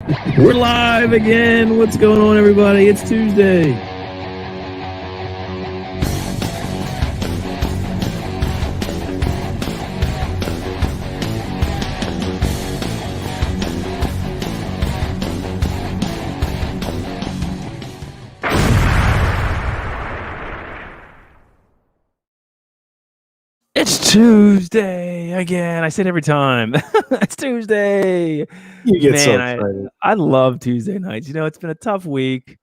We're live again. What's going on, everybody? It's Tuesday. It's Tuesday again. I say it every time. It's Tuesday. You get so excited. I love Tuesday nights. You know, it's been a tough week.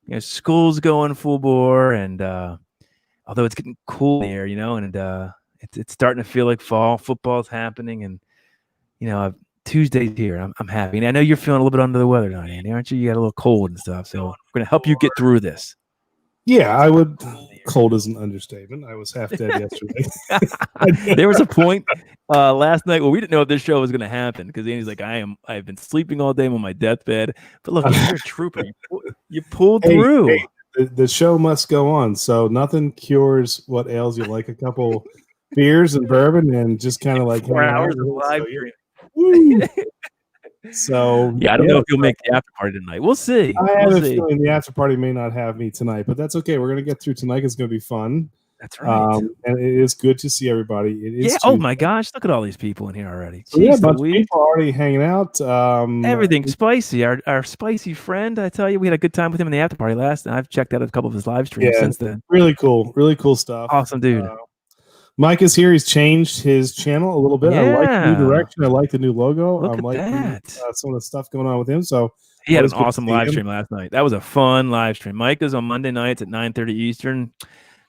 You know, school's going full bore, and although it's getting cool here, you know, and it's starting to feel like fall. Football's happening, and you know, Tuesday's here. I'm happy. And I know you're feeling a little bit under the weather tonight, Andy, aren't you? You got a little cold and stuff. So we're gonna help you get through this. Yeah, I would. Cold is an understatement. I was half dead yesterday. There was a point last night where we didn't know if this show was going to happen because Andy's like, I've been sleeping all day on my deathbed. But look, you're a trooper. You pulled through. Hey, the show must go on. So nothing cures what ails you like a couple beers and bourbon and just kind of like 4 hours of live stream. So yeah, I don't know if you'll make the after party tonight. We'll see. I have a feeling the after party may not have me tonight, but that's okay. We're gonna get through tonight. It's gonna be fun. That's right. And it is good to see everybody. It is. Yeah. Oh my gosh! Look at all these people in here already. So yeah, a bunch of people already hanging out. Everything's spicy. Our spicy friend. I tell you, we had a good time with him in the after party last night. I've checked out a couple of his live streams since then. Really cool stuff. Awesome dude. Mike is here. He's changed his channel a little bit. Yeah. I like the new direction. I like the new logo. Look I'm at liking that. Some of the stuff going on with him. So he had an awesome live stream last night. That was a fun live stream. Mike is on Monday nights at 9:30 Eastern.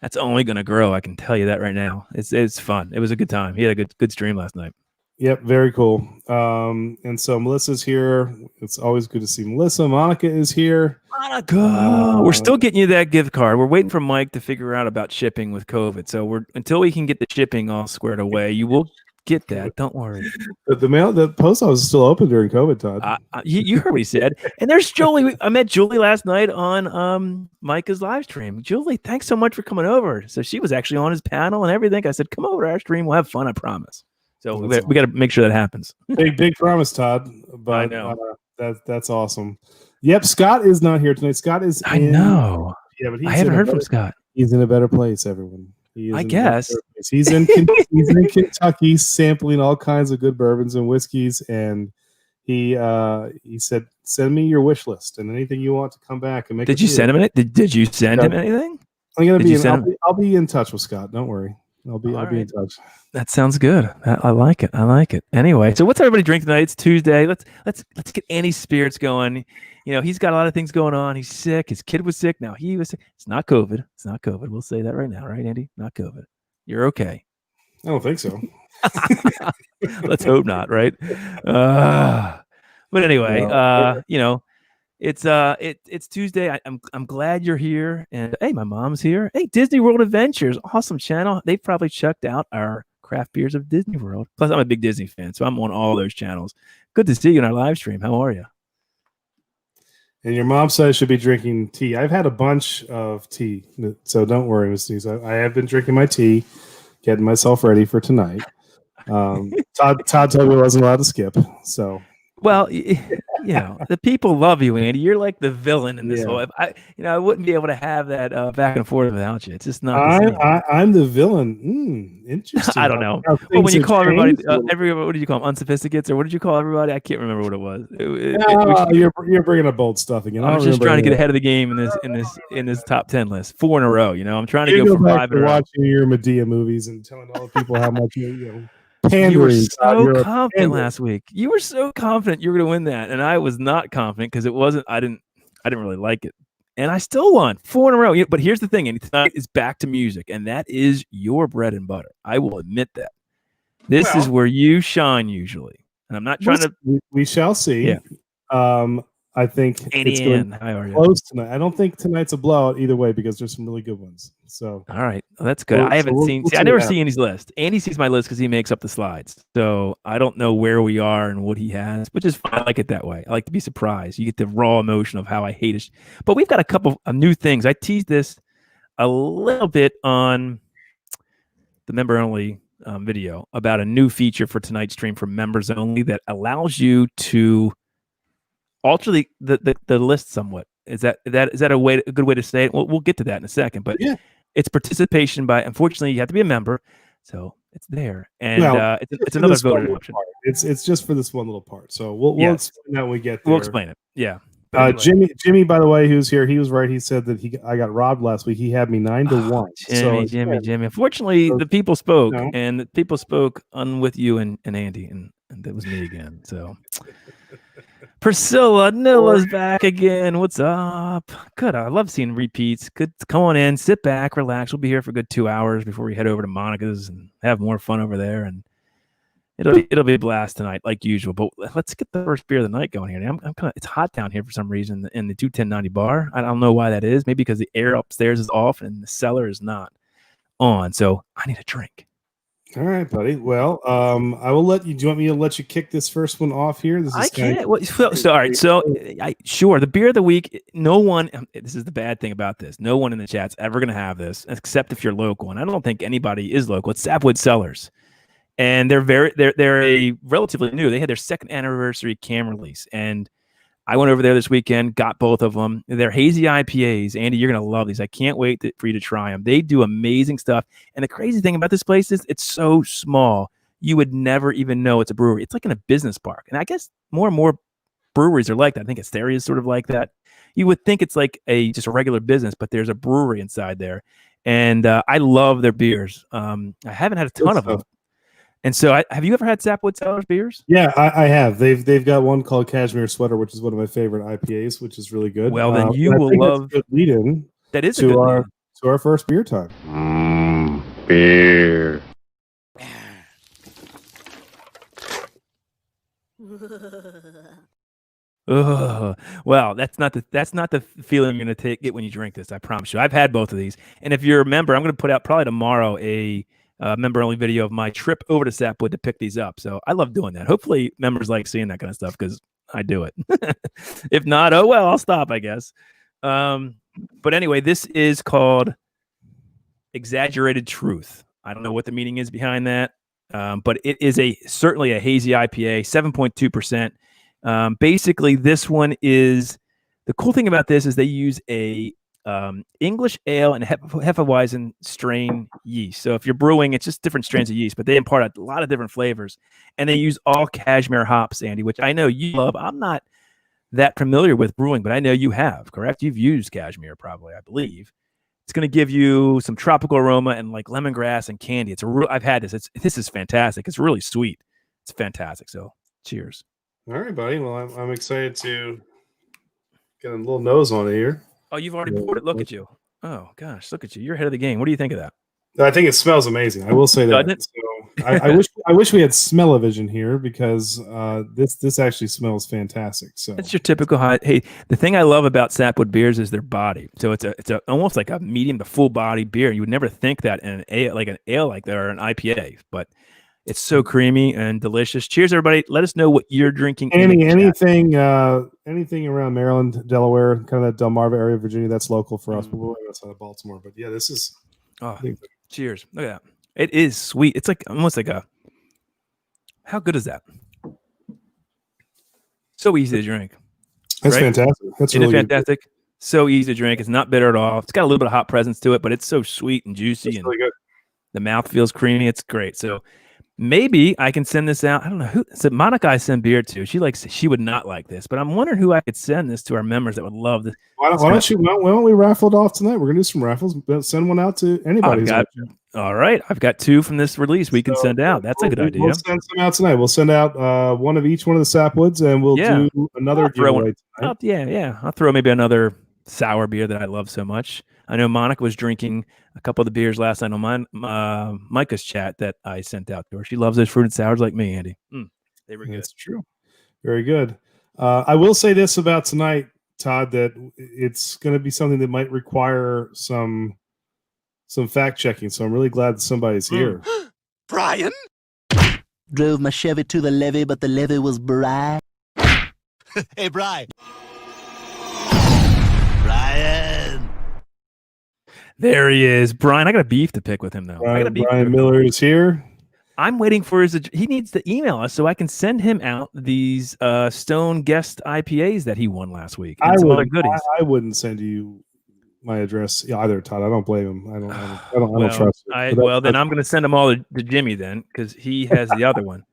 That's only going to grow. I can tell you that right now. It's fun. It was a good time. He had a good stream last night. Yep, very cool. And so Melissa's here. It's always good to see Melissa. Monica is here. Monica, we're still getting you that gift card. We're waiting for Mike to figure out about shipping with COVID. So until we can get the shipping all squared away, you will get that. Don't worry. The post office is still open during COVID, Todd. You heard what he said. And there's Julie. I met Julie last night on Micah's live stream. Julie, thanks so much for coming over. So she was actually on his panel and everything. I said, come over to our stream. We'll have fun. I promise. So we got to make sure that happens. Big promise, Todd. But I know. That's awesome. Yep, Scott is not here tonight. Scott is. I know. Yeah, but I haven't heard from Scott. He's in a better place, everyone. I guess he's in Kentucky, sampling all kinds of good bourbons and whiskeys, and he said, "Send me your wish list and anything you want to come back and make." Did you send him anything? Did you send him anything? I'm gonna I'll be in touch with Scott. Don't worry. I'll be in touch. That sounds good. I like it. Anyway, so what's everybody drinking tonight? It's Tuesday. Let's get Andy's spirits going. You know, he's got a lot of things going on. He's sick. His kid was sick. Now he was sick. It's not COVID. We'll say that right now, right, Andy? Not COVID. You're okay. I don't think so. Let's hope not, right? But anyway, you know, it's Tuesday. I'm glad you're here. And hey, my mom's here. Hey, Disney World Adventures, awesome channel. They've probably checked out our craft beers of Disney World. Plus, I'm a big Disney fan, so I'm on all those channels. Good to see you in our live stream. How are you? And your mom says should be drinking tea. I've had a bunch of tea, so don't worry, Miss Denise. I have been drinking my tea, getting myself ready for tonight. Todd told me I wasn't allowed to skip, so. Well, you know, the people love you, Andy. You're like the villain in this whole. I wouldn't be able to have that back and forth without you. It's just not. I'm the villain. Interesting. I don't know. Well, when you call everybody, what did you call them? Unsophisticates, or what did you call everybody? I can't remember what it was. You're bringing up bold stuff again. I'm just trying to get ahead of the game in this top 10 list. 4 in a row. You know, I'm trying to go from 5 in a row. Watching your Medea movies and telling all the people how much you You were so confident last week. You were so confident you were going to win that, and I was not confident because it wasn't. I didn't really like it, and I still won 4 in a row. But here's the thing: and tonight is back to music, and that is your bread and butter. I will admit that. This is where you shine usually, and I'm not trying to. We shall see. Yeah. I think it's going to be close tonight. I don't think tonight's a blowout either way because there's some really good ones. So all right, well, that's good. I haven't seen. I never see Andy's list. Andy sees my list because he makes up the slides. So I don't know where we are and what he has, which is fine. I like it that way. I like to be surprised. You get the raw emotion of how I hate it. But we've got a couple of new things. I teased this a little bit on the member only video about a new feature for tonight's stream for members only that allows you to alter the list somewhat. Is that a good way to say it? We'll get to that in a second, but Yeah. it's participation by. Unfortunately, you have to be a member, so it's there, and Well, it's another voted option. Part. It's just for this one little part. So we'll explain that when we get there. We'll explain it. Yeah. Anyway. Jimmy, by the way, who's here, he was right. He said that I got robbed last week. He had me 9-1. Jimmy. Unfortunately, the people spoke, and the people spoke with you and Andy, and that was me again. So Priscilla Nilla's back again. What's up? Good. I love seeing repeats. Good. Come on in, sit back, relax. We'll be here for a good 2 hours before we head over to Monica's and have more fun over there. And it'll be a blast tonight, like usual. But let's get the first beer of the night going here. It's hot down here for some reason in the 21090 bar. I don't know why that is. Maybe because the air upstairs is off and the cellar is not on. So I need a drink. All right, buddy. Well, I will let you. Do you want me to let you kick this first one off here? I can't. All right. So, sure. The beer of the week. No one. This is the bad thing about this. No one in the chat's ever going to have this, except if you're local. And I don't think anybody is local. It's Sapwood Cellars, and they're a relatively new. They had their second anniversary can release, and I went over there this weekend, got both of them. They're hazy IPAs. Andy, you're going to love these. I can't wait for you to try them. They do amazing stuff. And the crazy thing about this place is it's so small, you would never even know it's a brewery. It's like in a business park. And I guess more and more breweries are like that. I think Asteria is sort of like that. You would think it's like just a regular business, but there's a brewery inside there. And I love their beers. I haven't had a ton of them. And so, have you ever had Sapwood Cellars beers? Yeah, I have. They've got one called Cashmere Sweater, which is one of my favorite IPAs, which is really good. Well, then you will love. That's a good lead-in. That is to our first beer time. Beer. Well, that's not the feeling you're gonna get when you drink this. I promise you. I've had both of these, and if you're a member, I'm gonna put out probably tomorrow a member-only video of my trip over to Sapwood to pick these up. So I love doing that. Hopefully members like seeing that kind of stuff because I do it. If not, oh well, I'll stop, I guess. But anyway, this is called Exaggerated Truth. I don't know what the meaning is behind that, but it is certainly a hazy IPA, 7.2%. Basically, this one is the cool thing about this is they use a English ale and Hefeweizen strain yeast. So if you're brewing, it's just different strains of yeast, but they impart a lot of different flavors. And they use all cashmere hops, Andy, which I know you love. I'm not that familiar with brewing, but I know you have, correct? You've used cashmere probably, I believe. It's going to give you some tropical aroma and like lemongrass and candy. I've had this. This is fantastic. It's really sweet. It's fantastic. So cheers. All right, buddy. Well, I'm excited to get a little nose on it here. Oh, you've already poured it. Look at you. Oh, gosh. Look at you. You're ahead of the game. What do you think of that? I think it smells amazing. I will say that. So I wish we had smell-o-vision here because this actually smells fantastic. So it's your typical hot. Hey, the thing I love about Sapwood beers is their body. So it's almost like a medium to full body beer. You would never think that in an ale like that or an IPA, but it's so creamy and delicious. Cheers, everybody. Let us know what you're drinking. Anything around Maryland, Delaware, kind of that Delmarva area, Virginia, that's local for us. But we're outside of Baltimore. But yeah, this is. Oh, cheers. Look at that. It is sweet. It's like almost like how good is that? So easy to drink. That's fantastic. That's really fantastic. Good. So easy to drink. It's not bitter at all. It's got a little bit of hot presence to it, but it's so sweet and juicy. And really good. The mouth feels creamy. It's great. So maybe I can send this out. I don't know who. So Monica, I send beer to. She would not like this, but I'm wondering who I could send this to our members that would love this. Why don't we raffle it off tonight? We're gonna do some raffles. Send one out to anybody. All right, I've got 2 from this release we can send out. That's a good idea. We'll send some out tonight. We'll send out one of each one of the Sapwoods, and we'll do another giveaway tonight. Yeah. I'll throw maybe another sour beer that I love so much. I know Monica was drinking a couple of the beers last night on Micah's chat that I sent out to her. She loves those fruited sours like me, Andy. They were good. That's true. Very good. I will say this about tonight, Todd, that it's going to be something that might require some fact checking. So I'm really glad that somebody's here. Brian? Drove my Chevy to the levee, but the levee was dry. Hey, Brian. There he is. Brian, I got a beef to pick with him, though. Brian Miller is here. I'm waiting for he needs to email us so I can send him out these Stone Guest IPAs that he won last week and some other goodies. I wouldn't send you my address either, Todd. I don't blame him. I don't trust him. Well, then I'm going to send them all to Jimmy then, because he has the other one.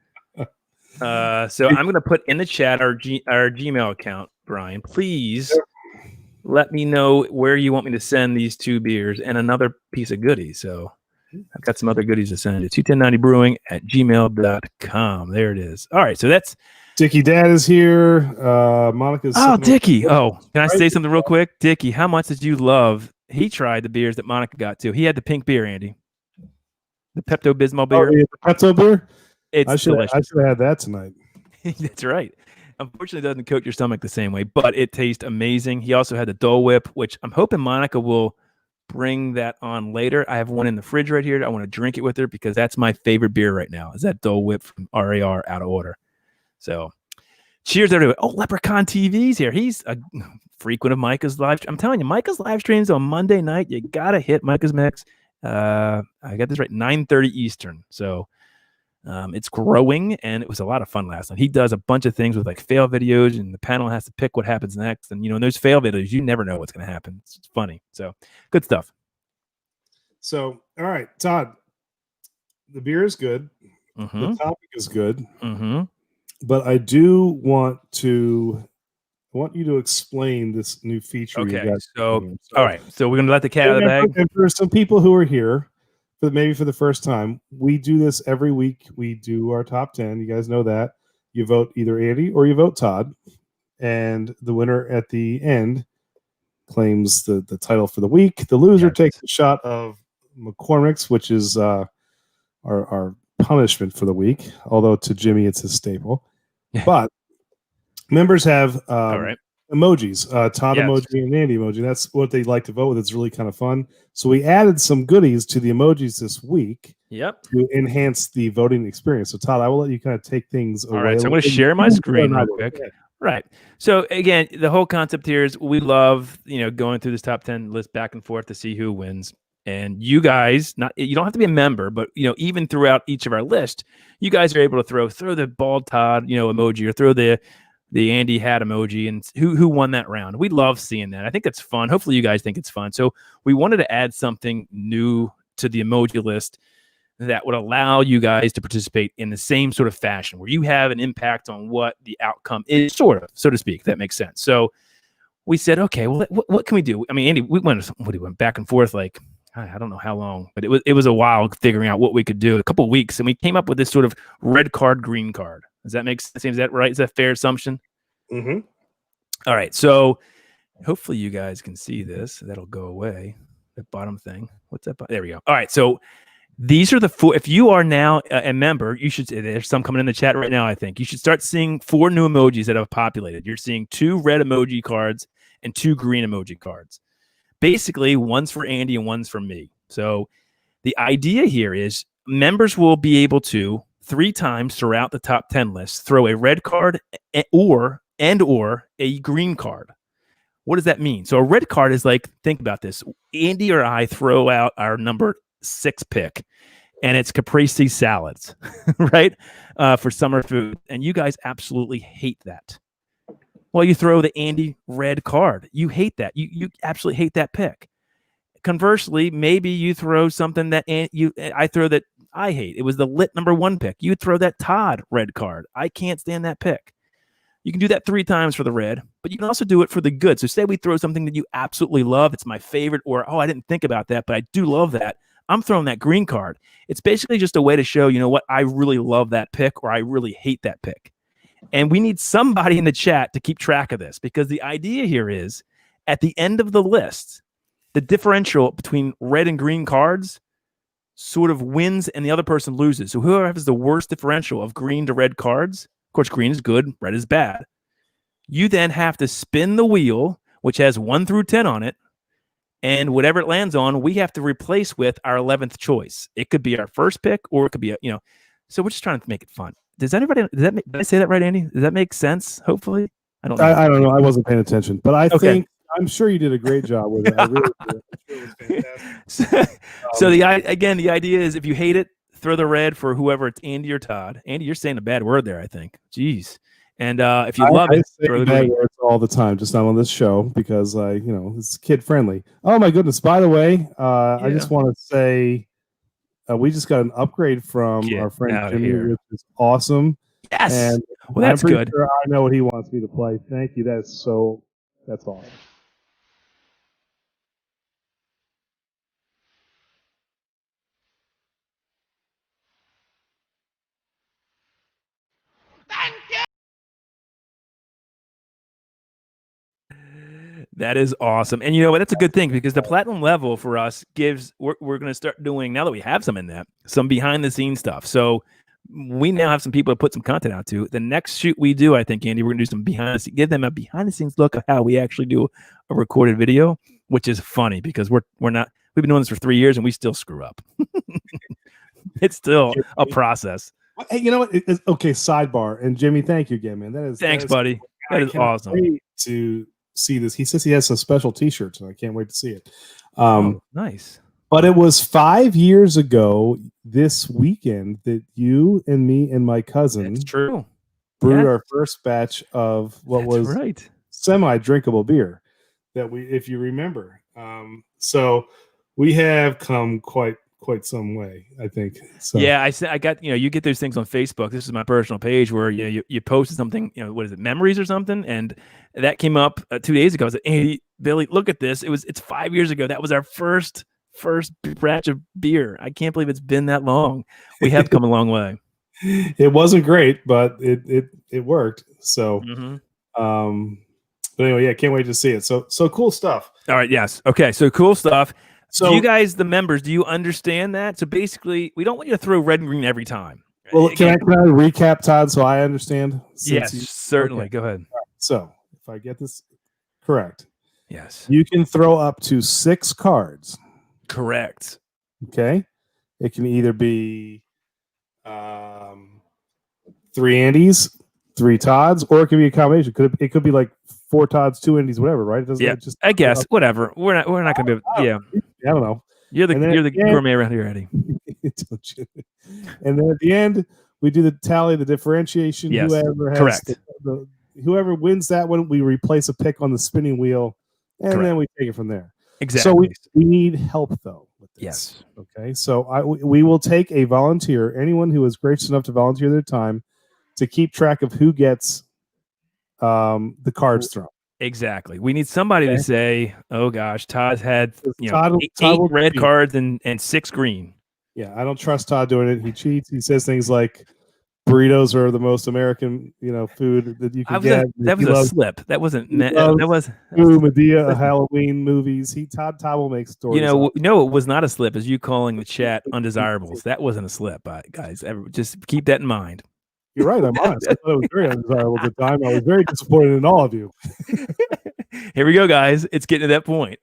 So I'm going to put in the chat our Gmail account, Brian. Please let me know where you want me to send these 2 beers and another piece of goodies. So I've got some other goodies to send to 21090brewing@gmail.com. There it is. All right, so that's Dickie Dad is here. Monica's. Oh, Dickie. Oh, can I say something real quick? Dickie, how much did you love? He tried the beers that Monica got too. He had the pink beer, Andy. The Pepto-Bismol beer. Oh, the Pepto beer? It's delicious. I should have had that tonight. That's right. Unfortunately, it doesn't coat your stomach the same way, but it tastes amazing. He also had the Dole Whip, which I'm hoping Monica will bring that on later. I have one in the fridge right here. I want to drink it with her because that's my favorite beer right now, is that Dole Whip from RAR Out of Order. So cheers, everyone. Oh, Leprechaun TV's here. He's a frequent of Micah's live. I'm telling you, Micah's live streams on Monday night. You got to hit Micah's Mix. I got this right, 9:30 Eastern. So it's growing, and it was a lot of fun last night. He does a bunch of things with like fail videos, and the panel has to pick what happens next. And, in those fail videos, you never know what's going to happen. It's funny. So good stuff. So, all right, Todd, the beer is good. Mm-hmm. The topic is good. Mm-hmm. But I do want you to explain this new feature. Okay. You got So, all right. So we're going to let the cat out of the bag. And for some people who are here, maybe for the first time, we do this every week. We do our top 10. You guys know that. You vote either Andy or you vote Todd. And the winner at the end claims the title for the week. The loser takes a shot of McCormick's, which is our punishment for the week. Although to Jimmy, it's his staple. But members have emojis, Todd emoji and Andy emoji. That's what they like to vote with. It's really kind of fun. So we added some goodies to the emojis this week. Yep. To enhance the voting experience. So Todd, I will let you kind of take things away. All right. So I'm going to share my screen real quick. Right. So again, the whole concept here is we love, going through this top 10 list back and forth to see who wins. And you guys, you don't have to be a member, but even throughout each of our list, you guys are able to throw the bald Todd, emoji, or throw the Andy hat emoji, and who won that round. We love seeing that. I think it's fun. Hopefully you guys think it's fun. So we wanted to add something new to the emoji list that would allow you guys to participate in the same sort of fashion, where you have an impact on what the outcome is, sort of, so to speak. If that makes sense. So we said, okay, well, what can we do? I mean, Andy, we went back and forth like, I don't know how long, but it was a while figuring out what we could do. A couple of weeks, and we came up with this sort of red card, green card. Does that make sense? Is that right? Is that a fair assumption? Mm-hmm. All right. So hopefully you guys can see this. That'll go away. The bottom thing. What's that? There we go. All right. So these are the 4. If you are now a member, you should. There's some coming in the chat right now. I think you should start seeing 4 new emojis that have populated. You're seeing 2 red emoji cards and 2 green emoji cards. Basically, one's for Andy and one's for me. So the idea here is members will be able to 3 times throughout the top 10 list throw a red card or a green card. What does that mean? So a red card is like, think about this. Andy or I throw out our number 6 pick, and it's caprese salads, right? For summer food. And you guys absolutely hate that. Well, you throw the Andy red card. You hate that. You absolutely hate that pick. Conversely, maybe you throw something that I throw that I hate. It was the lit number 1 pick. You throw that Todd red card. I can't stand that pick. You can do that 3 times for the red, but you can also do it for the good. So say we throw something that you absolutely love. It's my favorite, or, I didn't think about that, but I do love that. I'm throwing that green card. It's basically just a way to show, what, I really love that pick, or I really hate that pick. And we need somebody in the chat to keep track of this, because the idea here is at the end of the list, the differential between red and green cards sort of wins and the other person loses. So whoever has the worst differential of green to red cards, of course, green is good, red is bad. You then have to spin the wheel, which has 1 through 10 on it. And whatever it lands on, we have to replace with our 11th choice. It could be our first pick, or it could be, so we're just trying to make it fun. Did I say that right, Andy? Does that make sense? Hopefully, I don't know. I don't know. I wasn't paying attention, but I'm sure you did a great job with it. I really did. I'm sure it was fantastic. So the idea is, if you hate it, throw the red for whoever it's Andy or Todd. Andy, you're saying a bad word there, I think. Jeez. And if you love it, say throw the bad green. words all the time, just not on this show because it's kid friendly. Oh my goodness! By the way, I just want to say we just got an upgrade from our friend Jimmy, which is awesome. Yes. And well, that's I'm pretty good. sure I know what he wants me to play. Thank you. That's awesome. That is awesome. And you know what? That's a good thing because the platinum level for us gives, we're going to start doing, now that we have some in that, some behind the scenes stuff. So we now have some people to put some content out to. The next shoot we do, I think, Andy, we're going to do some behind the scenes, give them a behind the scenes look at how we actually do a recorded video, which is funny because we've been doing this for 3 years and we still screw up. It's still a process. Hey, you know what? Okay, sidebar. And Jimmy, thank you again, man. Thanks, buddy. That is awesome. Wait to see this. He says he has some special T-shirts, and I can't wait to see it. Nice. But it was 5 years ago this weekend that you and me and my cousin brewed our first batch of what was semi-drinkable beer that if you remember. So we have come quite some way, I think. So. Yeah, I got, you get those things on Facebook. This is my personal page where you posted something, what is it, memories or something, and that came up 2 days ago. I was like, hey, Billy, look at this. It's 5 years ago. That was our first batch of beer. I can't believe it's been that long. We have come a long way. It wasn't great, but it worked. So, but anyway, yeah, can't wait to see it. So cool stuff. All right, yes, okay, so cool stuff. So do you guys, the members, do you understand that? So basically, we don't want you to throw red and green every time. Well, can I recap, Todd, so I understand? Yes, certainly. Okay. Go ahead. Right. So if I get this correct, yes, you can throw up to 6 cards. Correct. Okay. It can either be 3 Andys, 3 Todds, or it could be a combination. It could be like 4 Todds, 2 Andys, whatever, right? It doesn't I guess whatever. We're not going to be. Yeah. I don't know. You're the gourmet around here, Eddie. And then at the end, we do the tally, the differentiation. Yes. Whoever has whoever wins that one, we replace a pick on the spinning wheel, and then we take it from there. Exactly. So we need help though with this. Yes. Okay. So we will take a volunteer, anyone who is gracious enough to volunteer their time to keep track of who gets the cards thrown. Exactly. We need somebody to say, "Oh gosh, Todd's had Todd 8 red cards and 6 green." Yeah, I don't trust Todd doing it. He cheats. He says things like burritos are the most American, food that you can get. That was a slip. That wasn't. That was Medea Halloween movies. Todd will make stories. No, it was not a slip. As you calling the chat undesirables. That wasn't a slip, guys. Just keep that in mind. You're right. I'm honest. I thought it was very undesirable at the time. I was very disappointed in all of you. Here we go, guys. It's getting to that point.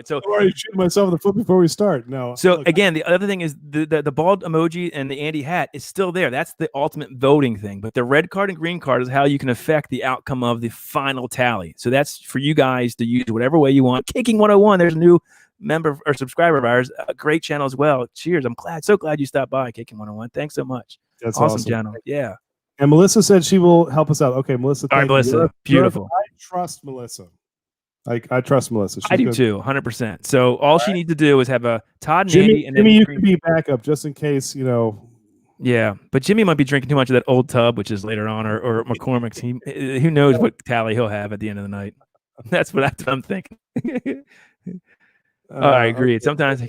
So I'm already shooting myself in the foot before we start. No. So again, the other thing is the bald emoji and the Andy hat is still there. That's the ultimate voting thing. But the red card and green card is how you can affect the outcome of the final tally. So that's for you guys to use whatever way you want. Kicking 101. There's a new member or subscriber of ours. A great channel as well. Cheers. I'm so glad you stopped by, Kicking 101. Thanks so much. That's awesome channel. Yeah. And Melissa said she will help us out. Okay, Melissa. All right, Melissa. Beautiful. I trust Melissa. I trust Melissa. I do too, 100%. So all she needs to do is have a Todd and Jimmy, Andy, and then Jimmy, you can be backup just in case, Yeah, but Jimmy might be drinking too much of that old tub, which is later on, or McCormick's. Who knows what tally he'll have at the end of the night? That's what I'm thinking. I agree. Okay. Sometimes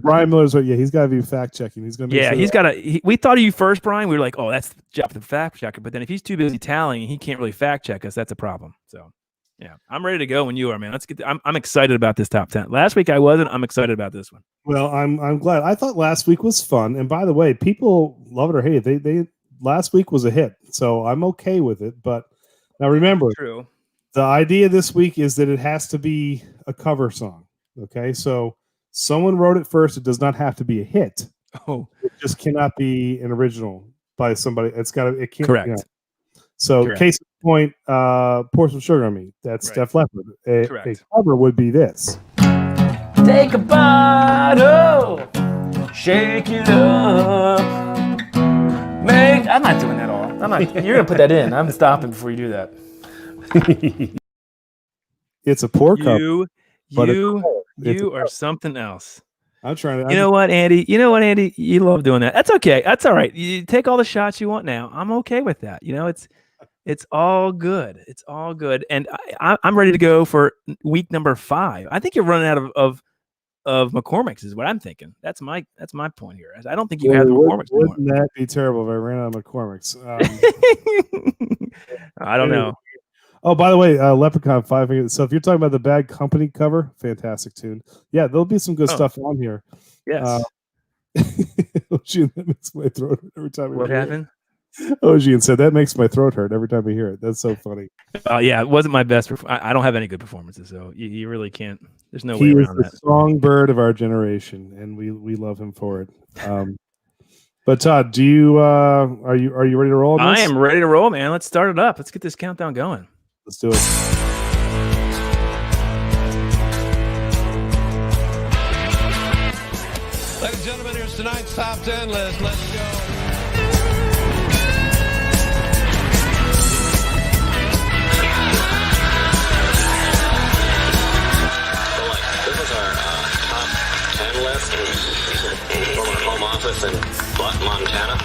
Brian Miller's he's got to be fact checking. He's going to he's got to. We thought of you first, Brian. We were like, oh, that's Jeff the fact checker. But then if he's too busy tallying, he can't really fact check us. That's a problem. So yeah, I'm ready to go when you are, man. Let's get. I'm excited about this top 10. Last week I wasn't. I'm excited about this one. Well, I'm glad. I thought last week was fun. And by the way, people love it or hate it. They last week was a hit, so I'm okay with it. But now remember, true. The idea this week is that it has to be a cover song. Okay, so someone wrote it first. It does not have to be a hit. Oh, it just cannot be an original by somebody. It can't. Correct. So, case in point, Pour Some Sugar on Me. That's Def Leppard. A cover would be this. Take a bottle, Shake it up. I'm not doing that all. You're gonna put that in. I'm stopping before you do that. It's a poor cup. You are something else. I'm trying to. You know what, Andy? You love doing that. That's okay. That's all right. You take all the shots you want now. I'm okay with that. It's all good. It's all good. And I'm ready to go for week number 5. I think you're running out of McCormick's is what I'm thinking. That's my point here. I don't think you have the McCormick's anymore. Wouldn't that be terrible if I ran out of McCormick's? I don't know. Oh, by the way, Leprechaun 5 Fingers. So if you're talking about the Bad Company cover, fantastic tune. Yeah, there'll be some good stuff on here. Yes. That makes my throat hurt every time. What happened? Ojean said that makes my throat hurt every time I hear it. That's so funny. Yeah, it wasn't my best. I don't have any good performances, so you really can't. There's no way around that. He is the songbird of our generation, and we love him for it. But Todd, do you are you ready to roll? I am ready to roll, man. Let's start it up. Let's get this countdown going. Let's do it. Ladies and gentlemen, here's tonight's top 10 list. Let's go. This is our top 10 list from our home office in Butt, Montana.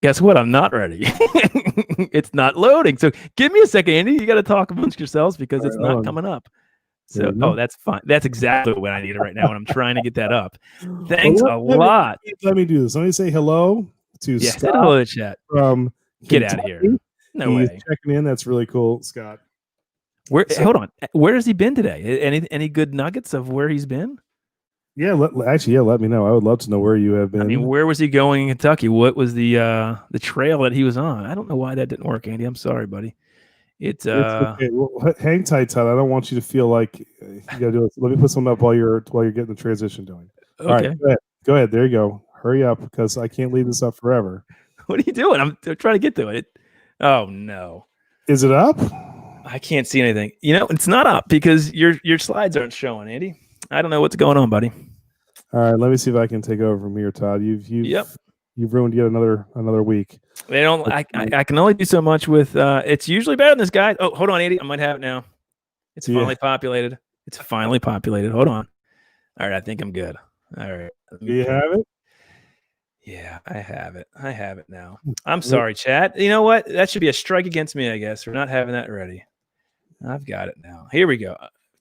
Guess what? I'm not ready. It's not loading. So give me a second, Andy. You got to talk amongst yourselves because it's not coming up. So, that's fine. That's exactly what I need right now when I'm trying to get that up. Thanks a lot. Let me do this. Let me say hello to Scott. Say hello to chat. From Get out of here. No He's way. checking in. That's really cool, Scott. Hold on. Where has he been today? Any good nuggets of where he's been? Yeah, let me know. I would love to know where you have been. I mean, where was he going in Kentucky? What was the trail that he was on? I don't know why that didn't work, Andy. I'm sorry, buddy. It's okay. Well, hang tight, Todd. I don't want you to feel like you gotta do it. Let me put something up while you're getting the transition going. Okay. All right, go ahead. There you go. Hurry up because I can't leave this up forever. What are you doing? I'm trying to get to it. Oh no. Is it up? I can't see anything. It's not up because your slides aren't showing, Andy. I don't know what's going on, buddy. All right, let me see if I can take over from here, Todd. You've ruined yet another week. They don't. I can only do so much with. It's usually better than this guy. Oh, hold on, Andy. I might have it now. It's finally populated. It's finally populated. Hold on. All right, I think I'm good. All right. Do you have it? Yeah, I have it. I have it now. I'm sorry, chat. You know what? That should be a strike against me, I guess, for not having that ready. I've got it now. Here we go.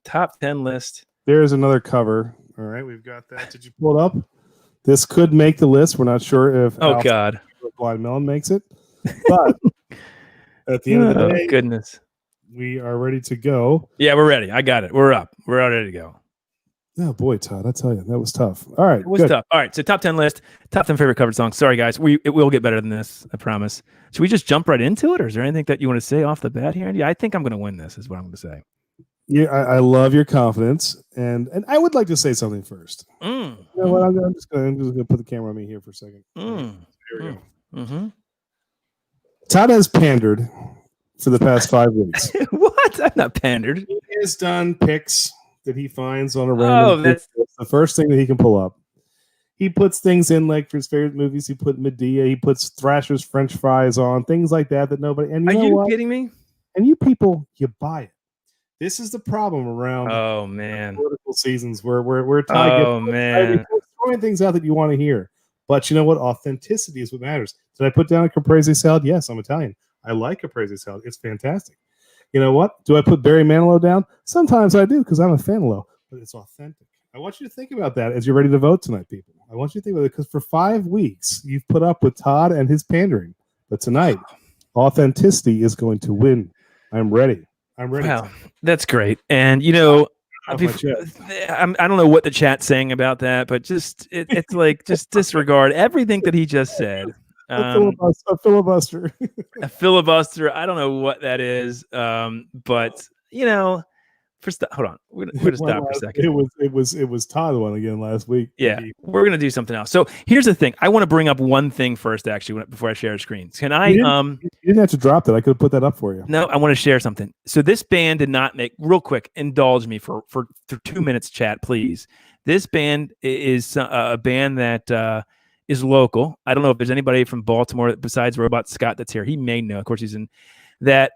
Top 10 list. There's another cover. All right, we've got that. Did you pull it up? This could make the list. We're not sure if God, Blind Melon makes it, but at the end of the day, goodness, we are ready to go. Yeah, we're ready. I got it. We're up. We're all ready to go. Oh boy, Todd, I tell you, that was tough. All right, it was tough. All right, so top 10 list, top 10 favorite covered songs. Sorry, guys, it will get better than this. I promise. Should we just jump right into it, or is there anything that you want to say off the bat here, Andy? I think I'm going to win this. Is what I'm going to say. Yeah, I love your confidence, and I would like to say something first. You know what? I'm just gonna put the camera on me here for a second. Here we go. Mm-hmm. Todd has pandered for the past 5 weeks. What? I've not pandered. He has done picks that he finds on a random. That's the first thing that he can pull up. He puts things in like for his favorite movies. He put Medea. He puts Thrasher's French fries on things like that nobody. And you know what? Kidding me? And you people, you buy it. This is the problem around political seasons where Todd throwing things out that you want to hear. But you know what? Authenticity is what matters. Did I put down a caprese salad? Yes, I'm Italian. I like caprese salad. It's fantastic. You know what? Do I put Barry Manilow down? Sometimes I do because I'm a fan of, but it's authentic. I want you to think about that as you're ready to vote tonight, people. I want you to think about it because for 5 weeks, you've put up with Todd and his pandering. But tonight, authenticity is going to win. I'm ready. Wow, that's great. And I don't know what the chat's saying about that, but it's like just disregard everything that he just said. A filibuster. A filibuster. I don't know what that is. But Hold on. We're gonna stop for a second. It was Todd won again last week. Yeah, we're gonna do something else. So here's the thing. I want to bring up one thing first, actually, before I share a screen. Can I? You didn't have to drop that. I could have put that up for you. No, I want to share something. So this band did not make. Real quick, indulge me for 2 minutes, chat, please. This band is a band that is local. I don't know if there's anybody from Baltimore besides Robot Scott that's here. He may know. Of course, he's in that.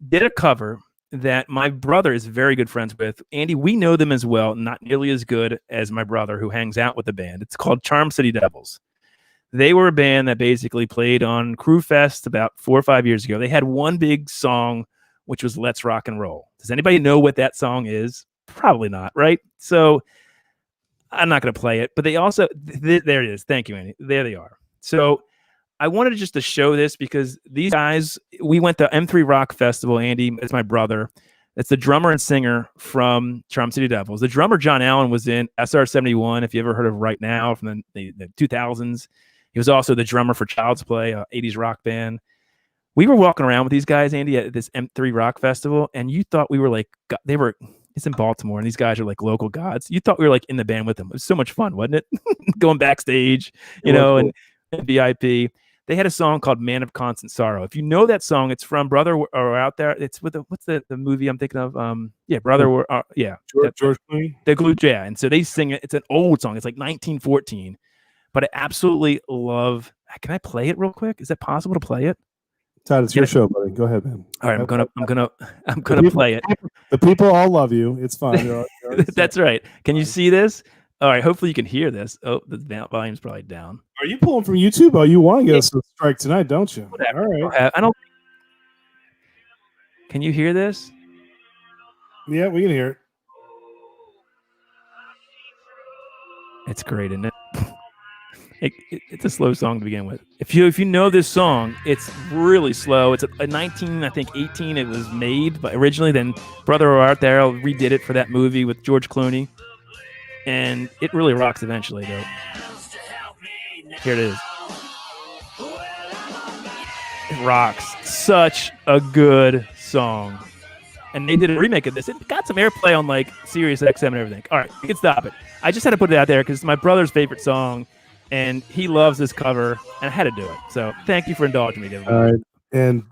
Did a cover that my brother is very good friends with. Andy, we know them as well, not nearly as good as my brother who hangs out with the band. It's called Charm City Devils. They were a band that basically played on Crew Fest about 4 or 5 years ago. They had one big song, which was Let's Rock and Roll. Does anybody know what that song is? Probably not, right? So I'm not going to play it, but they also, there it is. Thank you, Andy. There they are. So I wanted just to show this because these guys, we went to M3 Rock Festival. Andy is my brother. It's the drummer and singer from Charm City Devils. The drummer, John Allen, was in SR-71, if you ever heard of Right Now from the 2000s. He was also the drummer for Child's Play, an 80s rock band. We were walking around with these guys, Andy, at this M3 Rock Festival, and you thought we were like, it's in Baltimore, and these guys are like local gods. You thought we were like in the band with them. It was so much fun, wasn't it? Going backstage, and VIP. They had a song called Man of Constant Sorrow. If you know that song, it's from Brother or Out There. It's with what's the movie I'm thinking of? Brother or George Clooney. The Glue, yeah. And so they sing it. It's an old song. It's like 1914, but I absolutely love. Can I play it real quick? Is that possible to play it? Todd, it's your show, buddy. Go ahead, man. All right, I'm gonna play it. The people all love you. It's fine. That's right. Can you see this? All right. Hopefully you can hear this. Oh, the volume's probably down. Are you pulling from YouTube? Oh, you want to get us a strike tonight, don't you? Whatever. All right. I don't. Can you hear this? Yeah, we can hear it. It's great, isn't it? It's a slow song to begin with. If you know this song, it's really slow. It's a 1918 it was made, but originally then Brother Art there redid it for that movie with George Clooney, and it really rocks eventually though. Here it is. It rocks. Such a good song. And they did a remake of this. It got some airplay on like Sirius XM and everything. All right, you can stop it. I just had to put it out there because it's my brother's favorite song. And he loves this cover, and I had to do it. So thank you for indulging me. All right. And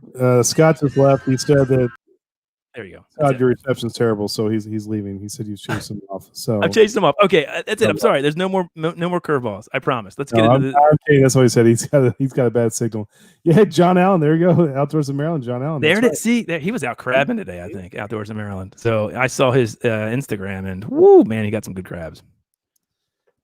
Scott just left. He said that. There you go. Scott, your reception's terrible, so he's leaving. He said you chased him off. So I've chased him off. Okay, that's it. I'm sorry. There's no more curveballs. I promise. Let's get into the. Okay, that's what he said. He's got a bad signal. Yeah, John Allen. There you go. Outdoors in Maryland. John Allen. There it is. See, he was out crabbing today. I think outdoors in Maryland. So I saw his Instagram, and whoo, man, he got some good crabs.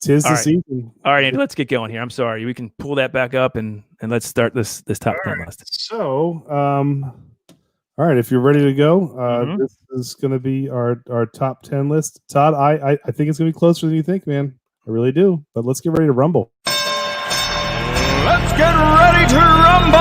'Tis the season. All right, Andy, let's get going here. I'm sorry. We can pull that back up and let's start this top 10 list. So, all right, if you're ready to go, this is going to be our top 10 list. Todd, I think it's going to be closer than you think, man. I really do. But let's get ready to rumble. Let's get ready to rumble!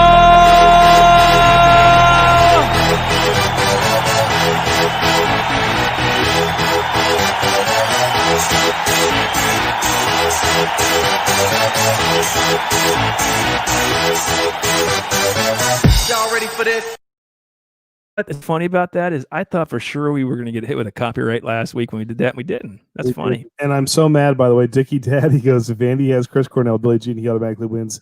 Y'all ready for this? What's funny about that is I thought for sure we were going to get hit with a copyright last week when we did that, and we didn't. That's funny. And I'm so mad, by the way. Dickie Dad, he goes, if Andy has Chris Cornell, Billie Jean, he automatically wins.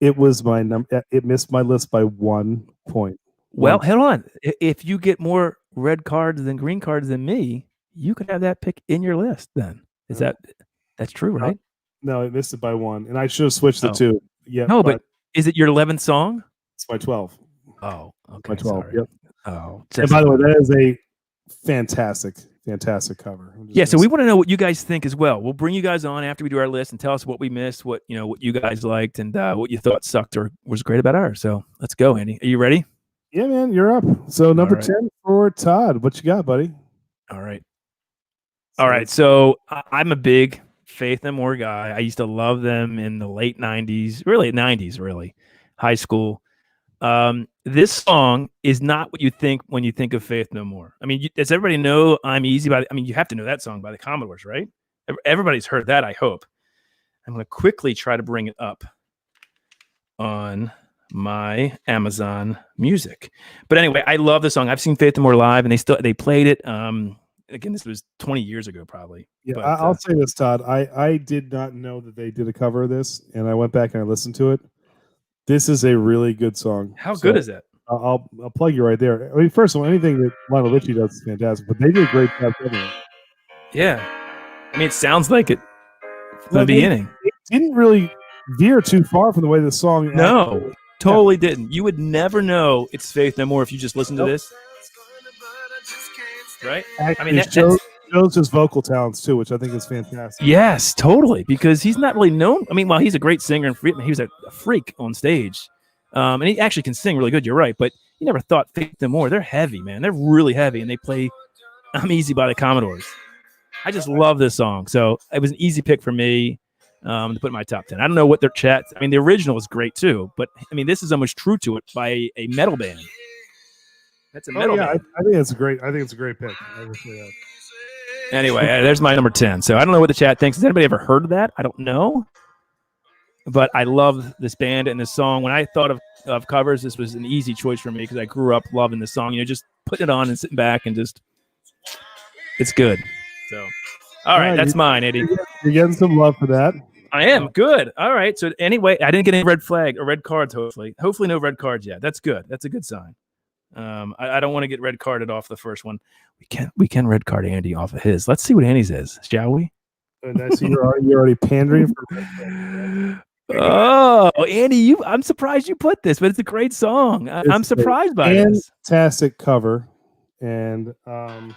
It was my number. It missed my list by 1 point. Well, hold on. If you get more red cards than green cards than me, you could have that pick in your list then. That's true, right? No, it missed it by 1. And I should have switched the 2. Yeah. No, but is it your 11th song? It's by 12. Oh, okay. By 12. Sorry. Yep. Oh, and by the way, that is a fantastic cover. Yeah, so we want to know what you guys think as well. We'll bring you guys on after we do our list and tell us what we missed, what you guys liked, and what you thought sucked or was great about ours. So let's go, Andy. Are you ready? Yeah, man, you're up. So number 10 for Todd. What you got, buddy? All right. So I'm a big Faith No More guy. I used to love them in the late 90s, really 90s, really high school. This song is not what you think when you think of Faith No More. I mean, does everybody know I'm Easy by you have to know that song by the Commodores, right? Everybody's heard that, I hope. I'm going to quickly try to bring it up on my Amazon Music. But anyway, I love the song. I've seen Faith No More live, and they played it again, this was 20 years ago, probably. Yeah, But, I'll say this, Todd. I did not know that they did a cover of this, and I went back and I listened to it. This is a really good song. how good is that? I'll plug you right there. I mean, first of all, anything that Lionel Richie does is fantastic, but they did a great job covering it. Yeah. I mean, it sounds like it from the But beginning. It didn't really veer too far from the way the song. No, totally didn't. You would never know it's Faith No More if you just listen to this. Right? Actually, I mean, shows his vocal talents too, which I think is fantastic. yes, totally. Because he's not really known. I mean, while he's a great singer and he was a freak on stage. And he actually can sing really good. You're right. But you never thought Faith No More. They're heavy, man. They're really heavy. And they play I'm Easy by the Commodores. I just love this song. So it was an easy pick for me to put in my top 10. I don't know what their chat. I mean, the original is great too. But I mean, this is almost true to it by a metal band. That's a metal band. I think it's a great. I think it's a great pick. I will say that. Anyway, there's my number 10. So I don't know what the chat thinks. Has anybody ever heard of that? I don't know. But I love this band and this song. When I thought of covers, this was an easy choice for me because I grew up loving this song. You know, just putting it on and sitting back and just, it's good. So, all right, that's mine, Eddie. You're getting some love for that. I am good. All right. So anyway, I didn't get any red flag or red cards. Hopefully no red cards yet. That's good. That's a good sign. I don't want to get red carded off the first one. We can red card Andy off of his. Let's see what Andy's is, shall we? And I see you're already pandering for red flag. Oh, Andy, I'm surprised you put this, but it's a great song. I'm surprised by this. Fantastic cover, and I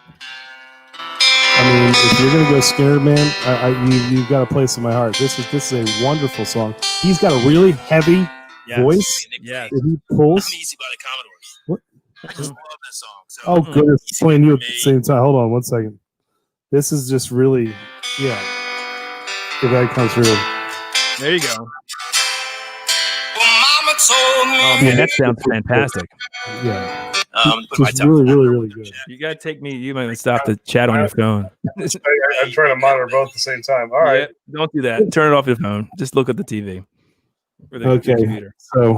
mean, if you're gonna go Skinner, man, you've got a place in my heart. This is a wonderful song. He's got a really heavy voice. Yeah, that he pulls. I'm Easy by the Commodores. What? I just love this song. So, Oh, goodness, it's playing you at the same time. Hold on one second. This is just really, yeah. If that comes through. there you go. Oh man, that sounds fantastic. Yeah. Just really good. You gotta take me. You might stop the chat on your phone. I'm trying to monitor both at the same time. All right. Yeah, don't do that. Turn it off your phone. Just look at the TV. Or the computer. So,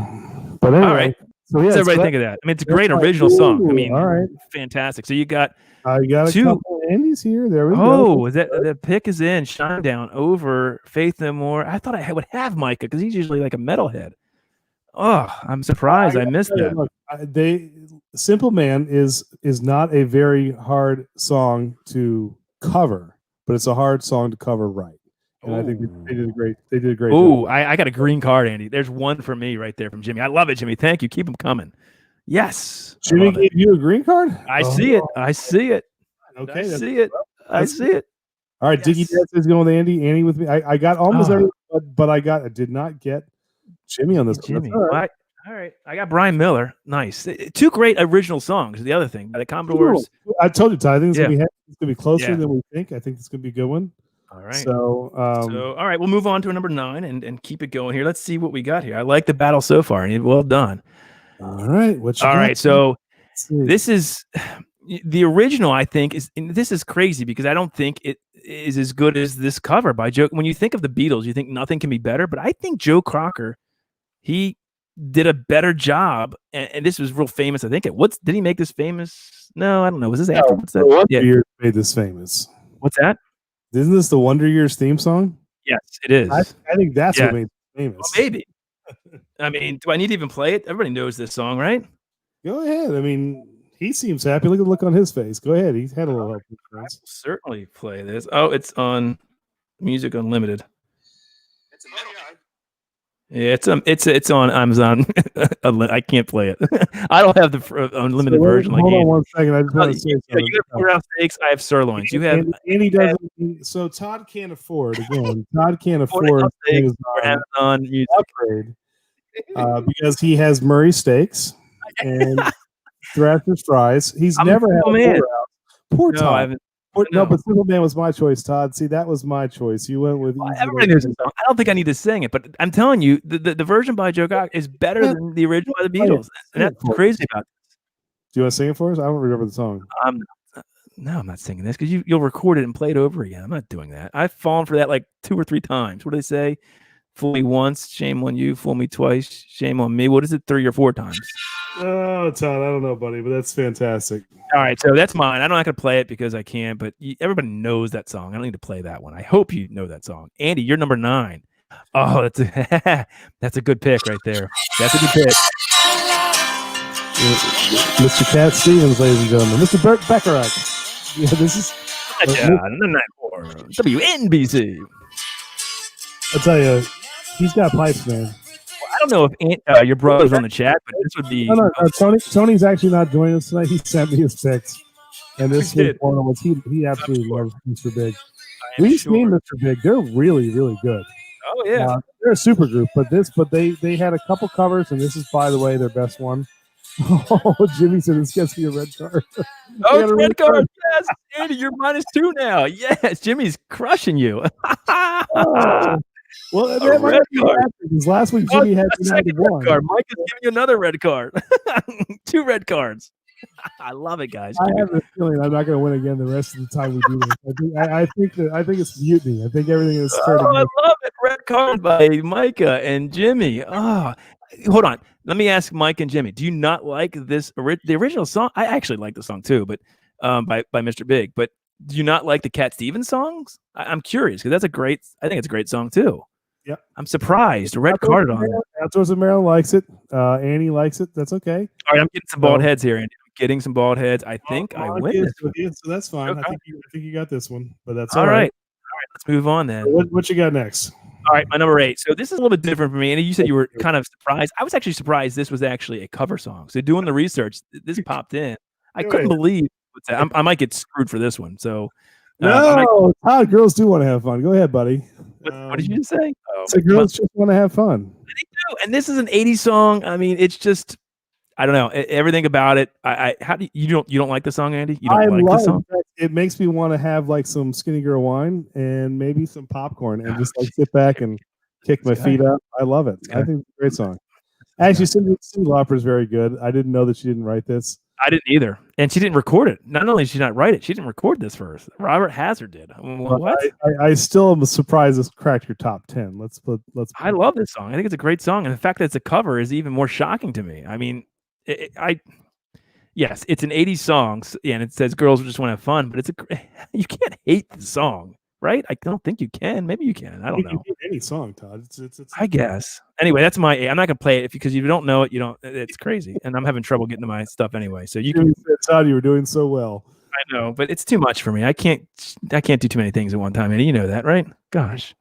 but anyway. All right. So yeah, What does everybody think of that? I mean, it's a great original song. I mean, all right. fantastic. So you got I got a two. couple Andy's here. There we go. Oh, is that the pick is in Shinedown over Faith No More? I thought I would have Micah because he's usually like a metalhead. Oh, I'm surprised I missed that. Look, Simple Man is not a very hard song to cover, but it's a hard song to cover right. And I think they did a great. They did a great. Oh, job. I got a green card, Andy. There's one for me right there from Jimmy. I love it, Jimmy. Thank you. Keep them coming. Yes, Jimmy gave you a green card. I see it. I see it. Okay, I see it. I see it. All right, Yes. Diggy Dance is going with Andy. Andy with me. I got almost Oh. everything, but I did not get Jimmy on this. one. Jimmy. That's all right. All right. I got Brian Miller. Nice. Two great original songs. The other thing by the Commodores. I told you, Todd. I think it's Yeah. gonna be closer Yeah. than we think. I think it's gonna be a good one. All right. So, all right, we'll move on to number 9 and keep it going here. Let's see what we got here. I like the battle so far. And well done. all right. All right. So this is the original, I think, and this is crazy because I don't think it is as good as this cover by Joe. When you think of the Beatles, you think nothing can be better. But I think Joe Cocker, he did a better job. And this was real famous. I think did he make this famous? No, I don't know. Was this after? What's that? Wonder Years made this famous. What's that? Isn't this the Wonder Years theme song? Yes, it is. I think that's Yeah. what made it famous. Well, maybe. I mean, do I need to even play it? Everybody knows this song, right? Go ahead. I mean, he seems happy. Look at the look on his face. Go ahead. He's had a little help. I will certainly play this. Oh, it's on Music Unlimited. Yeah, it's on Amazon. I can't play it. I don't have the unlimited version. Hold like on Andy. one second. I just want to say You something. have four-ounce steaks. I have sirloins. You have Andy doesn't. So Todd can't afford again. Todd can't afford 4-ounce steaks for Amazon Amazon Music. upgrade because he has Murray steaks and Thrasher's fries. He's I'm never had Simple Man. 4-ounce. Poor No, Todd. I haven't. No, no. but Simple Man was my choice, Todd. See, that was my choice. You went with easy Everybody knows the song. I don't think I need to sing it, but I'm telling you, the version by Joe Cocker is better than the original by the Beatles, and that's what's crazy about it. Do you want to sing it for us? I don't remember the song. No, I'm not singing this because you'll record it and play it over again. I'm not doing that. I've fallen for that like 2 or 3 times. What do they say? Fool me once, shame on you. Fool me twice, shame on me. What is it? 3 or 4 times? Oh, Todd, I don't know, buddy, but that's fantastic. All right, so that's mine. I'm not going to play it because I can't, but everybody knows that song. I don't need to play that one. I hope you know that song. Andy, you're number 9. Oh, that's a good pick right there. That's a good pick. Mr. Cat Stevens, ladies and gentlemen. Mr. Burt Bacharach. Yeah, this is... WNBC. I'll tell you, he's got pipes, man. Well, I don't know if your brother's on the chat, but this would be... No, Tony's actually not joining us tonight. He sent me his picks. And this was he absolutely loves Mr. Big. We've seen Mr. Big. They're really, really good. Oh, yeah. They're a super group, but they had a couple covers, and this is, by the way, their best one. Oh, Jimmy said this gets me a red card. Oh, it's red card. Yes, Andy, you're -2 now. Yes, Jimmy's crushing you. Well, that might be because last week Jimmy had a second red card. Mike is giving you another red card. 2 red cards. I love it, guys. I have a feeling I'm not going to win again the rest of the time we do this. I think it's mutiny. I think everything is turning. Oh, I love it. Red card by Micah and Jimmy. Oh, hold on. Let me ask Mike and Jimmy. Do you not like this the original song? I actually like the song too, but by Mr. Big. But do you not like the Cat Stevens songs? I'm curious because I think it's a great song too. Yep. I'm surprised. Red card on it. Outdoors of Marilyn likes it. Annie likes it. That's okay. All right, I'm getting some bald heads here, Andy. I'm getting some bald heads. I think I win this one. So that's fine. Okay. I think you got this one, but that's all right. All right, let's move on then. What you got next? All right, my number 8. So this is a little bit different for me. And you said you were kind of surprised. I was actually surprised this was actually a cover song. So doing the research, this popped in. I couldn't believe I might get screwed for this one. So Todd, girls do want to have fun. Go ahead, buddy. What did you say? So girls just want to have fun. I think so. And this is an 80s song. I mean, it's just I don't know everything about it. How do you don't like the song, Andy? You don't like the song? It makes me want to have like some Skinny Girl wine and maybe some popcorn and just like sit back and kick my feet up. I love it. I think it's a great song. Actually, Cyndi Lauper is very good. I didn't know that she didn't write this. I didn't either, and she didn't record it. Not only did she not write it, she didn't record this first. Robert Hazard did. What? I still am surprised this cracked your top 10. Let's. I love this song. I think it's a great song, and the fact that it's a cover is even more shocking to me. I mean, yes, it's an 80s song, and it says girls just want to have fun, but you can't hate the song, right? I don't think you can. Maybe you can. I don't know. Any song, Todd. It's I guess. Anyway, that's my. I'm not gonna play it because if you don't know it, you don't. It's crazy, and I'm having trouble getting to my stuff anyway. So you can. Todd, you were doing so well. I know, but it's too much for me. I can't do too many things at one time, and you know that, right? Gosh.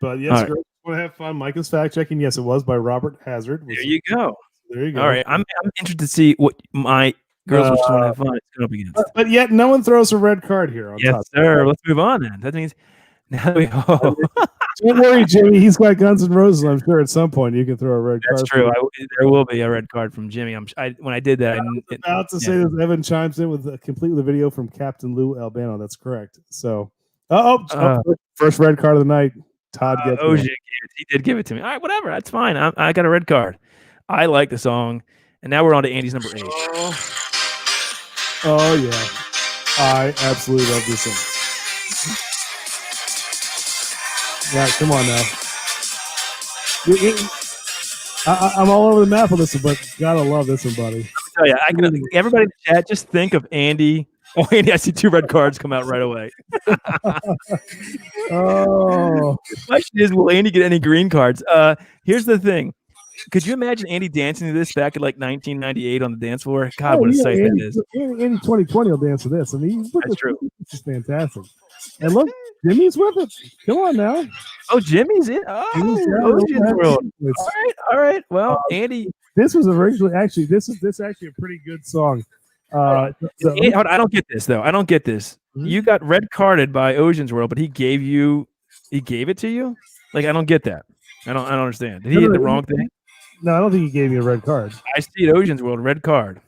But yes, girls want to have fun. Micah's fact checking. Yes, it was by Robert Hazard. There you go. There you go. All right, I'm interested to see what my girls just want to have fun. It's going up against. But yet, no one throws a red card here. Yes, sir. Let's move on then. That means now we. Don't worry, Jimmy. He's got Guns N' Roses. I'm sure at some point you can throw a red card. That's true. There will be a red card from Jimmy. When I did that, I was about to say that Evan chimes in with a complete video from Captain Lou Albano. That's correct. So, first red card of the night. Todd gets it. He did give it to me. All right, whatever. That's fine. I got a red card. I like the song, and now we're on to Andy's number 8. Oh yeah, I absolutely love this song. Yeah, come on now. I'm all over the map on this one, but gotta love this one, buddy. Let me tell you, everybody in the chat, just think of Andy. Oh, Andy, I see 2 red cards come out right away. Oh. The question is, will Andy get any green cards? Here's the thing. Could you imagine Andy dancing to this back in like 1998 on the dance floor? God, what a sight that is. Andy 2020 will dance to this. I mean, that's true. It's just fantastic. And look, Jimmy's with it. Come on now. Oh, Jimmy's in. Oh, Ocean's World. All right. Well, Andy, this was originally actually this actually a pretty good song. I don't get this though. I don't get this. Mm-hmm. You got red carded by Ocean's World, but he gave it to you. Like I don't get that. I don't understand. Did he hit the wrong thing? No, I don't think he gave me a red card. I see it, Ocean's World, red card.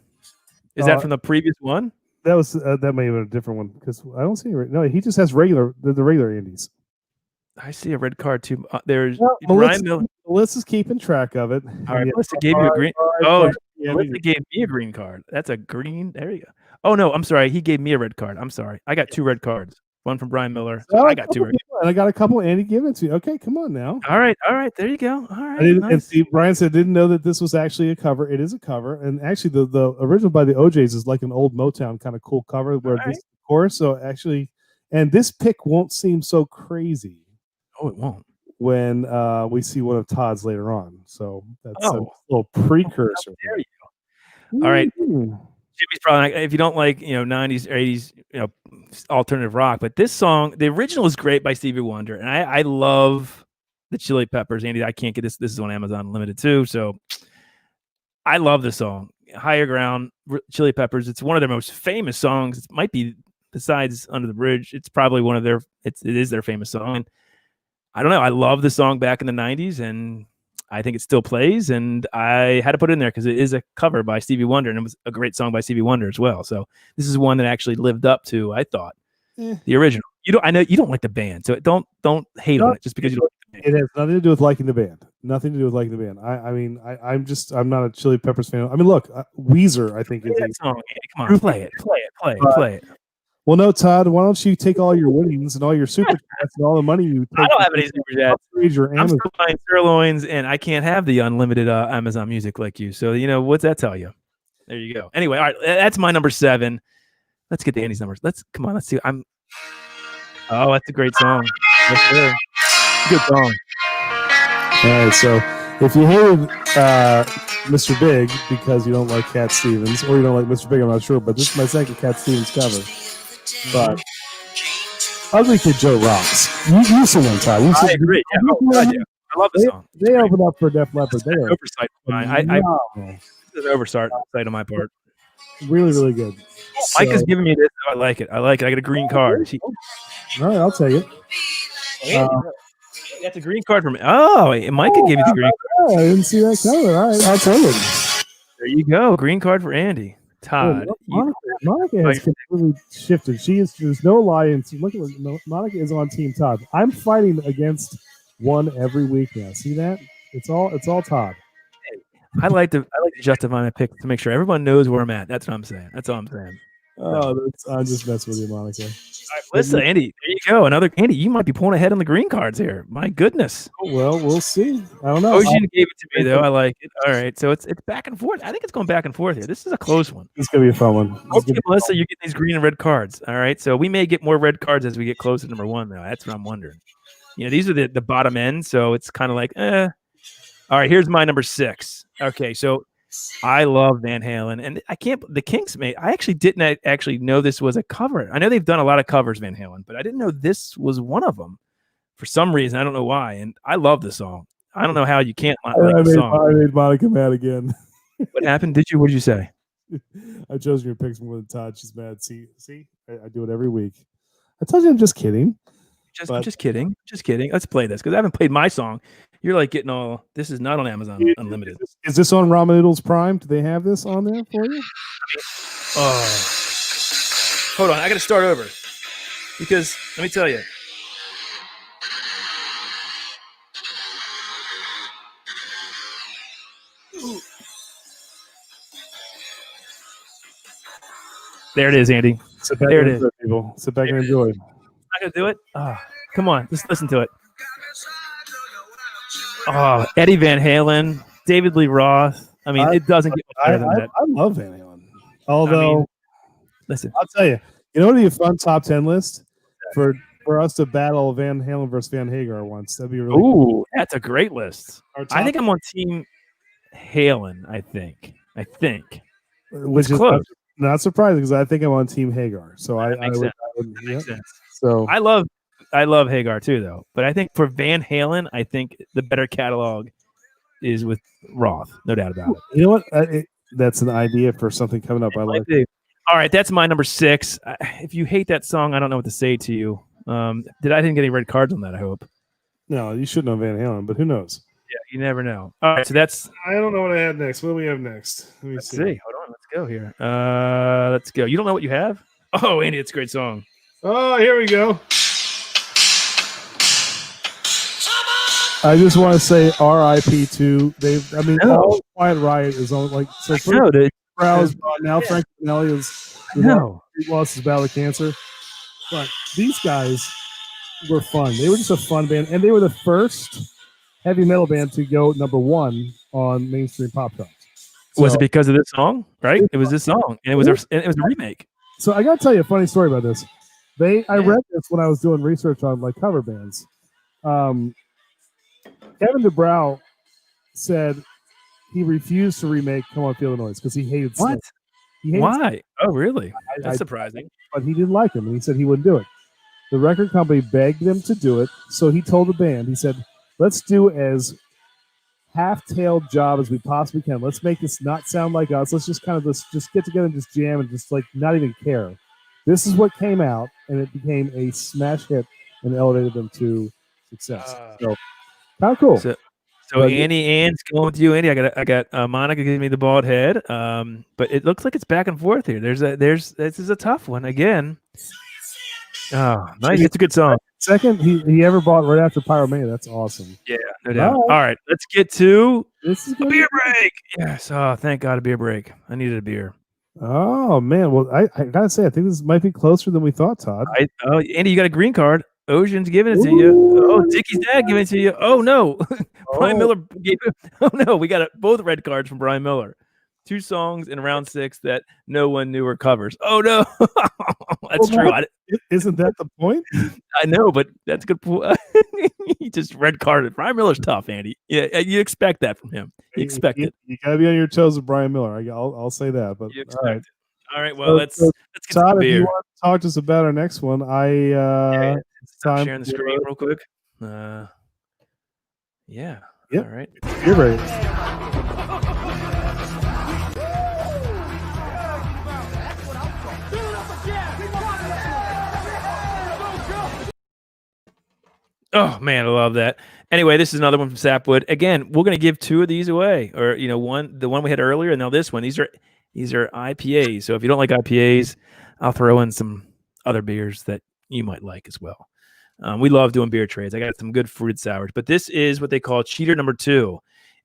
Is that from the previous one? That was that may have been a different one because I don't see it. No, he just has the regular Andes. I see a red card too. There's Melissa's keeping track of it. All right, Melissa gave you a green. Melissa gave me a green card. That's a green. There you go. Oh no, I'm sorry. He gave me a red card. I'm sorry. I got 2 red cards. one from Brian Miller. So Oh, I got two right. and I got a couple Andy Gibbons. Okay, come on now. All right. There you go. All right. And Nice. Steve Brian said didn't know that this was actually a cover. It is a cover, and actually the original by the OJs is like an old Motown kind of cool cover where this is the chorus. So actually, and this pick won't seem so crazy. Oh, it won't. When we see one of Todd's later on. So that's a little precursor. There you go. All right. Jimmy's probably not, if you don't like 90s or 80s alternative rock, but this song, the original is great by Stevie Wonder, and I love the Chili Peppers. Andy, I can't get this. This is on Amazon Unlimited too, so I love the song. Higher Ground, Chili Peppers. It's one of their most famous songs. It might be, besides Under the Bridge, it's probably one of their. It is their famous song. And I don't know. I love the song back in the 90s, and I think it still plays, and I had to put it in there because it is a cover by Stevie Wonder, and it was a great song by Stevie Wonder as well. So this is one that actually lived up to, I thought, the original. I know you don't like the band, so don't hate on it just because you don't like the band. It has nothing to do with liking the band. Nothing to do with liking the band. I'm not a Chili Peppers fan. I mean, look, Weezer, I think is that song. Come on, play it. Well, no, Todd, why don't you take all your winnings and all your super chats and all the money you take? I don't have any super chats. I'm Amazon. still buying sirloins, and I can't have the unlimited Amazon Music like you. So, what's that tell you? There you go. Anyway, all right, that's my number 7. Let's get Danny's numbers. Let's see. Oh, that's a great song. Yes, sir. Good song. All right, so if you hated Mr. Big because you don't like Cat Stevens, or you don't like Mr. Big, I'm not sure, but this is my second Cat Stevens cover. But Ugly Kid Joe rocks. You sing them, Todd. I agree. Yeah, I love the song. They open up for Def Leppard. They are oversight. This is an oversight on my part. Really, really good. Mike is giving me this. I like it. I get a green card. All right, I'll take it. That's a green card from me. Oh, Mike gave you the green card. I didn't see that coming. All right, I'll take it. There you go. Green card for Andy. Todd. Monica has completely shifted. There's no lie. And look at Monica is on Team Todd. I'm fighting against one every week now. See that? It's all Todd. I like to justify my pick to make sure everyone knows where I'm at. That's what I'm saying. That's all I'm saying. I'm just messing with you, Monica. Right, listen, Andy, there you go. Andy, you might be pulling ahead on the green cards here. My goodness. Well, we'll see. I don't know. Ocean gave it to me, though. I like it. All right, so it's back and forth. I think it's going back and forth here. This is a close one. It's going to be a fun one. Okay, Melissa, you're getting these green and red cards. All right, so we may get more red cards as we get close to number 1, though. That's what I'm wondering. These are the bottom end, so it's kind of like, All right, here's my number 6. Okay, so I love Van Halen, and the Kinks I actually didn't know this was a cover. I know they've done a lot of covers, Van Halen, but I didn't know this was one of them for some reason. I don't know why, and I love the song. I don't know how you can't like the song. I made Monica mad again. What happened? What did you say? I chose your picks more than Todd. She's mad. See, I do it every week. I told you I'm just kidding. Just kidding. Let's play this because I haven't played my song. You're like getting all. This is not on Amazon Unlimited. Is this on Ramen Noodles Prime? Do they have this on there for you? Oh, hold on. I got to start over because let me tell you. There it is, Andy. There it is. People. Sit back and enjoy. I'm not gonna do it. Come on, just listen to it. Oh, Eddie Van Halen, David Lee Roth. I mean, it doesn't get much better than that. I love Van Halen. Although, listen, I'll tell you, what would be a fun top 10 list for us to battle Van Halen versus Van Hagar once? That'd be really cool. That's a great list. I think I'm on Team Halen. I think, which is close. Not surprising because I think I'm on Team Hagar. So makes sense. So I love Hagar too, though. But I think for Van Halen, I think the better catalog is with Roth, no doubt about it. You know what? That's an idea for something coming up. I like it. All right, that's my number 6. If you hate that song, I don't know what to say to you. I didn't get any red cards on that, I hope. No, you shouldn't know Van Halen, but who knows? Yeah, you never know. All right, so that's. I don't know what I had next. What do we have next? Let's see. Hold on, let's go here. Let's go. You don't know what you have? Oh, Andy, it's a great song. Oh, here we go. I just want to say R.I.P. to Dave. I mean, all Quiet Riot is on like so. No, Browse now. Frank Pinelli is he lost his battle of cancer. But these guys were fun. They were just a fun band, and they were the first heavy metal band to go #1 on mainstream pop charts. Was it because of this song? Right, it was this song, and it was a remake. So I got to tell you a funny story about this. I read this when I was doing research on like cover bands. Kevin DuBrow said he refused to remake "Come On Feel the Noise" because he hated What? Slick. He hated Why? Slick, Oh, really? That's surprising. but he didn't like him, and he said he wouldn't do it. The record company begged him to do it, so he told the band, he said, "Let's do as half-tailed job as we possibly can. Let's make this not sound like us. Let's just just get together and just jam and just like not even care." This is what came out, and it became a smash hit and elevated them to success. So, kind of cool. So Andy Ann's going with you, Andy. I got Monica giving me the bald head. But it looks like it's back and forth here. This is a tough one again. Oh, nice. It's a good song. Second, he ever bought right after Pyromania. That's awesome. Yeah, no doubt. All right, let's get to This is a beer break. Yes. Oh, thank God, a beer break. I needed a beer. Oh man. Well, I gotta say, I think this might be closer than we thought, Todd. Andy, you got a green card. Ocean's giving it to you. Oh, Dickie's dad giving it to you. Oh no, Brian Miller gave it. Oh no, we got both red cards from Brian Miller. 2 songs in round 6 that no one knew were covers. Oh no, that's true. Isn't that the point? I know, but that's a good point. He just red carded. Brian Miller's tough, Andy. Yeah, you expect that from him. You expect it. You gotta be on your toes with Brian Miller. I'll say that. But You expect it. All right. Well, let's get Todd, to the if you beer. want to talk to us about our next one, it's Stop time sharing the screen real quick. Yeah. Yep. All right. You're ready. Oh man, I love that. Anyway, this is another one from Sapwood. Again, we're going to give 2 of these away, or the one we had earlier, and now this one. These are IPAs. So if you don't like IPAs, I'll throw in some other beers that you might like as well. We love doing beer trades. I got some good fruited sours, but this is what they call Cheater number 2.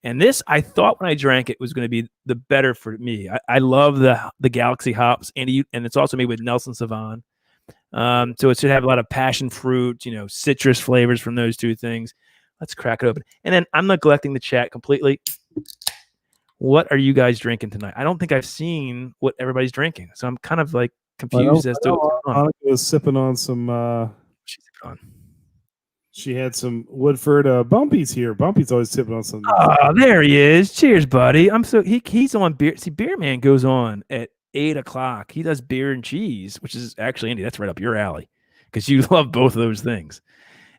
And this, I thought when I drank it was going to be the better for me. I love the Galaxy hops, and it's also made with Nelson Sauvin. So it should have a lot of passion fruit, citrus flavors from those 2 things. Let's crack it open. And then I'm neglecting the chat completely. What are you guys drinking tonight? I don't think I've seen what everybody's drinking. So I'm kind of like confused as to what's going on. Monica was sipping on some She's on. she had some Woodford Bumpy's here. Bumpy's always sipping on some. Oh, there he is. Cheers, buddy. He's on beer. See, Beer Man goes on at 8:00. He does beer and cheese, which is actually, Andy, that's right up your alley because you love both of those things.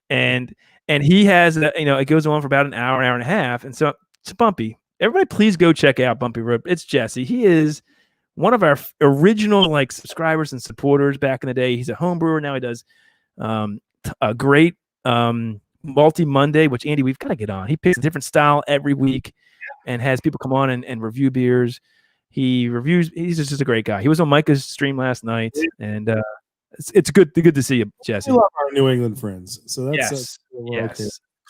And he has, it goes on for about an hour and a half. And so it's Bumpy. Everybody, please go check out Bumpy Road. It's Jesse. He is one of our original subscribers and supporters back in the day. He's a home brewer now. He does a great Multi Monday, which Andy, we've got to get on. He picks a different style every week and has people come on and review beers. He's just a great guy. He was on Micah's stream last night, and it's good to see you, Jesse. We love our New England friends. So that's yes. Okay.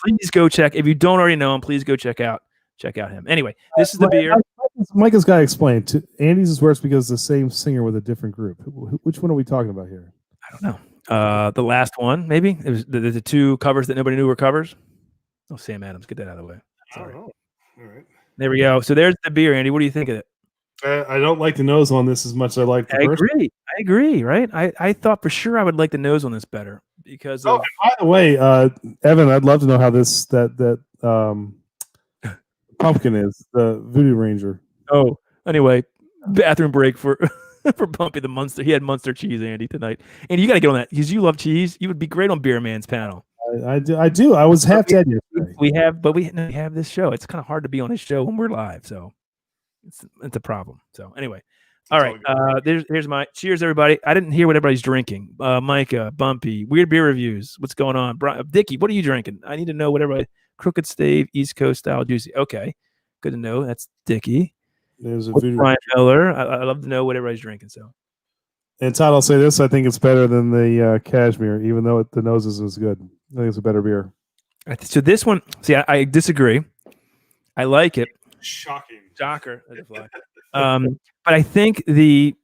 Please go check. If you don't already know him, please go check out him. Anyway, this is the beer. Micah's got to explain. Andy's is worse because it's the same singer with a different group. Which one are we talking about here? I don't know. The last one, maybe. It was the 2 covers that nobody knew were covers. Oh, Sam Adams, get that out of the way. Sorry. All right. There we go. So there's the beer, Andy. What do you think of it? I don't like the nose on this as much as I like the first. I agree. Right. I thought for sure I would like the nose on this better because. Oh, by the way, Evan, I'd love to know how that pumpkin is the Voodoo Ranger. Oh, anyway, bathroom break for Bumpy the Munster. He had Munster cheese, Andy, tonight. And you got to get on that because you love cheese. You would be great on Beer Man's panel. I do. I was half dead yesterday. We have this show. It's kind of hard to be on his show when we're live, so it's a problem. So anyway, all right. Here's my cheers, everybody. I didn't hear what everybody's drinking. Micah, Bumpy, weird beer reviews. What's going on? Dickie, what are you drinking? I need to know what everybody. Crooked Stave, East Coast style juicy. Okay, good to know. That's Dickie. There's a Brian Miller. I love to know what everybody's drinking. So, and Todd, I'll say this: I think it's better than the Cashmere, even though the nose is good. I think it's a better beer. So this one, see, I disagree. I like it. Shocking. Shocker. But I think the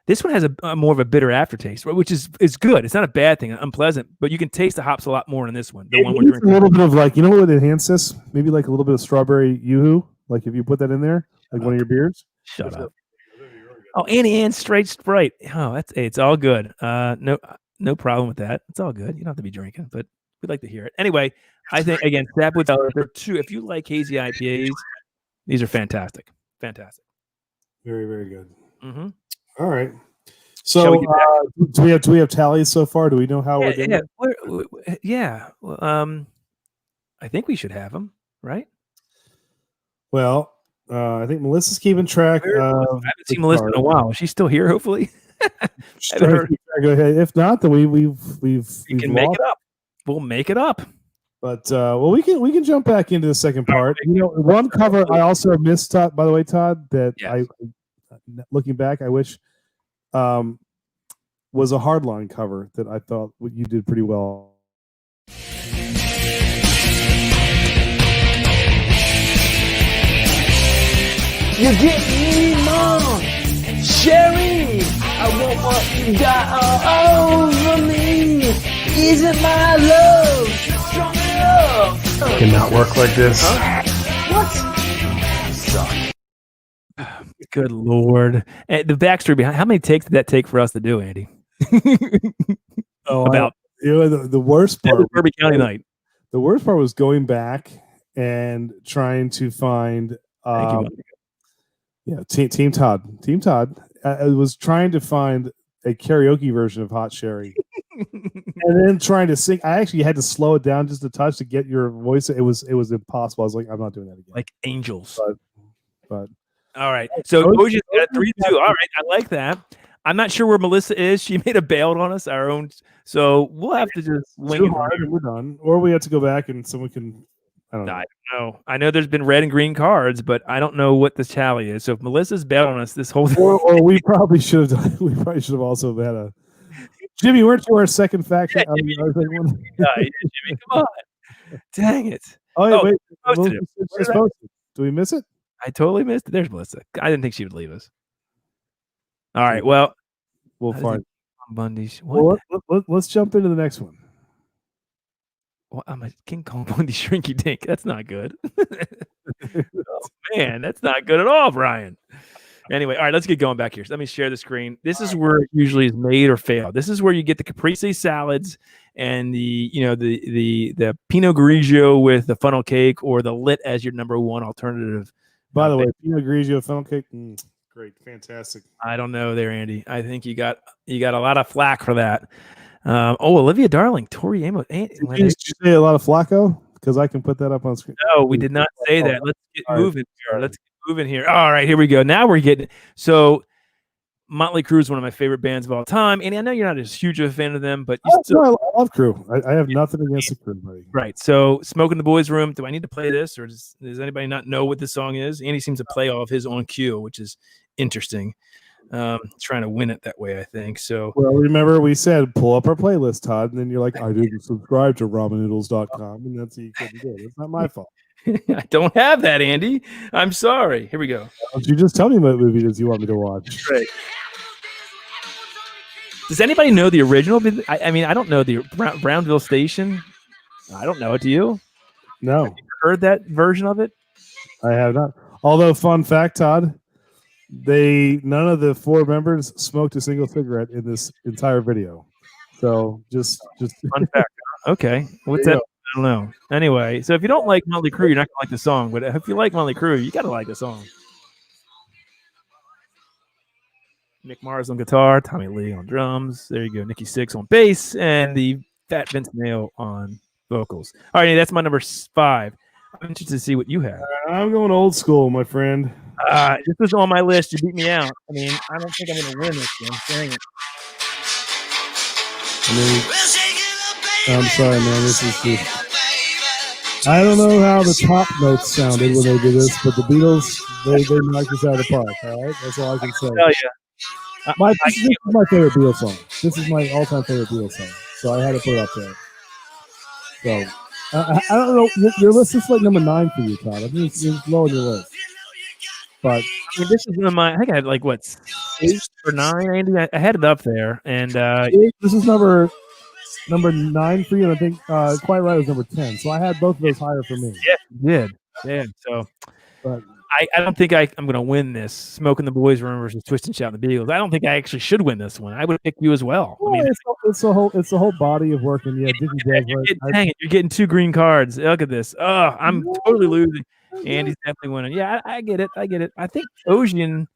This one has a more of a bitter aftertaste, right, which is good. It's not a bad thing, unpleasant, but you can taste the hops a lot more in this one. The one we're drinking. A little bit of like, you know what would enhance this? Maybe like a little bit of strawberry yoo-hoo. Like if you put that in there, like one of your beers. Shut up. Oh, and straight Sprite. Oh, it's all good. No problem with that. It's all good. You don't have to be drinking, but we'd like to hear it. Anyway, I think again, Stapleton, there are two. If you like hazy IPAs, these are fantastic. Fantastic. Very, very good. Mm-hmm. All right. So do we have tallies so far? Do we know how we're doing? Yeah. Well, I think we should have them, right? Well, I think Melissa's keeping track. I haven't seen Melissa in a while. Is she still here? Hopefully. If not, then we can make it up. We'll make it up. But we can jump back into the second part. You know, one cover I also missed, Todd, by the way, Todd, that I looking back, I wish was a Hardline cover that I thought you did pretty well. You get me, Mom, Sherry. I want what you got all over me. Isn't my love strong enough? Cannot work like this. What? Good Lord. And the backstory behind, how many takes did that take for us to do, Andy? The worst part. Derby County night. The worst part was going back and trying to find. Team Todd. Team Todd. I was trying to find a karaoke version of Hot Sherry, and then trying to sing. I actually had to slow it down just a touch to get your voice. It was impossible. I was like, I'm not doing that again. Like angels. But all right. So Oji's got 3-2. All right, I like that. I'm not sure where Melissa is. She made a bailed on us, our own. So we'll have to just wing it. And we're done, or we have to go back and someone can. I don't know. I know there's been red and green cards, but I don't know what the tally is. So if Melissa's bailed on us, this whole thing. Or we probably should have done. We probably should have also had a. Jimmy, weren't you our second faction? Yeah, Jimmy, Jimmy, come on! Dang it! Oh, wait. Do we miss it? I totally missed it. There's Melissa. I didn't think she would leave us. All right. Well, we'll find Bundy's. Let's jump into the next one. Well, I'm a King Kong Bundy Shrinky Dink. That's not good. Oh, man, that's not good at all, Brian. Anyway, all right, let's get going back here. So let me share the screen. This is where it usually is made or failed. This is where you get the caprese salads and the Pinot Grigio with the funnel cake, or the lit as your number one alternative. By the way, Pinot Grigio funnel cake, great, fantastic. I don't know there, Andy. I think you got a lot of flack for that. Olivia Darling, Tori Amos. Did you say a lot of Flacco? Because I can put that up on screen. No, we did not say that. Let's get moving here. Let's get moving here. All right, here we go. Now we're getting so Motley Crue is one of my favorite bands of all time. Andy, I know you're not as huge of a fan of them, but I love Crue. I have nothing against the Crue, buddy. Right. So, Smoke in the Boys' Room. Do I need to play this, or does anybody not know what this song is? Andy seems to play all of his on cue, which is interesting. Trying to win it that way, I think. So, well, remember we said pull up our playlist, Todd, and then you're like, I didn't subscribe to ramenoodles.com, and that's what you couldn't do. It's not my fault. I don't have that, Andy. I'm sorry. Here we go. You just tell me what movies you want me to watch. Right. Does anybody know the original? I mean, I don't know the Brownville Station. I don't know it. Do you? No. Have you heard that version of it? I have not. Although, fun fact, Todd, none of the four members smoked a single cigarette in this entire video. So just fun fact. Okay. What's that? I don't know. Anyway, so if you don't like Motley Crue, you're not gonna like the song. But if you like Motley Crue, you gotta like the song. Mick Mars on guitar, Tommy Lee on drums. There you go. Nikki Sixx on bass, and the Fat Vince Nail on vocals. All right, that's my number 5. I'm interested to see what you have. I'm going old school, my friend. This was on my list. You beat me out. I mean, I don't think I'm going to win this one. Dang it. I'm sorry, man. This is just... I don't know how the top notes sounded when they did this, but the Beatles, they knocked us out of the park. All right, that's all I can say. Tell you. This is my favorite Beatles song. This is my all-time favorite Beatles song, so I had to put it up there. So I don't know. Your list is like number 9 for you, Todd. I think it's low on your list. But I mean, this is one of my. I think I had like what 8 or 9, Andy. I had it up there, and this is number 9 for you, and I think Quite Right was number 10. So I had both of those higher for me. yeah, you did. Yeah. So But I don't think I'm going to win this. Smoking the Boys Room versus Twist and Shout and the Beagles. I don't think I actually should win this one. I would pick you as well. I mean, it's the whole body of work, and yeah, Dickie does. dang it, you're getting 2 green cards. Look at this. Oh, I'm totally losing. Andy's definitely winning. Yeah, I get it. I think Ocean.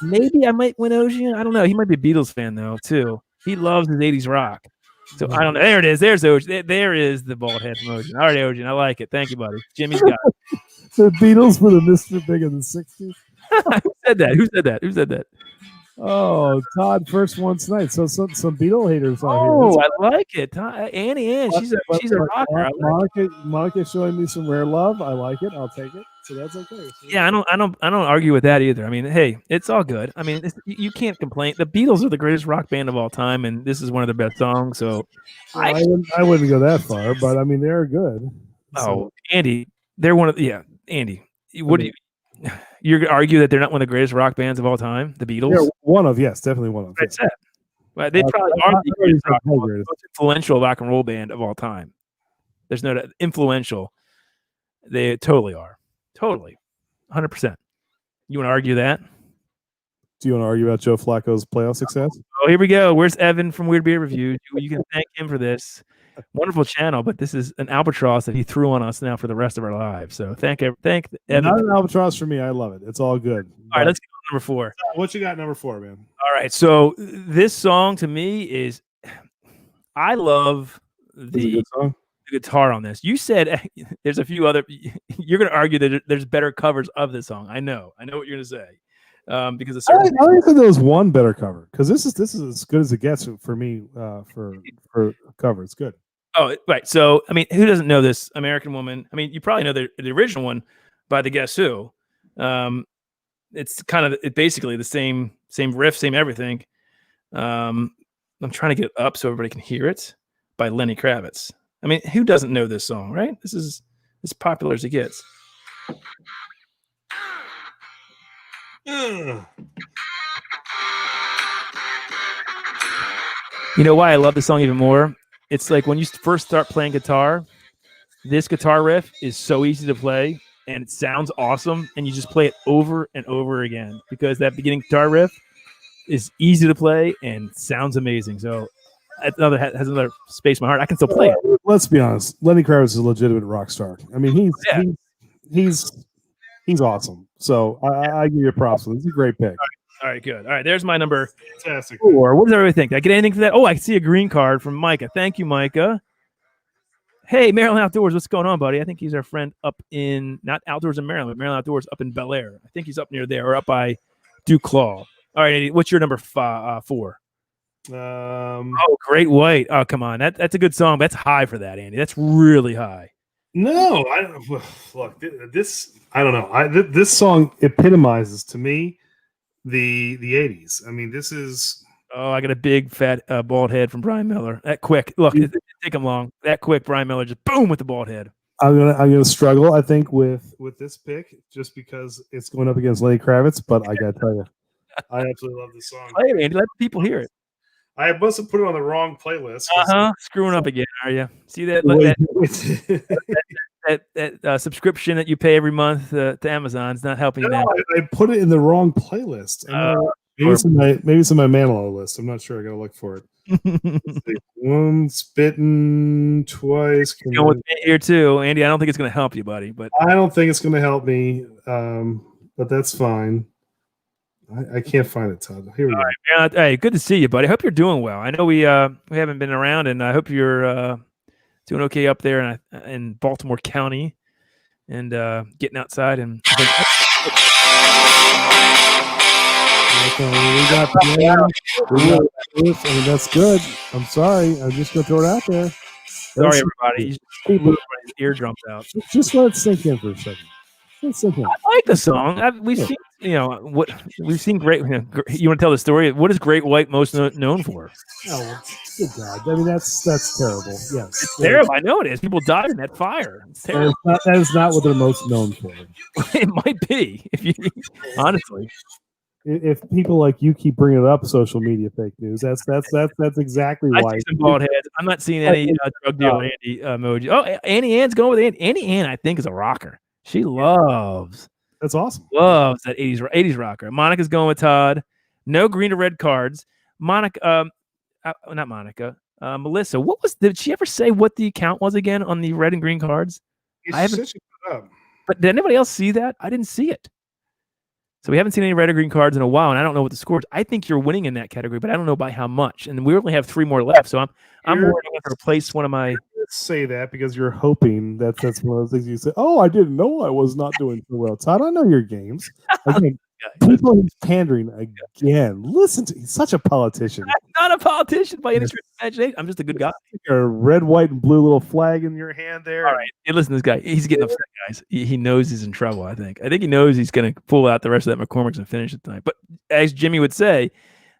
Maybe I might win Ocean. I don't know. He might be a Beatles fan though too. He loves his 80s rock. So I don't know. There it is. There's Ocean. There is the bald head from Ocean. All right, Ocean. I like it. Thank you, buddy. Jimmy's got it. The Beatles were the Mr. Big in the 60s. Who said that? Who said that? Oh, Todd, first one tonight. So some Beatle haters out here. Oh, I like it. Annie, she's a rocker. Monica's showing me some rare love. I like it. I'll take it. So that's okay. Yeah, I don't argue with that either. I mean, hey, it's all good. I mean, you can't complain. The Beatles are the greatest rock band of all time, and this is one of their best songs. So I wouldn't go that far, but I mean, they're good. Oh, Andy, they're one of Andy. What do you? You're gonna argue that they're not one of the greatest rock bands of all time, the Beatles? Yeah, definitely one of. That's it. Well, they probably are the greatest most influential rock and roll band of all time. There's no influential. They totally are. Totally. 100%. You want to argue that? Do you want to argue about Joe Flacco's playoff success? Oh, here we go. Where's Evan from Weird Beer Reviews? You can thank him for this wonderful channel, but this is an albatross that he threw on us now for the rest of our lives. So thank Evan. Not an albatross for me. I love it. It's all good. All right, let's go to number 4. What you got number 4, man? All right. So this song to me is, I love the guitar on this. You said there's a few other. You're going to argue that there's better covers of this song. I know what you're going to say. Because I think there was one better cover, because this is as good as it gets for me for cover. It's good. Oh, right. So I mean, who doesn't know this American Woman? I mean, you probably know the original one by the Guess Who. It's kind of basically the same riff, same everything. I'm trying to get it up so everybody can hear it, by Lenny Kravitz. I mean, who doesn't know this song, right? This is as popular as it gets. You know why I love this song even more? It's like when you first start playing guitar, this guitar riff is so easy to play and it sounds awesome, and you just play it over and over again because that beginning guitar riff is easy to play and sounds amazing. So has another space in my heart. I can still play it. Let's be honest. Lenny Kravitz is a legitimate rock star. I mean, he's awesome. So I give you props. This is a great pick. All right, good. All right, there's my number. Fantastic. 4. What does everybody think? Did I get anything for that? Oh, I see a green card from Micah. Thank you, Micah. Hey, Marilyn Outdoors, what's going on, buddy? I think he's our friend up in, not Outdoors in Maryland, but Maryland Outdoors up in Bel Air. I think he's up near there, or up by Duclaw. All right, Eddie, what's your number 4? Oh, Great White. Oh, come on. That's a good song. That's high for that, Andy. That's really high. No, look, this, I don't know. This song epitomizes to me the 80s. I mean, this is. Oh, I got a big fat bald head from Brian Miller. That quick. Look, it didn't take him long. That quick, Brian Miller just boom with the bald head. I'm gonna struggle, I think, with this pick just because it's going up against Lenny Kravitz. But I gotta tell you, I absolutely love this song. Play it, Andy. Let people hear it. I must have put it on the wrong playlist. Screwing up again, are you? See that that subscription that you pay every month to Amazon is not helping you now. I put it in the wrong playlist. Maybe it's in my Manilow list. I'm not sure. I gotta look for it. One spitting, twice. You know what's here too, Andy. I don't think it's going to help you, buddy. But I don't think it's going to help me. But that's fine. I can't find it, Todd. Here we go. Right, hey, good to see you, buddy. I hope you're doing well. I know we haven't been around, and I hope you're doing okay up there in Baltimore County and getting outside and. That's good. I'm sorry. I'm just gonna throw it out there. Sorry, everybody. Keep everybody's eardrums out. Just let it sink in for a second. It's simple. I like the song. We've seen, what we've seen. Great. You want to tell the story? What is Great White most known for? Oh, good God! I mean, that's terrible. Yes, It's terrible. I know it is. People died in that fire. It's terrible. That is not what they're most known for. It might be, if you honestly. If people like you keep bringing it up, social media fake news. That's exactly why. I see some bald heads. I'm not seeing any drug deal Andy emoji. Oh, Annie Ann's going with Annie. Annie Ann, I think, is a rocker. She loves. That's awesome. Loves that 80s rocker. Monica's going with Todd. No green or red cards. Monica, not Monica. Melissa. Did she ever say what the count was again on the red and green cards? I haven't. But did anybody else see that? I didn't see it. So we haven't seen any red or green cards in a while, and I don't know what the score is. I think you're winning in that category, but I don't know by how much. And we only have 3 more left, so I'm worried to replace one of my. Say that because you're hoping that's one of those things you say. Oh, I didn't know I was not doing so well, Todd. I know your games. Again, people he's pandering again. Listen to he's such a politician. I'm not a politician by any stretch of imagination. I'm just a good guy. A red, white, and blue little flag in your hand there. All right, hey, listen to this guy. He's getting upset, guys. He knows he's in trouble. I think he knows he's going to pull out the rest of that McCormick's and finish it tonight. But as Jimmy would say,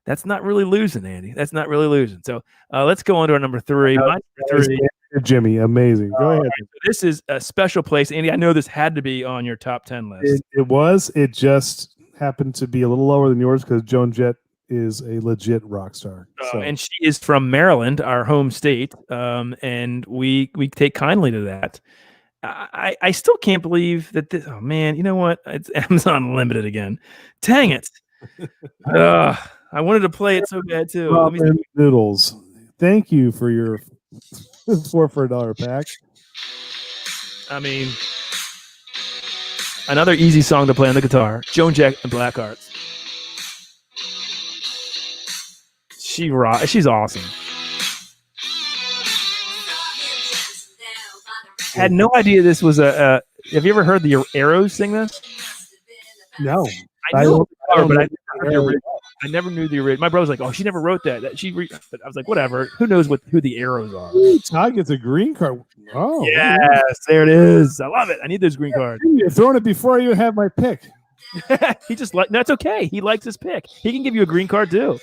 that's not really losing, Andy. That's not really losing. So let's go on to our number 3. My number 3. Jimmy, amazing. Go ahead. Right. This is a special place, Andy. I know this had to be on your top 10 list. It was. It just happened to be a little lower than yours because Joan Jett is a legit rock star. And she is from Maryland, our home state, and we take kindly to that. I still can't believe that this. Oh man, you know what? It's Amazon Unlimited again. Dang it! I wanted to play it so bad too. Noodles. Thank you for your $4 for $1 pack. I mean, another easy song to play on the guitar. Joan Jett and Black Hearts. She's awesome. Had no idea this was a. Have you ever heard the Arrows sing this? No, I know, but I never knew the original. My brother's like, "Oh, she never wrote that." But I was like, "Whatever. Who knows who the Arrows are?" Ooh, Todd gets a green card. Oh, yes, there it is. I love it. I need those green cards. You're throwing it before I even have my pick. He just that's okay. He likes his pick. He can give you a green card too.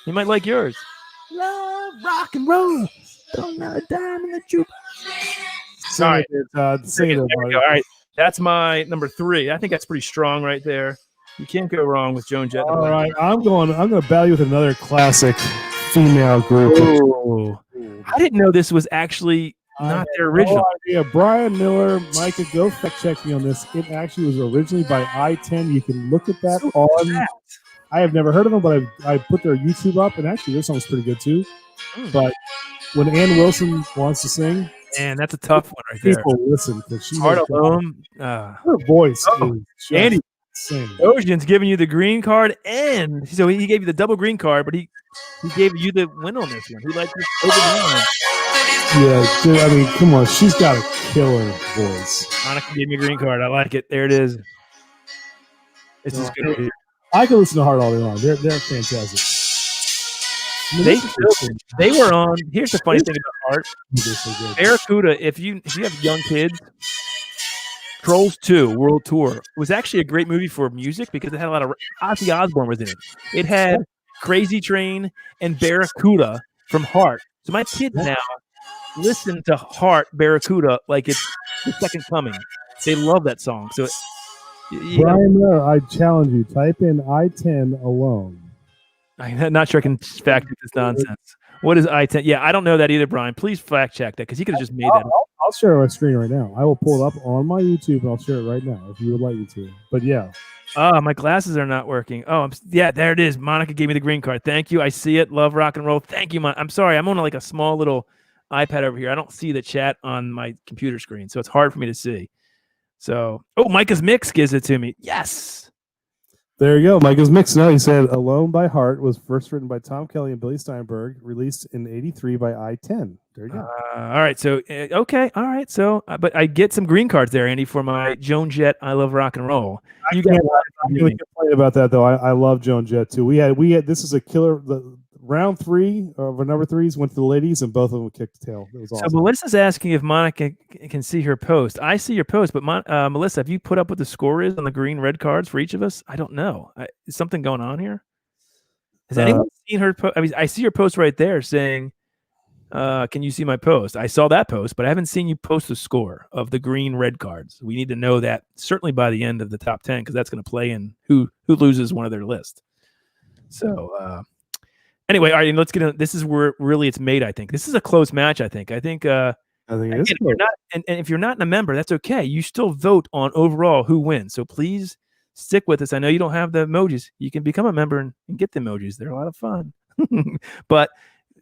He might like yours. Love rock and roll. Don't know a dime in the jukebox. Sorry, Todd. Sing it. All right, that's my number 3. I think that's pretty strong right there. You can't go wrong with Joan Jett. All right, I'm going to battle you with another classic female group. Ooh. I didn't know this was actually not their original. Yeah, Brian Miller, Micah, go fact check me on this. It actually was originally by I-10. You can look at that on. I have never heard of them, but I put their YouTube up, and actually their song's pretty good too. But when Ann Wilson wants to sing, man, that's a tough one right there. People listen because she's Heart Alone. Her voice is Andy. insane. Ocean's giving you the green card, and so he gave you the double green card, but he gave you the win on this one. He liked this over the one. Yeah, dude, I mean, come on, she's got a killer voice. Monica gave me a green card. I like it. There it is. It's just good. I can listen to Heart all day long. They're fantastic. They were on. Here's the funny thing about Heart. Barracuda. If you have young kids, Trolls 2 World Tour was actually a great movie for music because it had a lot of Ozzy Osbourne was in it. It had Crazy Train and Barracuda from Heart. So my kids now listen to Heart Barracuda like it's the second coming. They love that song. So, Brian Miller, I challenge you. Type in I-10 alone. I'm not sure I can fact check this nonsense. What is I-10? Yeah, I don't know that either, Brian. Please fact check that because he could have just made that. I'll share my screen right now. I will pull it up on my YouTube and I'll share it right now if you would like me to. But yeah. Oh, my glasses are not working. Oh, there it is. Monica gave me the green card. Thank you. I see it. Love rock and roll. Thank you, I'm sorry. I'm on like a small little iPad over here. I don't see the chat on my computer screen, so it's hard for me to see. So, Micah's Mix gives it to me. Yes. There you go. Micah's Mix. Now he said Alone by Heart was first written by Tom Kelly and Billy Steinberg, released in '83 by I-10. There you go. All right. So, okay. All right. So, but I get some green cards there, Andy, for my Joan Jett I Love Rock and Roll. I'm really complain about that, though. I love Joan Jett, too. We had this is a killer. round 3 of our number 3s went to the ladies, and both of them kicked the tail. It was awesome. So Melissa's asking if Monica can see her post. I see your post, but Melissa, have you put up what the score is on the green red cards for each of us? I don't know. Is something going on here? Has anyone seen her post? I mean, I see your post right there saying, can you see my post? I saw that post, but I haven't seen you post the score of the green red cards. We need to know that certainly by the end of the top 10, because that's going to play in who loses one of their list. So anyway, all right, let's get in. This is where really it's made, I think. This is a close match, I think. I think it is. If you're not, and if you're not a member, that's okay. You still vote on overall who wins. So please stick with us. I know you don't have the emojis. You can become a member and get the emojis. They're a lot of fun. But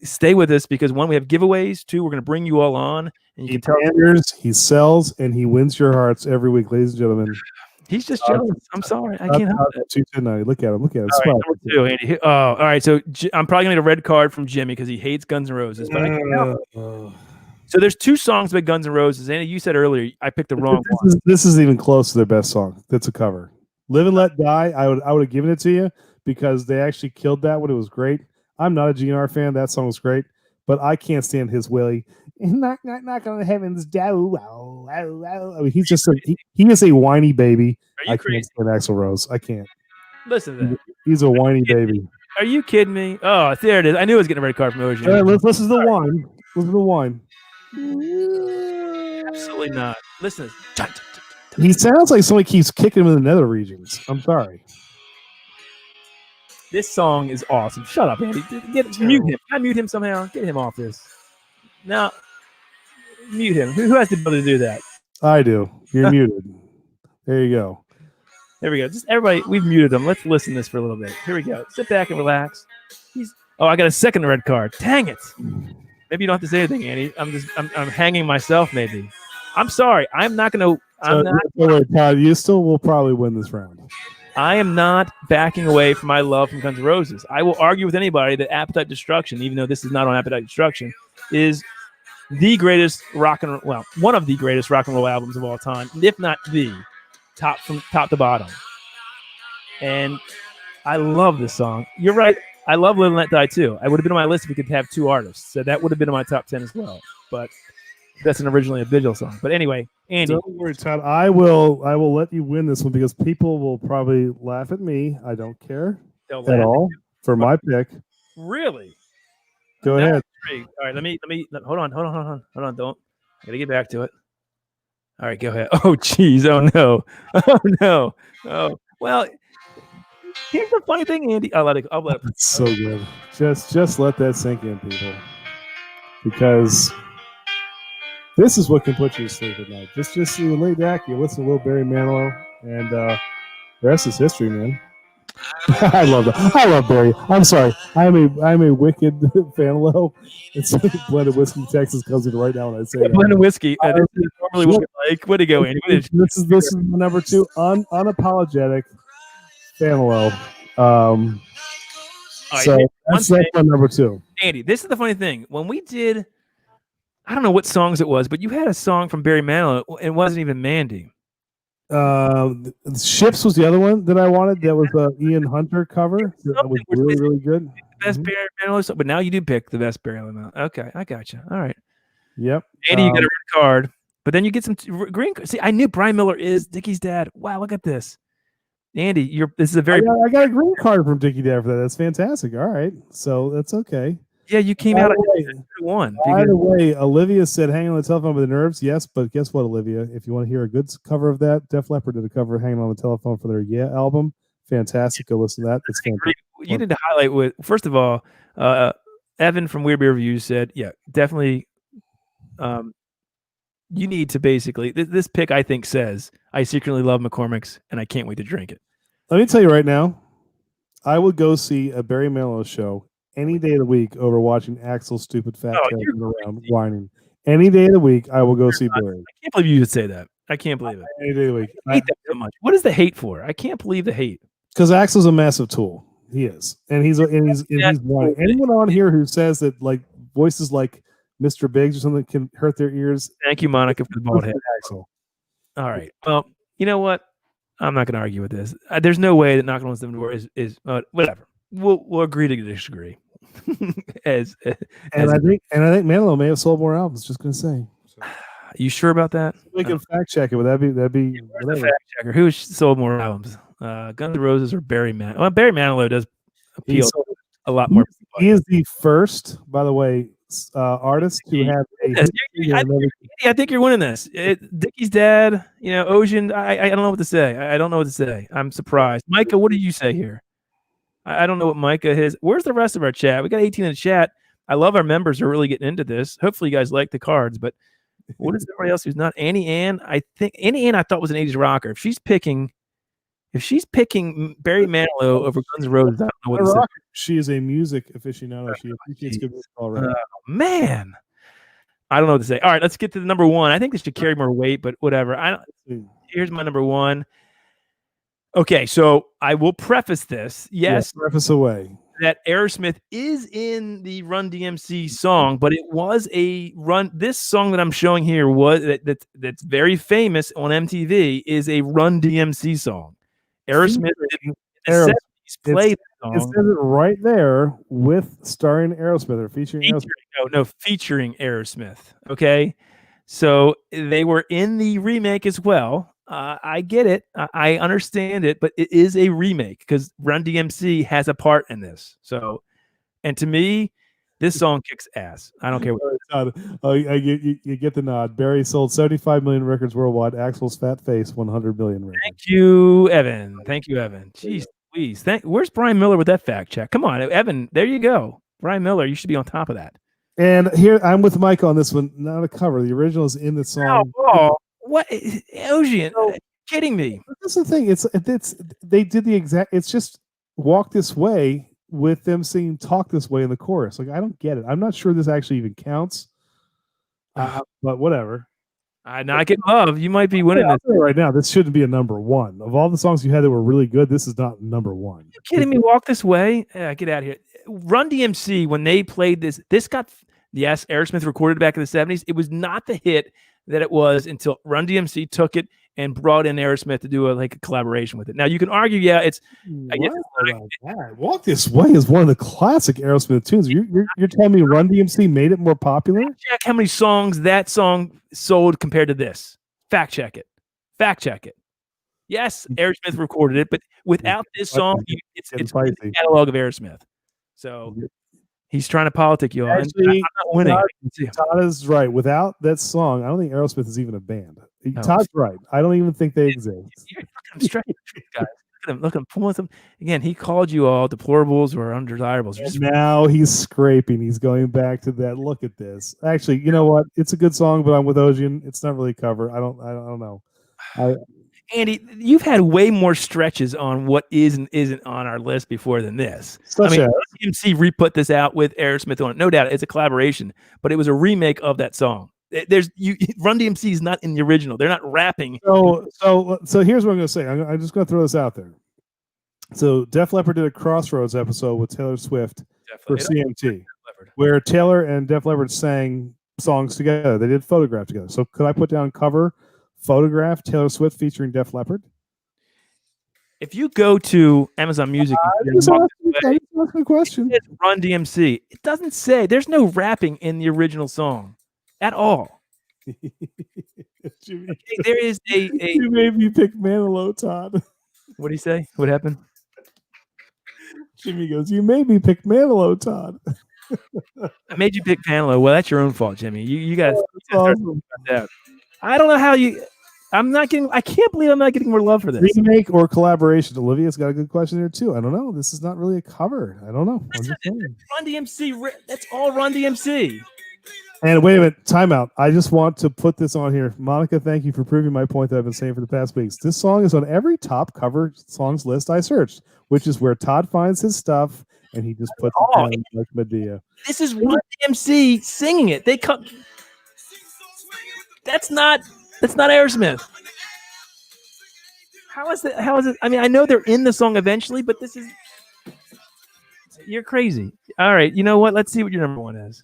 stay with us, because one, we have giveaways. 2, we're going to bring you all on. And you he panders, he sells, and he wins your hearts every week, ladies and gentlemen. He's just jealous. I'm sorry. I can't help it. 229. Look at him. Look at him. All right, number 2, Andy. Oh, all right. So I'm probably going to get a red card from Jimmy because he hates Guns N' Roses. But I can't help it. So there's 2 songs by Guns N' Roses. Andy, you said earlier I picked the wrong one. This is even close to their best song. That's a cover. Live and Let Die. I would have given it to you because they actually killed that one. It was great. I'm not a GNR fan. That song was great, but I can't stand his Willie. Knock on the heavens down. I mean, he's just he is a whiny baby. I can't stand Axl Rose. I can't. Listen to that. He's a whiny baby. Are you kidding me? Oh, there it is. I knew I was getting a red card from OG. Let's listen to the wine. Listen to the wine. Absolutely not. Listen to this. He sounds like somebody keeps kicking him in the nether regions. I'm sorry. This song is awesome. Shut up, Andy. Mute him. Can I mute him somehow? Get him off this. Now, mute him. Who has the ability to do that? I do. You're muted. There you go. There we go. Just everybody, we've muted him. Let's listen to this for a little bit. Here we go. Sit back and relax. I got a second red card. Dang it. Maybe you don't have to say anything, Andy. I'm hanging myself, maybe. I'm sorry. I'm not going to. Todd, you still will probably win this round. I am not backing away from my love from Guns N' Roses. I will argue with anybody that Appetite Destruction, even though this is not on Appetite Destruction, is the greatest one of the greatest rock and roll albums of all time, if not the from top to bottom. And I love this song. You're right. I love Live and Let Die too. I would have been on my list if we could have 2 artists. So that would have been in my top 10 as well. But that's originally a Vigil song. But anyway, Andy. Don't worry, Todd. I will let you win this one because people will probably laugh at me. I don't care at all for my pick. Really? Go ahead. All right, let me hold on. Don't. I gotta get back to it. All right, go ahead. Oh geez, oh no. Oh no. Oh well. Here's the funny thing, Andy. I'll let it. It's so good. Just let that sink in, people. Because this is what can put you to sleep at night. Just you lay back, you listen to little Barry Manilow, and the rest is history, man. I love that. I love Barry. I'm sorry. I'm a wicked fan of Low. It's blended whiskey Texas comes in right now when I say that. Blended whiskey. This is normally what we like. Where to go, Andy? This is number 2, unapologetic fan of Low. So that's my number 2. Andy, this is the funny thing. When we did, I don't know what songs it was, but you had a song from Barry Manilow. It wasn't even Mandy. Ships was the other one that I wanted. That was Ian Hunter cover. That was really good. The best Barry Manilow song, but now you do pick the best Barry Manilow. Okay, I got you. All right. Yep. Andy, you got a red card, but then you get some green. See, I knew Brian Miller is Dickie's dad. Wow, look at this. Andy, this is a very. I got a green card from Dickie Dad for that. That's fantastic. All right, so that's okay. Yeah, you came out at 1. By the way, Olivia said "Hanging on the Telephone" with the Nerves. Yes, but guess what, Olivia? If you want to hear a good cover of that, Def Leppard did a cover of "Hanging on the Telephone" for their "Yeah" album. Fantastic. Go listen to that. It's fantastic. You need to highlight first of all, Evan from Weird Beer Reviews said, yeah, definitely. You need to basically this pick, I think, says I secretly love McCormick's and I can't wait to drink it. Let me tell you right now, I would go see a Barry Manilow show any day of the week over watching Axl's stupid fat cat around whining. Any day of the week, I will go see Barry. I can't believe you would say that. I can't believe it. Any day of the week. I hate that so much. What is the hate for? I can't believe the hate. Because Axl's a massive tool. He is, and he's whining. Anyone on here who says that like voices like Mr. Biggs or something can hurt their ears. Thank you, Monica, for the bald head. Axl. All right. Well, you know what? I'm not going to argue with this. There's no way that Knocking on the Door is whatever. We'll agree to disagree. And I think Manilow may have sold more albums. Just gonna say. So, you sure about that? we can fact check it. Would that be Where's the whatever? fact checker? Who sold more albums? Guns N' Roses or Barry Manilow? Well, Barry Manilow does appeal to a lot more people. He is the first, by the way, artist to have a. I think you're winning this. Dickie's dad, Ocean. I don't know what to say. I don't know what to say. I'm surprised. Micah, what did you say here? I don't know what Micah is. Where's the rest of our chat? We got 18 in the chat. I love our members are really getting into this. Hopefully you guys like the cards, but what is everybody else who's not? Annie Ann, I think Annie Ann I thought was an 80s rocker. If she's picking Barry Manilow over Guns N' Roses, I don't know what to say. She is a music aficionado. She appreciates good music already. Man. I don't know what to say. All right, let's get to the number one. I think this should carry more weight, but whatever. Here's my number one. Okay, so I will preface this. Yes, preface away. That Aerosmith is in the Run DMC song, but it was a Run. This song that I'm showing here was that's very famous on MTV is a Run DMC song. Aerosmith in the 70s played that song. It says it right there with starring Aerosmith or featuring Aerosmith. Featuring Aerosmith. Okay, so they were in the remake as well. I get it. I understand it, but it is a remake because Run DMC has a part in this. So, and to me, this song kicks ass. I don't care what. You get the nod. Barry sold 75 million records worldwide. Axl's Fat Face 100 million records. Thank you, Evan. Jeez, please. Where's Brian Miller with that fact check? Come on, Evan. There you go. Brian Miller, you should be on top of that. And here I'm with Mike on this one. Not a cover. The original is in the song. Oh, what? Ocean? Kidding me? That's the thing. It's they did the exact. It's just Walk This Way with them singing Talk This Way in the chorus. Like, I don't get it. I'm not sure this actually even counts. But whatever. Not getting love. You might be winning this right now. This shouldn't be a number one. Of all the songs you had that were really good, this is not number one. Are you kidding me? Walk This Way? Get out of here. Run DMC, when they played this got, yes, Aerosmith recorded it back in the 70s. It was not the hit that it was until Run DMC took it and brought in Aerosmith to do a collaboration with it. Now you can argue, Walk This Way is one of the classic Aerosmith tunes. You're telling me Run DMC made it more popular? Check how many songs that song sold compared to this. Fact check it. Yes, Aerosmith recorded it, but without this song, it's the catalog of Aerosmith. So he's trying to politic you all. Actually, I'm not winning. Todd is right. Without that song, I don't think Aerosmith is even a band. Todd's right. I don't even think they exist. Straight, guys. Look at him. Pulling them. Again, he called you all deplorables or undesirables. Now he's scraping. He's going back to that. Look at this. Actually, you know what? It's a good song, but I'm with Ocean. It's not really a cover. I don't know. Andy, you've had way more stretches on what is and isn't on our list before than this. DMC re-put this out with Aerosmith on it. No doubt, it's a collaboration, but it was a remake of that song. Run DMC is not in the original. They're not rapping. So here's what I'm going to say. I'm just going to throw this out there. So Def Leppard did a Crossroads episode with Taylor Swift for CMT, where Taylor and Def Leppard sang songs together. They did Photograph together. So could I put down cover Photograph, Taylor Swift featuring Def Leppard? If you go to Amazon Music, a question. It's Run DMC. It doesn't say. There's no rapping in the original song at all. Jimmy, there is a. You made me pick Manilow, Todd. What do you say? What happened? Jimmy goes, "You made me pick Manilow, Todd." I made you pick Manilow. Well, that's your own fault, Jimmy. You got to awesome. that. I don't know how you. I can't believe I'm not getting more love for this. Remake or collaboration? Olivia's got a good question there too. I don't know. This is not really a cover. I don't know. Run DMC. That's all Run DMC. And wait a minute, timeout. I just want to put this on here. Monica, thank you for proving my point that I've been saying for the past weeks. This song is on every top cover songs list I searched, which is where Todd finds his stuff and he just puts it down like Medea. This is Run DMC singing it. They cut. That's not Aerosmith. How is it? I mean, I know they're in the song eventually, but this is. You're crazy. All right, you know what? Let's see what your number one is.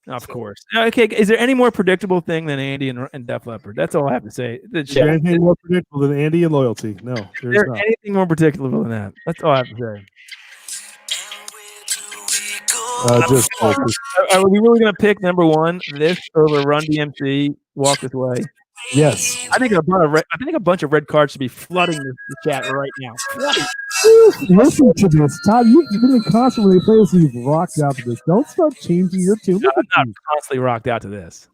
Of course. Okay, is there any more predictable thing than Andy and Def Leppard? That's all I have to say. Is there anything more predictable than Andy and Loyalty? No, there's not. Anything more predictable than that? That's all I have to say. Are we really gonna pick number one? This over Run DMC, Walk This Way. Yes. I think a bunch of red cards should be flooding the chat right now. Flooding. Listen to this, Todd. You've been constantly playing this. You've rocked out to this. Don't start changing your tune. I'm not constantly rocked out to this.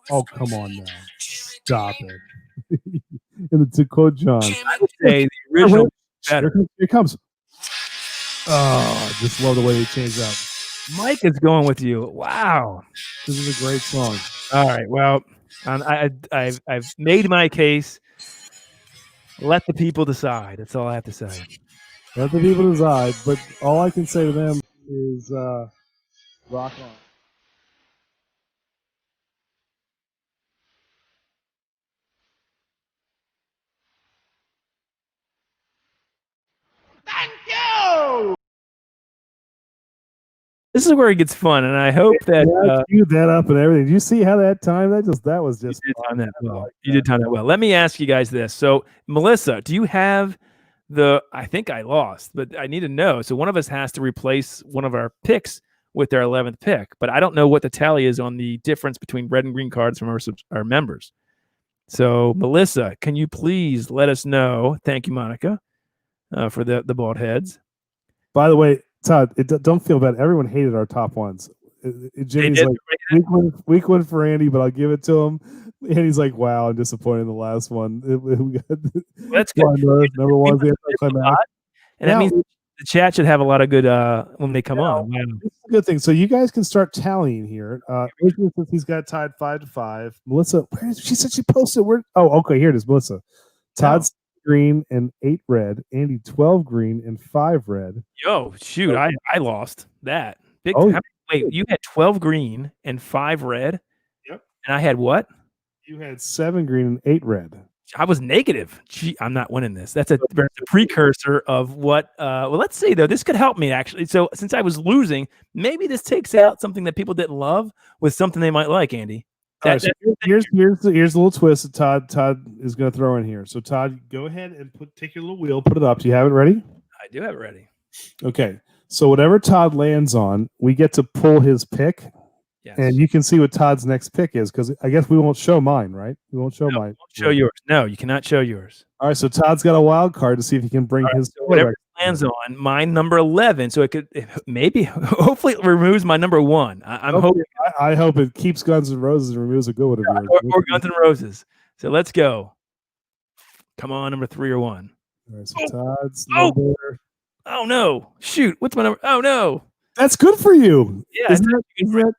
Oh, come on now. Stop it. And to quote John, I would say the original better. Here it comes. Oh, I just love the way they changed up. Mike is going with you. Wow. This is a great song. All right. Well, I've made my case. Let the people decide. That's all I have to say. Let the people decide. But all I can say to them is rock on. This is where it gets fun, and I hope that queued that up and everything. Did you see how that time? That was just. You did time that well. You did time that well. Let me ask you guys this. So, Melissa, do you have I think I lost, but I need to know. So one of us has to replace one of our picks with their 11th pick, but I don't know what the tally is on the difference between red and green cards from our members. So, Melissa, can you please let us know? Thank you, Monica, for the bald heads. By the way, Todd, don't feel bad. Everyone hated our top ones. Jimmy's like, week one for Andy, but I'll give it to him. Andy's like, wow, I'm disappointed in the last one. That's good. Number one. And that means the chat should have a lot of good when they come on. Wow. This is a good thing. So you guys can start tallying here. Since he's got tied 5-5. Melissa, she said she posted. Okay, here it is, Melissa. Todd's green and 8 red. Andy 12 green and 5 red. Yo, shoot, I lost that. Wait, you had 12 green and 5 red? Yep. And I had what? You had 7 green and 8 red. I was negative. Gee, I'm not winning this. That's a precursor of what well, let's see though. This could help me actually. So since I was losing, maybe this takes out something that people didn't love with something they might like, Andy. So here's a little twist that Todd is going to throw in here. So Todd, go ahead and take your little wheel, put it up. Do you have it ready? I do have it ready. Okay. So whatever Todd lands on, we get to pull his pick. Yes. And you can see what Todd's next pick is, because I guess we won't show mine, right? We won't show mine. Won't show yours. No, you cannot show yours. All right. So Todd's got a wild card to see if he can bring his. So whatever lands on mine, number 11. So it could hopefully it removes my number 1. I'm hoping. I hope it keeps Guns N' Roses and removes a good one of yours. Or Guns N' Roses. So let's go. Come on, number 3 or 1. All right. So Todd's number. Oh no! Shoot, what's my number? Oh no! That's good for you. Yeah, isn't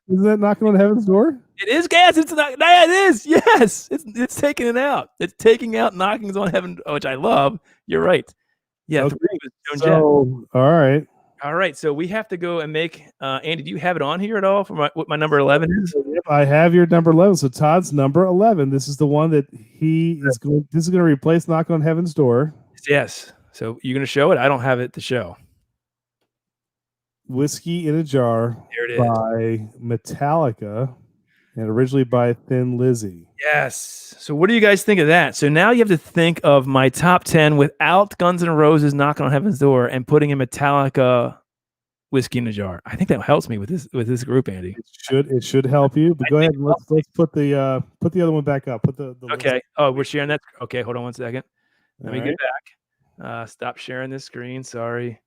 that knocking on heaven's door? It is, gas. It's not. Yeah, it is. Yes, it's taking it out. It's taking out knockings on heaven, which I love. You're right. Yeah. Okay. All right. All right. So we have to go and make. Andy, do you have it on here at all for what my number 11 is? Yep, I have your number 11. So Todd's number 11. This is the one that he is going. This is going to replace knocking on heaven's door. Yes. So you're going to show it? I don't have it to show. Whiskey in a Jar by Metallica and originally by Thin Lizzy. Yes. So what do you guys think of that? So now you have to think of my top 10 without Guns N' Roses knocking on heaven's door and putting in Metallica Whiskey in a Jar. I think that helps me with this group, Andy. It should help you. But go ahead and let's put the other one back up. Put the okay. list. Oh, we're sharing that. Okay, hold on one second. Let me All get back. Stop sharing this screen. Sorry.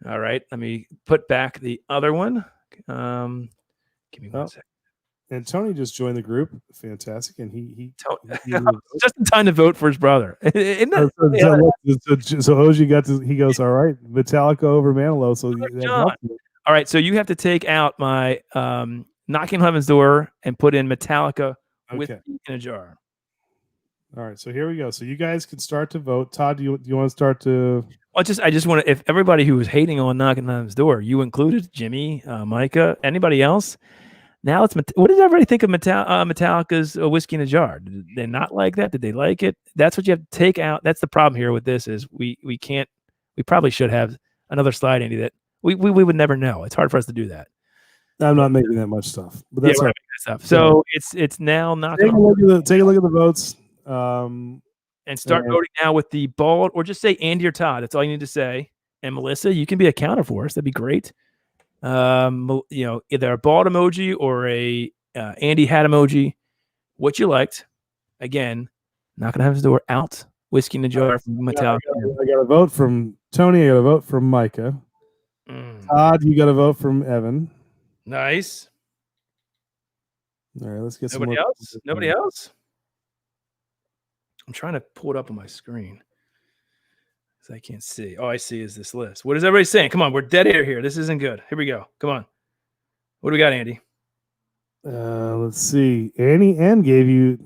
All right. Let me put back the other one. Give me 1 second. And Tony just joined the group. Fantastic. And he just in time to vote for his brother. So Oji he goes, all right, Metallica over Manilow. So all right. So you have to take out my Knocking on Heaven's Door and put in Metallica with in a Jar. All right, so here we go. So you guys can start to vote. Todd, do you want to start to? Well, I just want to. If everybody who was hating on Knocking on Heaven's Door, you included, Jimmy, Micah, anybody else. Now what did everybody think of Metallica's Whiskey in a Jar? Did they not like that? Did they like it? That's what you have to take out. That's the problem here with this is we can't. We probably should have another slide, Andy. That we would never know. It's hard for us to do that. I'm not making that much stuff, but that's right. Stuff. So it's now not. Take a look at the votes. And start voting now with the bald, or just say Andy or Todd. That's all you need to say. And Melissa, you can be a counter for us. That'd be great. Either a bald emoji or a Andy hat emoji. What you liked. Again, not gonna have his door out. Whiskey in the jar from Metallica. I got a vote from Tony. I got a vote from Micah. Todd, you got a vote from Evan. Nice. All right, let's get Nobody some more. else? Nobody else? I'm trying to pull it up on my screen because I can't see. All I see is this list. What is everybody saying? Come on, we're dead air here. This isn't good. Here we go. Come on. What do we got, Andy? Let's see. Annie N gave you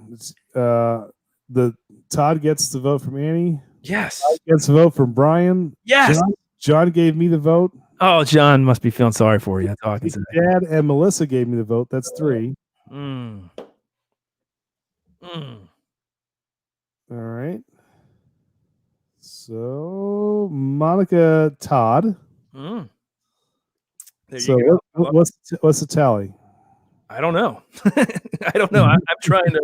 the Todd gets the vote from Annie. Yes. Todd gets the vote from Brian. Yes. John gave me the vote. Oh, John must be feeling sorry for you. Talking His today. Dad and Melissa gave me the vote. That's 3. All right. So Monica, Todd. There So you go. what's the tally? I don't know. I don't know. I'm trying to.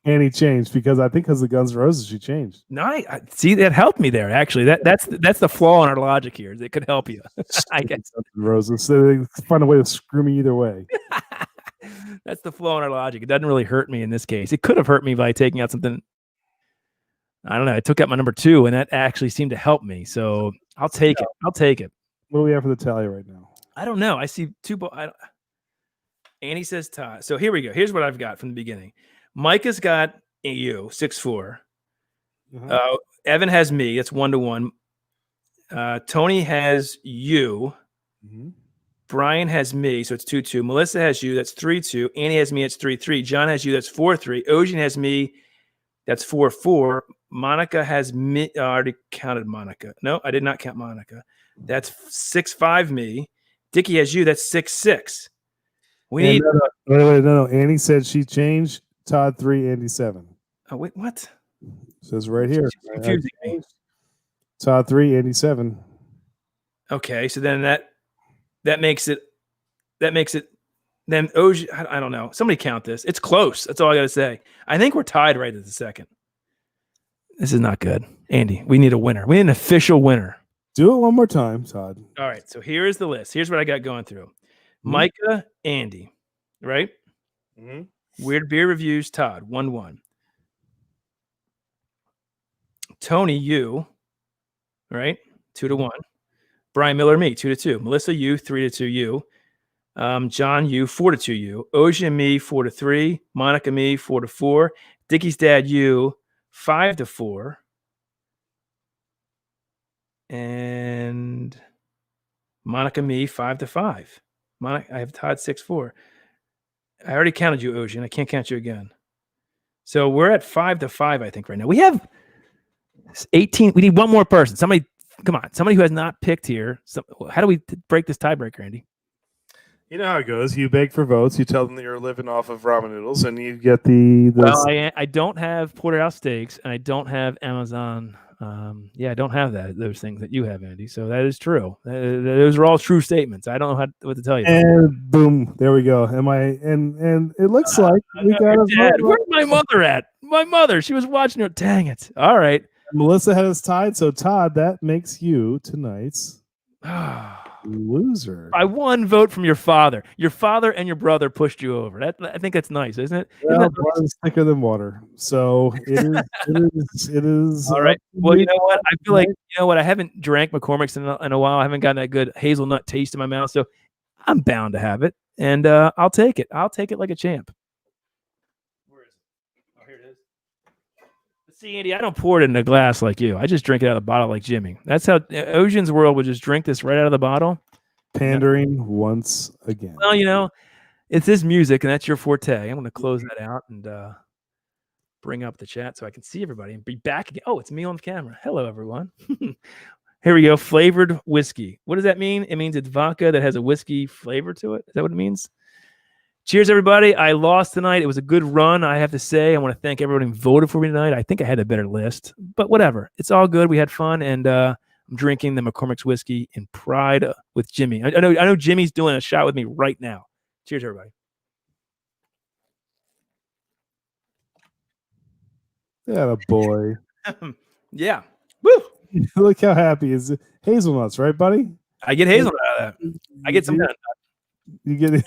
Annie changed because I think because the Guns N' Roses she changed. No, I see that helped me there. Actually, that's the flaw in our logic here. It could help you. I guess Roses. So they find a way to screw me either way. that's the flaw in our logic. It doesn't really hurt me in this case. It could have hurt me by taking out something. I don't know. I took out my number 2, and that actually seemed to help me. So I'll take it. I'll take it. What do we have for the tally right now? I don't know. I see 2. Annie says Todd. So here we go. Here's what I've got from the beginning. Micah's got you 6-4. Evan has me. That's 1-1. Tony has you. Brian has me, so it's 2-2. Melissa has you. That's 3-2. Annie has me. It's 3-3. John has you. That's 4-3. Ocean has me. That's 4-4. Monica has me. I already counted Monica. No, I did not count Monica. That's 6-5 me. Dickie has you. That's 6-6. We need. No. Annie said she changed. Todd 3, Andy 7. Oh wait, what? Says right here. It's confusing me. Todd 3, Andy 7. Okay, so then that makes it. Then Oji, I don't know. Somebody count this. It's close. That's all I got to say. I think we're tied right at the second. This is not good, Andy. We need a winner. We need an official winner. Do it one more time, Todd. All right. So here is the list. Here's what I got going through. Micah, Andy, right? Weird Beer Reviews, Todd, 1-1. Tony, you, right? 2-1. Brian Miller, me, 2-2. Melissa, you, 3-2, you. John, you, 4-2, you. Oji and me, 4-3. Monica, me, 4-4. Dickie's dad, you, 5-4. And Monica, me, 5-5. Monica, I have Todd 6-4. I already counted you, Oji, and I can't count you again. So we're at 5-5, I think, right now. We have 18. We need one more person. Somebody, come on. Somebody who has not picked here. How do we break this tiebreaker, Andy? You know how it goes. You beg for votes. You tell them that you're living off of ramen noodles, and you get the. Well, I don't have porterhouse steaks, and I don't have Amazon. I don't have those things that you have, Andy. So that is true. Those are all true statements. I don't know what to tell you. And boom, there we go. And it looks like we got a Dad, where's my mother at? My mother. She was watching her. Dang it. All right. Melissa had us tied. So Todd, that makes you tonight's loser. By 1 vote from your father. Your father and your brother pushed you over. I think that's nice, isn't it? Well, blood is thicker than water. So it is. All right. Well, you know what? I feel like, I haven't drank McCormick's in a while. I haven't gotten that good hazelnut taste in my mouth. So I'm bound to have it. And I'll take it. I'll take it like a champ. Where is it? Oh, here it is. See, Andy, I don't pour it in a glass like you. I just drink it out of the bottle like Jimmy. That's how Ocean's World would just drink this right out of the bottle. Pandering once again. Well, it's his music, and that's your forte. I'm going to close that out and bring up the chat so I can see everybody and be back again. Oh, it's me on the camera. Hello, everyone. Here we go. Flavored whiskey. What does that mean? It means it's vodka that has a whiskey flavor to it. Is that what it means? Cheers, everybody. I lost tonight. It was a good run, I have to say. I want to thank everyone who voted for me tonight. I think I had a better list, but whatever. It's all good. We had fun, and I'm drinking the McCormick's whiskey in pride with Jimmy. I know Jimmy's doing a shot with me right now. Cheers, everybody. Yeah, boy. Yeah. Woo. Look how happy is it. Hazelnuts, right, buddy? I get hazelnut out of that. I get some kind of nut. You get it.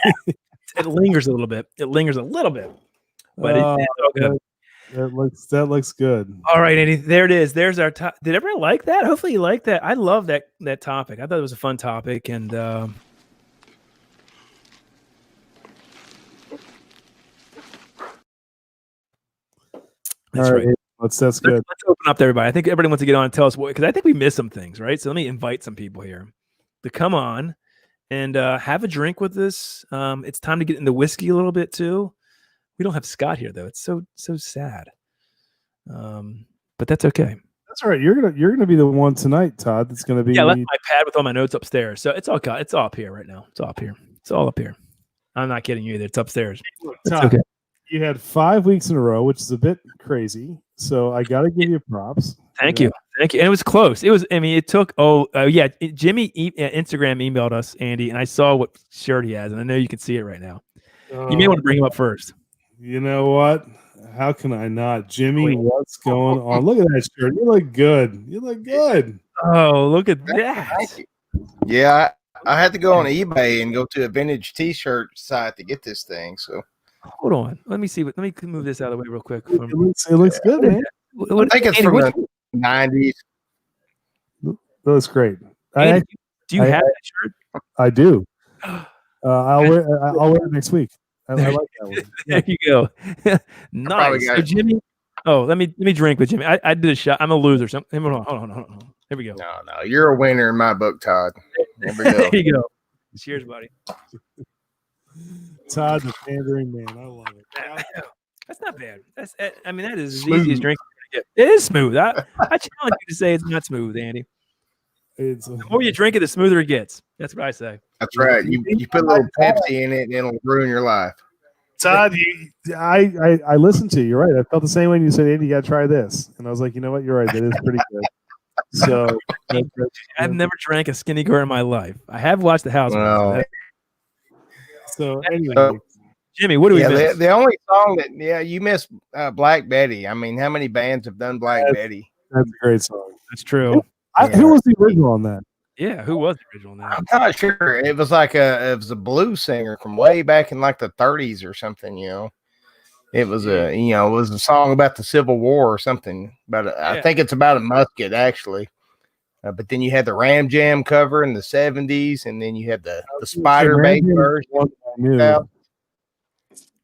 It lingers a little bit. But it's all good. That looks good. All right, Andy. There it is. There's our top. Did everyone like that? Hopefully you like that. I love that topic. I thought it was a fun topic, and that's All right. That's good. Let's open up to everybody. I think everybody wants to get on and tell us what, because I think we missed some things, right? So let me invite some people here to come on and have a drink with us. It's time to get into whiskey a little bit too. We don't have Scott here though. It's so sad. But that's okay. That's all right. You're gonna be the one tonight, Todd. That's gonna be. Yeah, I left my pad with all my notes upstairs, so it's all up here right now. It's all up here. It's all up here. I'm not kidding you either. It's upstairs. It's Todd, okay. You had 5 weeks in a row, which is a bit crazy. So I got to give you props. Thank you. And it was close. It was. I mean, it took. Jimmy Instagram emailed us, Andy, and I saw what shirt he has, and I know you can see it right now. You may want to bring him up first. You know what? How can I not? Jimmy, what's going on? Look at that shirt. You look good. You look good. Oh, look at that. Thank you. Yeah, I had to go on eBay and go to a vintage T-shirt site to get this thing. So hold on. Let me see. Let me move this out of the way real quick. It looks good, man. I think it's from the 90s. That looks great. Andy, do you have that shirt? I do. I'll wear it next week. I like that one. There you go. Nice. So Jimmy. Oh, let me drink with Jimmy. I did a shot. I'm a loser. Hold on. Here we go. No. You're a winner in my book, Todd. There we go. There you go. Cheers, buddy. Todd, the pandering man. I love it. That's not bad. That is the easiest drink you can get. It is smooth. I challenge you to say it's not smooth, Andy. The more you drink it, the smoother it gets. That's what I say. That's right. You put a little Pepsi in it, and it'll ruin your life. Todd, I listened to you. You're right. I felt the same way. You said, Andy, you got to try this. And I was like, you know what? You're right. That is pretty good. So I've never drank a skinny girl in my life. I have watched The House. Well, so anyway. Jimmy, what do we miss? The only song that, you missed Black Betty. I mean, how many bands have done Black Betty? That's a great song. That's true. Who was the original on that? Yeah, who was the original on that? I'm not sure. It was like a blues singer from way back in like the 30s or something, It was a song about the Civil War or something. I think it's about a musket actually. But then you had the Ram Jam cover in the 70s, and then you had the Spider Bait version.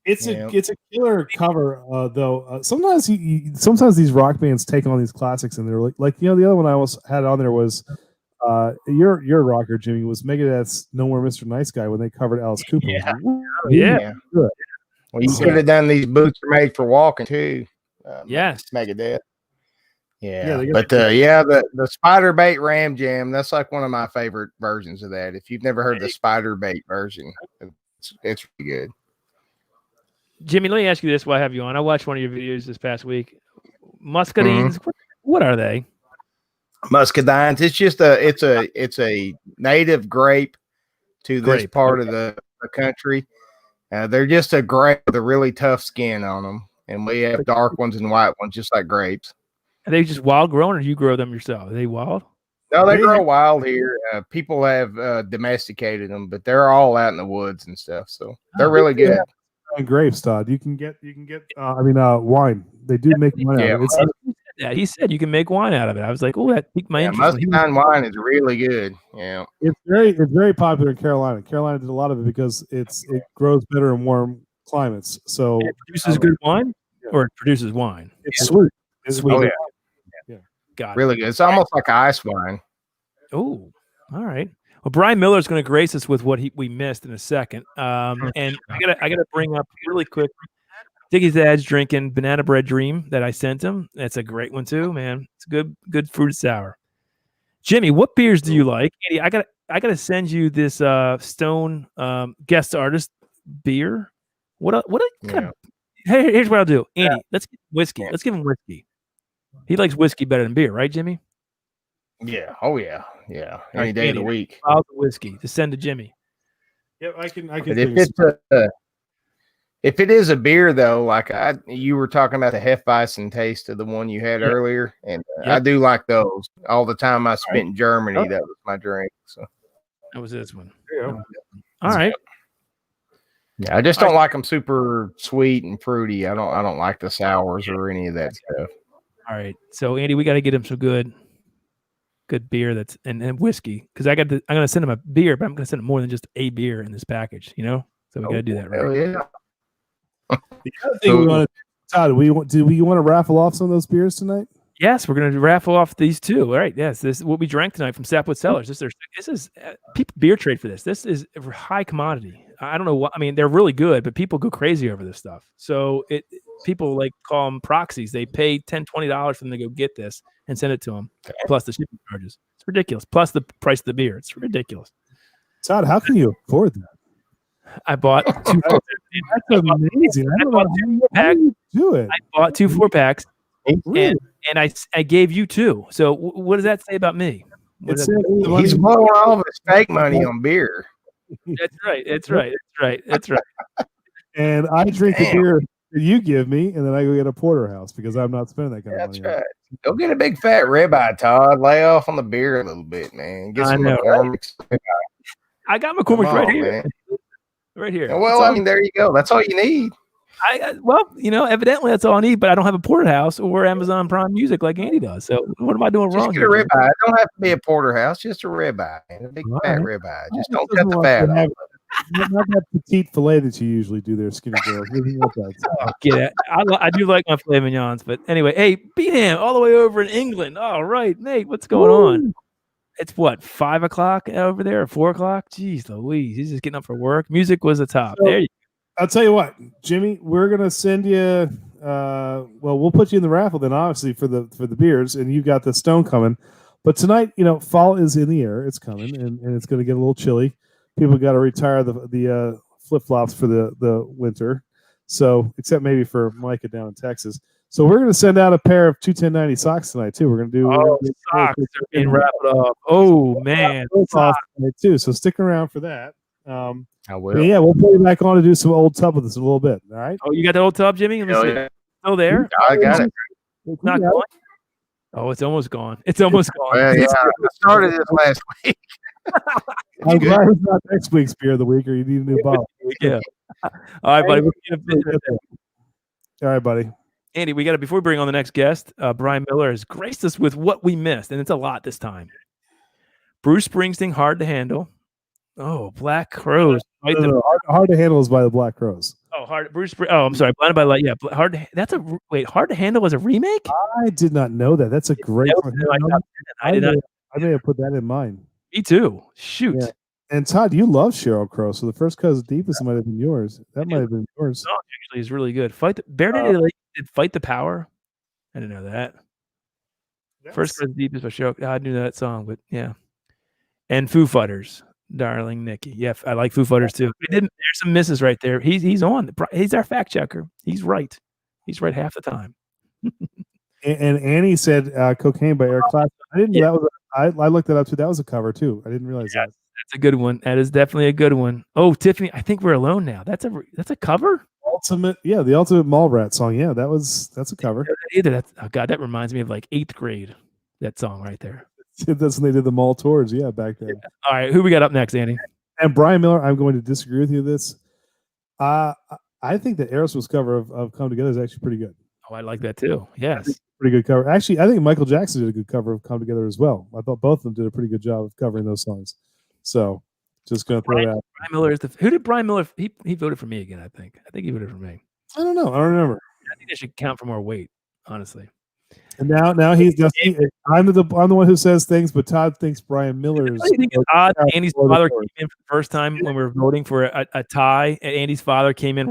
It's a killer cover, though. Sometimes these rock bands take on these classics, and they're like the other one I almost had on there was your rocker, Jimmy, was Megadeth's "No More Mr. Nice Guy" when they covered Alice Cooper. Yeah. Good. Well, you could have done these boots are made for walking too. Yes, Megadeth. The Spider Bait Ram Jam, that's like one of my favorite versions of that. If you've never heard the Spider Bait version, it's really good. Jimmy, let me ask you this while I have you on. I watched one of your videos this past week. Muscadines, what are they? Muscadines. It's just it's a native grape to this part of the country. They're just a grape with a really tough skin on them, and we have dark ones and white ones, just like grapes. Are they just wild grown, or do you grow them yourself? Are they wild? No, they grow wild here. People have domesticated them, but they're all out in the woods and stuff, so they're really good. Grapes, Todd. You can get wine. They do make wine out of it. Yeah, he said you can make wine out of it. I was like, oh, that piqued my interest. Muscadine wine is really good. Yeah, it's very popular in Carolina. Carolina did a lot of it because it grows better in warm climates. So it produces good wine, or it produces wine. It's sweet. It's sweet. Oh, yeah. Got it. Really good. It's almost like ice wine. Oh, all right. Well, Brian Miller is going to grace us with what we missed in a second. And I gotta bring up really quick. Diggy's dad's drinking Banana Bread Dream that I sent him. That's a great one too, man. It's good fruit sour. Jimmy, what beers do you like? Andy, I gotta send you this Stone guest artist beer. Here's what I'll do. Andy, let's get whiskey. Let's give him whiskey. He likes whiskey better than beer, right, Jimmy? Yeah. Oh yeah. Yeah. Any day of the week. Bottles of whiskey to send to Jimmy. Yep, I can. If it is a beer though, like you were talking about the Hefeweizen taste of the one you had earlier, and I do like those. All the time I spent in Germany, that was my drink. So that was this one. All right. Yeah, I just don't like them super sweet and fruity. I don't like the sours or any of that stuff. All right, so Andy, we got to get him some good beer that's and whiskey, because I'm gonna send him a beer, but I'm gonna send him more than just a beer in this package, you know. So we got to do that right. Oh yeah. The other thing we want to, Todd, do we want to raffle off some of those beers tonight? Yes, we're gonna raffle off these two. All right, yes, this is what we drank tonight from Sapwood Cellars. This is people beer trade for this. This is a high commodity. I don't know what, I mean, they're really good, but people go crazy over this stuff. So people like call them proxies. They pay $10-$20 for them to go get this and send it to them, plus the shipping charges. It's ridiculous. Plus the price of the beer. It's ridiculous. Todd, how can you afford that? I bought two. That's amazing. I don't know how you do it. I bought 2 4-packs, Really? and I gave you 2. So what does that say about me? It's He's blowing all of his fake money on beer. That's right. That's right. That's right. And I drink the beer that you give me, and then I go get a porterhouse because I'm not spending that kind of money. That's right. Go get a big fat ribeye, Todd. Lay off on the beer a little bit, man. Get some McCormick's. I got McCormick's right here. Man. Right here. Well, I mean, there you go. That's all you need. Well, evidently that's all I need, but I don't have a porterhouse or Amazon Prime Music like Andy does. So what am I doing wrong? Just get a ribeye. It don't have to be a porterhouse, just a ribeye. A big fat ribeye. Just don't cut the fat off. Not that petite fillet that you usually do there, skinny girl. Get it. I do like my filet mignons, but anyway, hey, Beatham, all the way over in England. All right, Nate, what's going on? It's what, 5 o'clock over there or 4 o'clock? Jeez Louise, he's just getting up for work. Music was the top. So, there you go. I'll tell you what, Jimmy, we're gonna send you. We'll put you in the raffle then, obviously for the beers, and you got the Stone coming. But tonight, fall is in the air. It's coming, and it's gonna get a little chilly. People got to retire the flip flops for the winter. So, except maybe for Micah down in Texas. So we're gonna send out a pair of 21090 socks tonight too. We're gonna do socks are being wrapped up. Oh man, socks tonight too. So stick around for that. I will. Yeah, we'll put you back on to do some old tub with us a little bit. All right. Oh, you got the old tub, Jimmy? Yeah. Still there? I got it. It's not gone. Oh, it's almost gone. It's almost gone. Well, yeah, I started this last week. I'm glad it's not next week's beer of the week, or you need a new bottle. Yeah. All right, buddy. All right, buddy. Andy, before we bring on the next guest, Brian Miller has graced us with what we missed, and it's a lot this time. Bruce Springsteen, Hard to Handle. Oh, Black Crows. Hard to Handle is by the Black Crows. Oh, I'm sorry. Blinded by Light. Yeah, Hard to Handle was a remake? I did not know that. That's a great one. I did not. I may have put that in mine. Me too. Shoot. Yeah. And Todd, you love Sheryl Crow, so the first Cousin Deepest might have been yours. That might have been yours. No, actually is really good. Did Fight the Power? I didn't know that. First Cousin Deepest by Sheryl. I knew that song, but yeah. And Foo Fighters. Darling Nikki. Yeah, I like Foo Fighters too. There's some misses right there. He's on. He's our fact checker. He's right. He's right half the time. and Annie said Cocaine by Eric Clapton. I didn't know that was I looked that up too. That was a cover too. I didn't realize that. That's a good one. That is definitely a good one. Oh, Tiffany, I think we're alone now. That's a cover? The Ultimate Mallrat song. Yeah, that's a cover. Oh God, that reminds me of like 8th grade. That song right there. That's when they did the mall tours, back then. Yeah. All right, who we got up next, Andy? And Brian Miller, I'm going to disagree with you this. I think the Aerosmith's cover of Come Together is actually pretty good. Oh, I like that too. Yes. Pretty good cover. Actually, I think Michael Jackson did a good cover of Come Together as well. I thought both of them did a pretty good job of covering those songs. So just going to throw that out. Brian Miller is who did Brian Miller? He voted for me again, I think. I think he voted for me. I don't know. I don't remember. I think they should count for more weight, honestly. And now he's just I'm the one who says things, but Todd thinks Brian Miller is. I think it's odd. Andy's father came in for the first time when we were voting for a tie, and Andy's father came in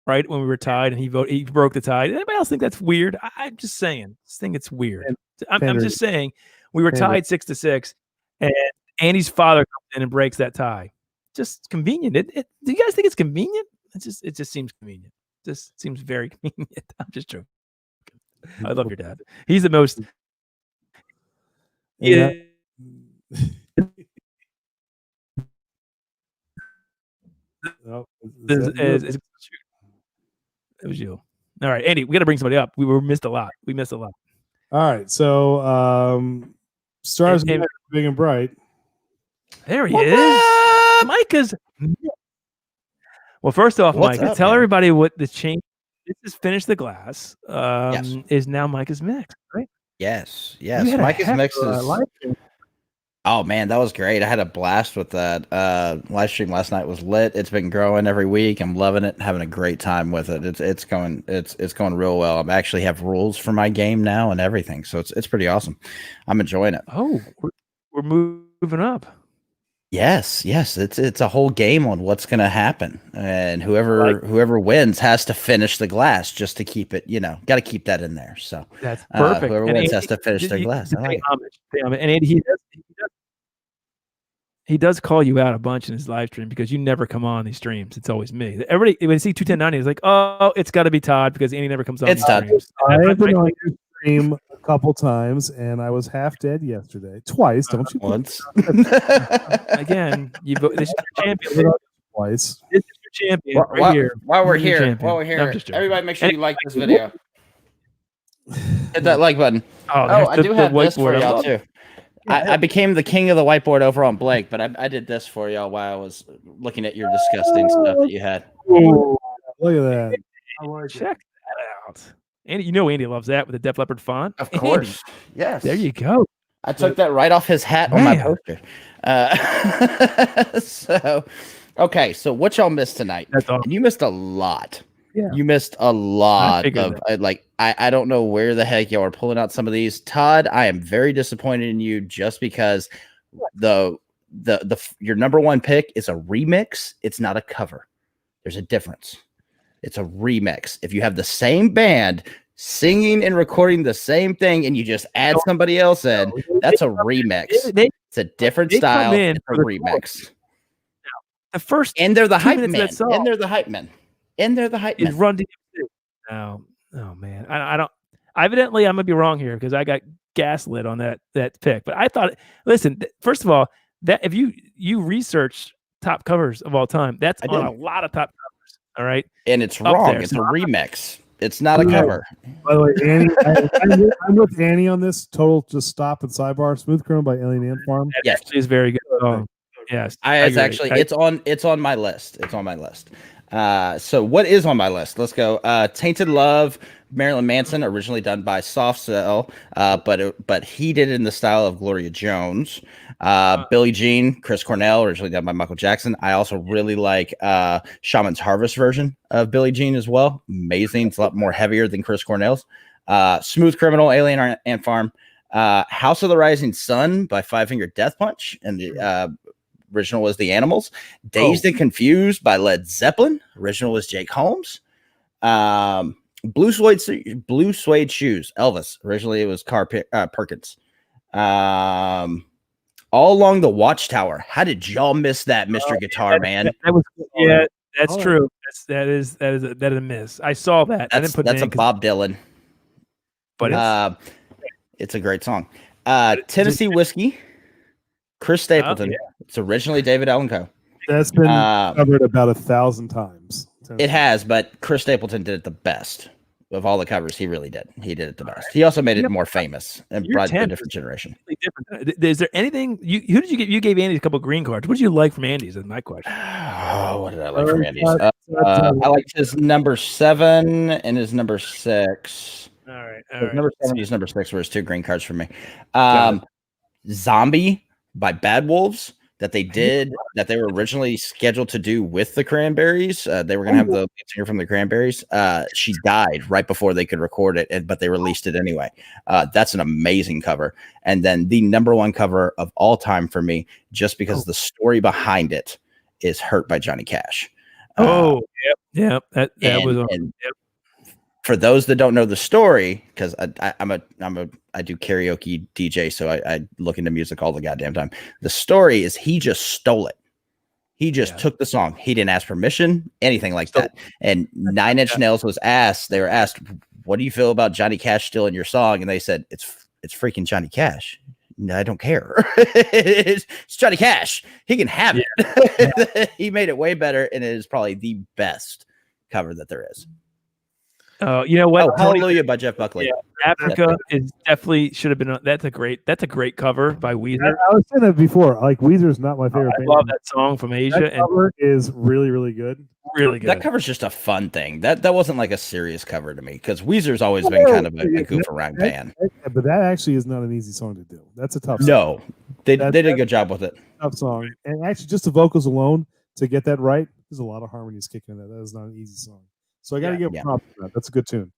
right when we were tied, and he broke the tie. Anybody else think that's weird? I'm just saying. I think it's weird. I'm just saying we were tied 6-6, and Andy's father comes in and breaks that tie. Just convenient. Do you guys think it's convenient? It just seems convenient. Just seems very convenient. I'm just joking. I love your dad. He's the most. Yeah. It was you. All right, Andy, we got to bring somebody up. We missed a lot. All right, so stars big and bright. There he is. Micah's. Well, first off, What's Mike, up, tell man? everybody what the change. This is Finish the Glass. Yes. Is now Micah's mix, right? Yes. You had a Micah's heck mix of a is. live stream. Oh man, that was great. I had a blast with that. Live stream last night was lit. It's been growing every week. I'm loving it. Having a great time with it. It's going real well. I actually have rules for my game now and everything. So it's pretty awesome. I'm enjoying it. Oh, we're moving up. Yes. It's a whole game on what's gonna happen. And whoever wins has to finish the glass just to keep it, got to keep that in there. So That's perfect. whoever And wins Andy, has to finish their glass. I like it. pay homage. And Andy, he does call you out a bunch in his live stream because you never come on these streams. It's always me. Everybody when they see 21090 is like, oh, it's got to be Todd because Andy never comes on. It's these Todd. streams. I have been on your stream a couple times, and I was half dead yesterday. Twice, don't you? Once. Again, this is your champion. Twice. This is your champion right here. While we're This is your here, champion. while we're I'm here, just joking. everybody make sure you like this video. Hit that like button. Oh, I do have this for whiteboard. I y'all love too. I became the king of the whiteboard over on Blake, but I did this for y'all while I was looking at your disgusting stuff that you had. Ooh, look at that. I like it. Check that out. Andy, Andy loves that with the Def Leppard font. Of Andy, course. Yes. there you go. I took that right off his hat on my Man. poster. So what y'all missed tonight? That's awesome. And you missed a lot. Yeah. You missed a lot figured of I don't know where the heck y'all are pulling out some of these. Todd, I am very disappointed in you just because your number one pick is a remix. It's not a cover. There's a difference. It's a remix. If you have the same band singing and recording the same thing and you just add somebody else in, that's a remix. It's a different they come style. in It's a for the remix. The first And they're the 2 hype minutes of men. that song And they're the hype men. And they're the hype is men. Run DMC. Oh man, I don't. Evidently, I'm gonna be wrong here because I got gaslit on that pick. But I thought, listen, first of all, that if you research top covers of all time, that's I on did. a lot of top covers. All right, And it's Up wrong. there. It's a remix. It's not a Yeah. cover. By the way, Annie, I'm with Annie on this. Total just stop and sidebar. Smooth Criminal by Alien Ant Farm. that Yes. actually is very good. Song. Yes, It's agree. actually it's on my list. It's on my list. So what is on my list? Let's go. Tainted Love, Marilyn Manson, originally done by Soft Cell, but he did it in the style of Gloria Jones. Billie Jean, Chris Cornell, originally done by Michael Jackson. I also really like Shaman's Harvest version of Billie Jean as well. Amazing. It's a lot more heavier than Chris Cornell's. Smooth Criminal, Alien Ant Farm. House of the Rising Sun by Five Finger Death Punch, and the original was The Animals. Dazed and Confused by Led Zeppelin. Original was Jake Holmes. Blue Suede Shoes, Elvis. Originally it was Perkins. All Along the Watchtower. How did y'all miss that, Mr. Guitar Man? That was that's Oh. true. That is a miss. I saw that. I didn't put That's it a in 'cause- Bob Dylan. but It's a great song. Tennessee Whiskey, Chris Stapleton. yeah. It's originally David Allen Coe. That's been Uh, covered about 1,000 times. It has, but Chris Stapleton did it the best of all the covers. He really did. He did it the best. He also made it more famous and Your brought it to a 10 different generation. different. Is there anything who did you get? You gave Andy a couple green cards. What did you like from Andy's? Is my question. Oh, what did I like from Andy's? I liked his number 7 and his number 6. All right. His number 7 and his number 6 were his 2 green cards for me. Got Zombie by Bad Wolves that they were originally scheduled to do with the Cranberries. They were going to have the lead singer from the Cranberries. She died right before they could record it, but they released it anyway. That's an amazing cover. And then the number 1 cover of all time for me, just because the story behind it is Hurt by Johnny Cash. Yep. That was For those that don't know the story, because I do karaoke DJ, so I look into music all the goddamn time. The story is he just stole it. He just took the song. He didn't ask permission, anything like that. And Nine Inch Nails was asked. They were asked, "What do you feel about Johnny Cash stealing your song?" And they said, "It's freaking Johnny Cash. No, I don't care. it's Johnny Cash. He can have it." He made it way better, and it is probably the best cover that there is. You know what? Oh, Hallelujah by Jeff Buckley. Yeah, Africa is definitely should have been. That's a great cover by Weezer. I was saying that before. Like Weezer's not my favorite. I love that song from Asia. That cover is really, really good. Really good. That cover's just a fun thing. That wasn't like a serious cover to me because Weezer's always been kind of a goof around band. But that actually is not an easy song to do. That's a tough song. No, they did a good job with it. Tough song. And actually, just the vocals alone to get that right, there's a lot of harmonies kicking in that. That is not an easy song. So I got to give props to that. That's a good tune.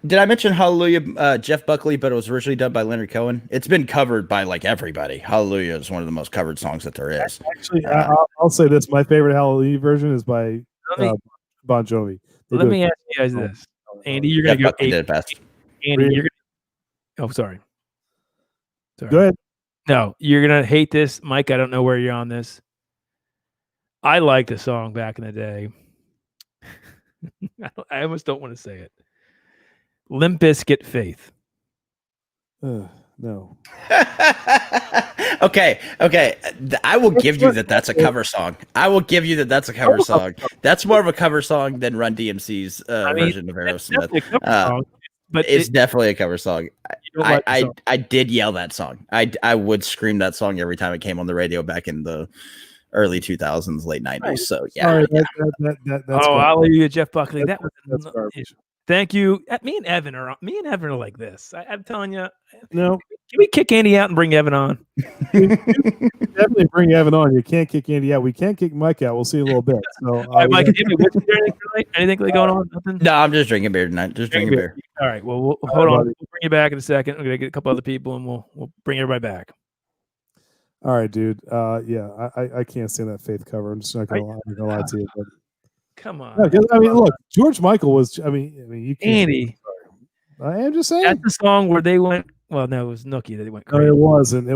Did I mention Hallelujah, Jeff Buckley, but it was originally done by Leonard Cohen. It's been covered by like everybody. Hallelujah is one of the most covered songs that there is. Actually, I'll say this: my favorite Hallelujah version is by Bon Jovi. Let me ask you guys this, Andy. You're gonna go. Did it best. Andy, you're gonna. Oh, sorry. Go ahead. No, you're gonna hate this, Mike. I don't know where you're on this. I liked the song back in the day. I almost don't want to say it. Limp Bizkit, Faith. No. Okay. I will give you that. That's a cover song. I will give you that. That's a cover song. That's more of a cover song than Run DMC's version of Aerosmith. But it's definitely a cover song. I did yell that song. I would scream that song every time it came on the radio back in the early 2000s, late 90s. So yeah. That's hallelujah, Jeff Buckley. That's garbage. Thank you. Me and Evan are like this. I'm telling you. No. Can we kick Andy out and bring Evan on? Definitely bring Evan on. You can't kick Andy out. We can't kick Mike out. We'll see in a little bit. So, all right, Mike, anything going on? Nothing? No, I'm just drinking beer tonight. Just drinking beer. All right. Well, hold on. We'll bring you back in a second. We're gonna get a couple other people, and we'll bring everybody back. All right, dude. Yeah, I can't stand that Faith cover. I'm just not gonna lie to you. But come on. No, I mean, look, George Michael was. I mean, you can't. Andy. I am just saying. That's the song where they went. Well, no, it was Nookie that they went crazy. No, it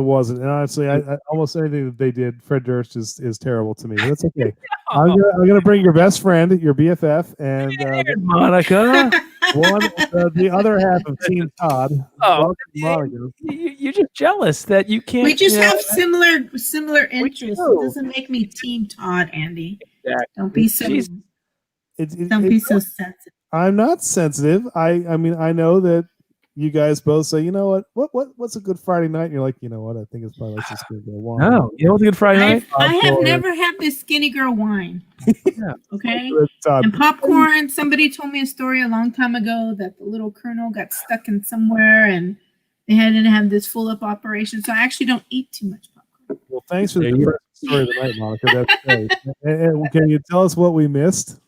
wasn't. And honestly, I almost anything that they did, Fred Durst is terrible to me. But that's okay. I'm gonna bring your best friend, your BFF, and Monica. The other half of Team Todd. Oh, you're just jealous that you can't. We just have similar interests. It doesn't make me Team Todd, Andy. Exactly. Don't be so. Don't be so sensitive. I'm not sensitive. I mean, I know that you guys both say, you know what's a good Friday night? And you're like, you know what? I think it's probably just going to go wine. No, you know what's a good Friday night? I have never had this skinny girl wine. Yeah. Okay. And popcorn. Somebody told me a story a long time ago that the little kernel got stuck in somewhere and they had to have this full up operation. So I actually don't eat too much popcorn. Well, thanks for the story of the night, Monica. That's great. And can you tell us what we missed?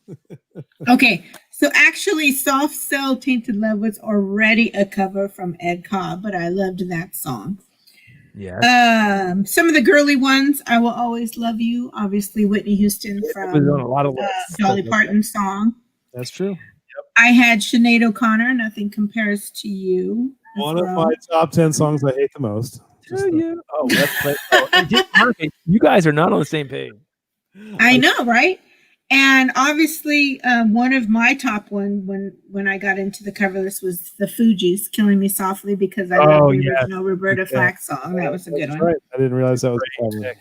Okay. So actually, Soft Cell Tainted Love was already a cover from Ed Cobb, but I loved that song. Yeah. Some of the girly ones, I Will Always Love You. Obviously, Whitney Houston from a lot of Dolly Parton's song. That's true. I had Sinead O'Connor, Nothing Compares to You. One of my top 10 songs I hate the most. You guys are not on the same page. I know, right? And obviously, one of my top when I got into the cover list was the Fugees, "Killing Me Softly," because I love the original Roberta Flack song. That was a good one. Right. I didn't realize that was a cover.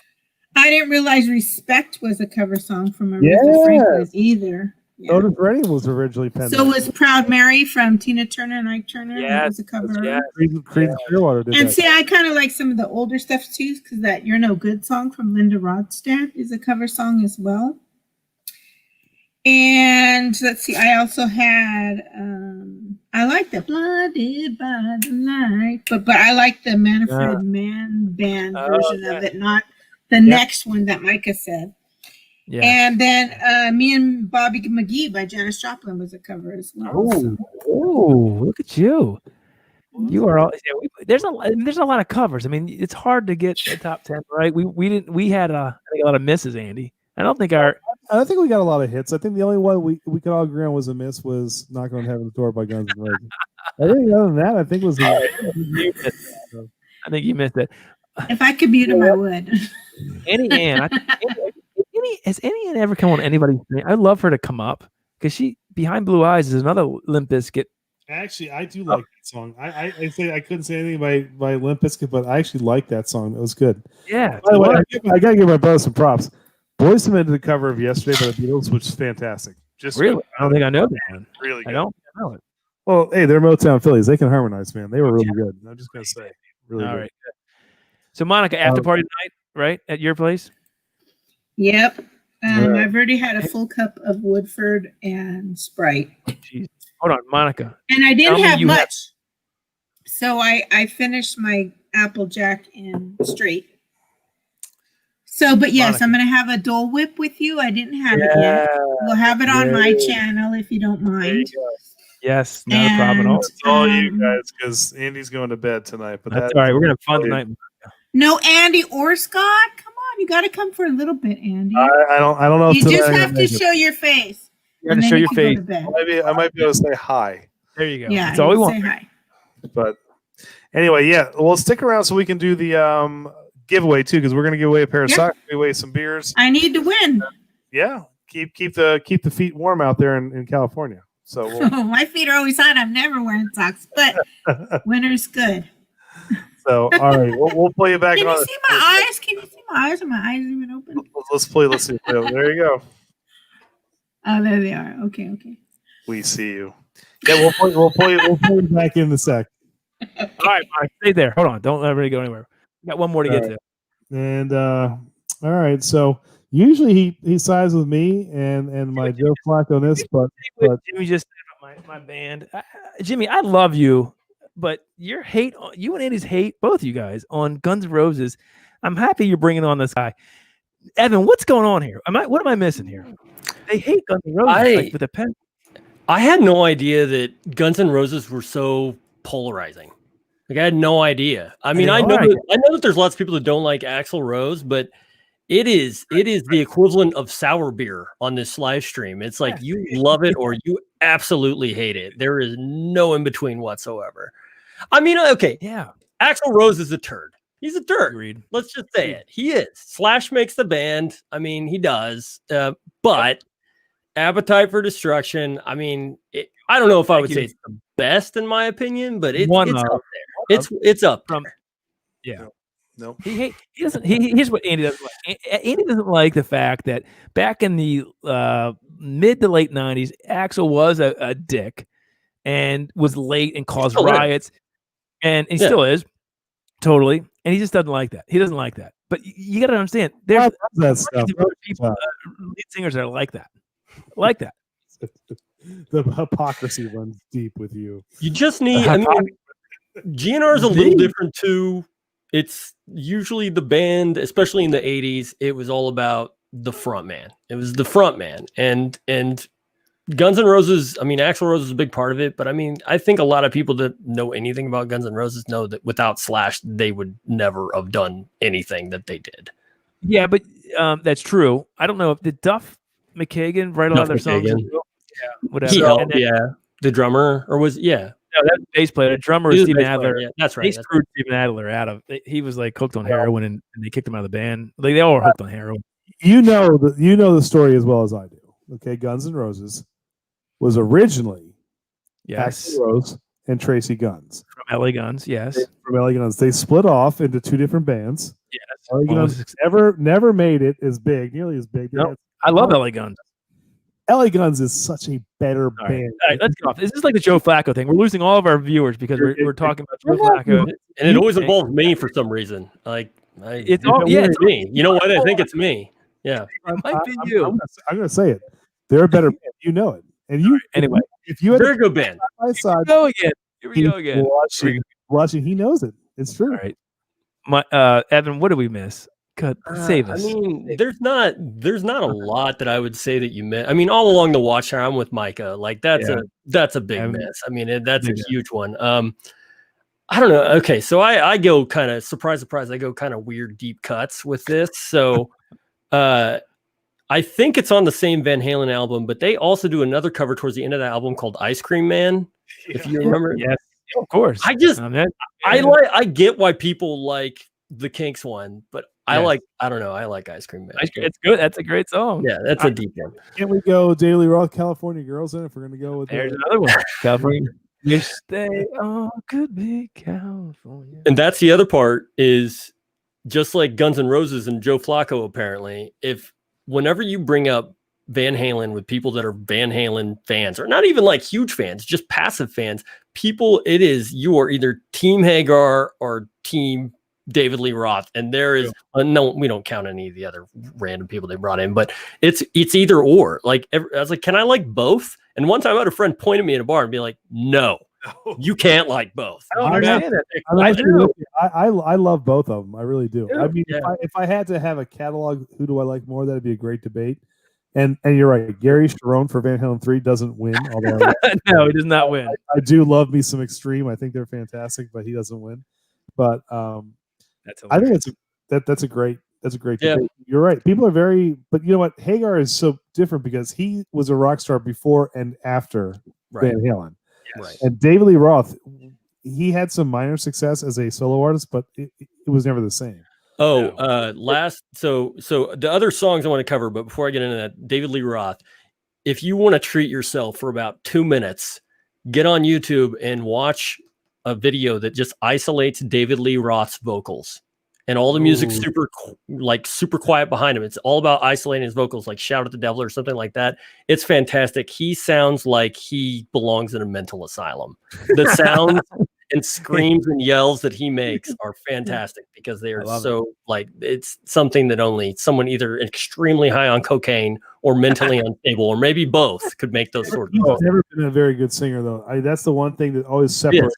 I didn't realize "Respect" was a cover song from Aretha Franklin either. Yeah. Otis Redding was originally penned. So was "Proud Mary" from Tina Turner and Ike Turner. That was a cover. Creedence Clearwater did and that. See, I kind of like some of the older stuff too, because that "You're No Good" song from Linda Ronstadt is a cover song as well. And let's see, I also had I like the "Blinded by the Light," but I like the Manfred Mann Band version of it, not the next one that Micah said. Yeah. And then Me and Bobby McGee by Janice Joplin was a cover as well. Oh, look at you! You are all. There's a lot of covers. I mean, it's hard to get the top 10, right? We had I think a lot of misses, Andy. I don't think we got a lot of hits. I think the only one we could all agree on was a miss was "Knock on Heaven's Door" by Guns N' Roses. I think other than that, I think it was. I think you missed it. If I could mute him, I would. Annie Ann, has Annie Ann ever come on anybody's thing? I'd love her to come up because she Behind Blue Eyes is another Limp Bizkit. Actually, I do like that song. I say I couldn't say anything by Limp Bizkit, but I actually like that song. It was good. Yeah. By the way, I gotta give my brother some props. Boyz II Men did a cover of "Yesterday" by the Beatles, which is fantastic. Just Really? I don't think I know that one. really good. I don't know it. Well, hey, they're Motown Phillies. They can harmonize, man. They were really good. I'm just gonna say, really All good. right. So Monica, after party tonight, right at your place? Yep. Right. I've already had a full cup of Woodford and Sprite. Jeez. Hold on, Monica. And I Tell didn't me have you much. So I finished my Applejack and straight. So, but yes, Monica. I'm going to have a Dole Whip with you. I didn't have it yet. We'll have it on my channel if you don't mind. Yes, not a problem at all. It's all you guys because Andy's going to bed tonight. But That's all right. We're gonna have fun tonight. No Andy or Scott. Come on, you got to come for a little bit, Andy. I don't know. You if just tonight have to show your face. You have and to then show you your can go face. to bed. I might be able to say hi. There you go. Yeah, That's all we you want. say hi. But anyway, yeah. Well, stick around so we can do the giveaway too, because we're going to give away a pair of socks, give away some beers. I need to win. Yeah, keep the feet warm out there in California. So My feet are always hot. I'm never wearing socks, but winter's good. So all right, we'll play you back. Can on you see my eyes? Can you see my eyes? Are my eyes even open? Let's play. Let's see. There you go. Oh, there they are. Okay. We see you. Yeah, we'll play you back in a sec. All right, stay there. Hold on. Don't let everybody go anywhere. We got one more to get to. And all right, so usually he sides with me and my Joe Flacco on this, but Jimmy just said about my band. Jimmy, I love you, but your hate, you and Andy's hate, both you guys, on Guns N' Roses. I'm happy you're bringing on this guy. Evan, what's going on here? What am I missing here? They hate Guns N' Roses with a pen. I had no idea that Guns N' Roses were so polarizing. Like I had no idea. I mean, I know that there's lots of people that don't like Axl Rose, but it is the equivalent of sour beer on this live stream. It's like you love it or you absolutely hate it. There is no in between whatsoever. I mean, okay, yeah, Axl Rose is a turd. He's a turd. Agreed. Let's just say it. He is. Slash makes the band. I mean, he does. But Appetite for Destruction. I mean, I don't know if I would say it's the best in my opinion, but it's up there. It's up there. Yeah. No. He doesn't. Here's what Andy doesn't like. Andy doesn't like the fact that back in the mid to late '90s, Axl was a dick and was late and caused riots, and he still is totally. And he just doesn't like that. He doesn't like that. But you got to understand, there's people, lead singers that are like that. Like that. The hypocrisy runs deep with you. You just need. I mean, GNR is a little different too. It's usually the band, especially in the 80s, it was all about the front man. It was the front man. And Guns N' Roses, I mean, Axl Rose is a big part of it, but I mean, I think a lot of people that know anything about Guns N' Roses know that without Slash, they would never have done anything that they did. Yeah, but that's true. I don't know if did Duff McKagan write a lot of their songs? Yeah, whatever. He helped, the drummer, or was No, that's the bass player. The drummer is Steven Adler. Yeah, that's right. They screwed Steven Adler out of. He was like hooked on heroin, and they kicked him out of the band. Like they all were hooked on heroin. You know the story as well as I do. Okay, Guns N' Roses was originally Axl Rose and Tracy Guns from LA Guns. Yes, from LA Guns. They split off into two different bands. Yes, LA Guns never made it as big, nearly as big. No, I love LA Guns. LA Guns is such a better band. All right, let's get off. This is like the Joe Flacco thing. We're losing all of our viewers because we're talking about Joe Flacco, and it always involves me for some reason. Like it's me. You know what? I think it's me. Yeah, it might be you. I'm going to say it. They're a better band. You know it. And you anyway. If you had very good band. Here we go again. Watching, he knows it. It's true. All right, Evan, what did we miss? Save us. I mean, there's not a lot that I would say that you missed. I mean, all along the watch here, I'm with Micah. Like that's a big miss. I mean, that's a huge one. I don't know. Okay, so I go kind of surprise. I go kind of weird deep cuts with this. So, I think it's on the same Van Halen album, but they also do another cover towards the end of the album called Ice Cream Man. If you remember, yes, of course. I get why people like the Kinks one, but I like Ice Cream Man. It's good. That's a great song. Yeah, that's a deep one. Can't we go Daily Rock California Girls in if we're going to go with there's another one. California. You stay on good big California. And that's the other part is just like Guns N' Roses and Joe Flacco, apparently, whenever you bring up Van Halen with people that are Van Halen fans, or not even like huge fans, just passive fans. People, you are either Team Hagar or Team David Lee Roth, and there is no, we don't count any of the other random people they brought in, but it's either or. Like I was like, can I like both? And one time I had a friend point at me in a bar and be like, no, you can't like both. I don't understand that. I love both of them. I really do. Yeah. I mean, if I had to have a catalog, who do I like more? That'd be a great debate. And you're right. Gary Sharon for Van Halen 3 doesn't win. Although no, he does not win. I do love me some Extreme. I think they're fantastic, but he doesn't win. But I think that's a great debate. You're right. People are but you know what? Hagar is so different because he was a rock star before and after Van Halen. Yes. Right. And David Lee Roth, he had some minor success as a solo artist, but it was never the same. So the other songs I want to cover, but before I get into that, David Lee Roth, if you want to treat yourself for about 2 minutes, get on YouTube and watch a video that just isolates David Lee Roth's vocals, and all the music super quiet behind him. It's all about isolating his vocals, like Shout at the Devil or something like that. It's fantastic. He sounds like he belongs in a mental asylum. The sounds and screams and yells that he makes are fantastic because they are so like, it's something that only someone either extremely high on cocaine or mentally unstable, or maybe both, could make those sort of He's never been a very good singer, though. That's the one thing that always separates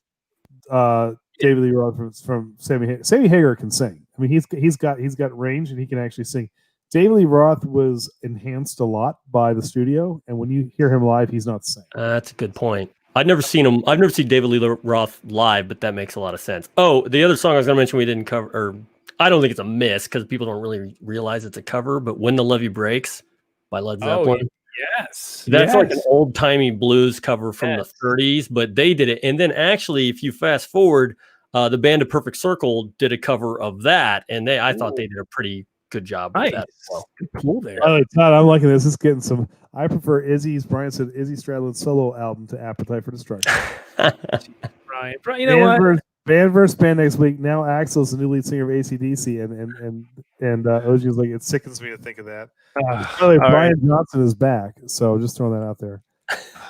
David Lee Roth from Sammy Hagar. Sammy Hagar can sing. I mean, he's got range and he can actually sing. David Lee Roth was enhanced a lot by the studio, and when you hear him live, he's not the same. That's a good point. I've never seen him. I've never seen David Lee Roth live, but that makes a lot of sense. Oh, the other song I was going to mention we didn't cover, or I don't think it's a miss because people don't really realize it's a cover, but When the Levee Breaks by Led Zeppelin. Yes. That's like an old timey blues cover from the 30s, but they did it. And then actually, if you fast forward, the band of Perfect Circle did a cover of that, and I thought they did a pretty good job with that as well. Good pull there. Oh, Todd, I'm liking this. It's getting some. I prefer Brian said Izzy Stradlin's solo album to Appetite for Destruction. Brian, you know what? Band versus band next week. Now Axel's the new lead singer of AC/DC, and Oji was like, it sickens me to think of that. Brian Johnson is back, so just throwing that out there.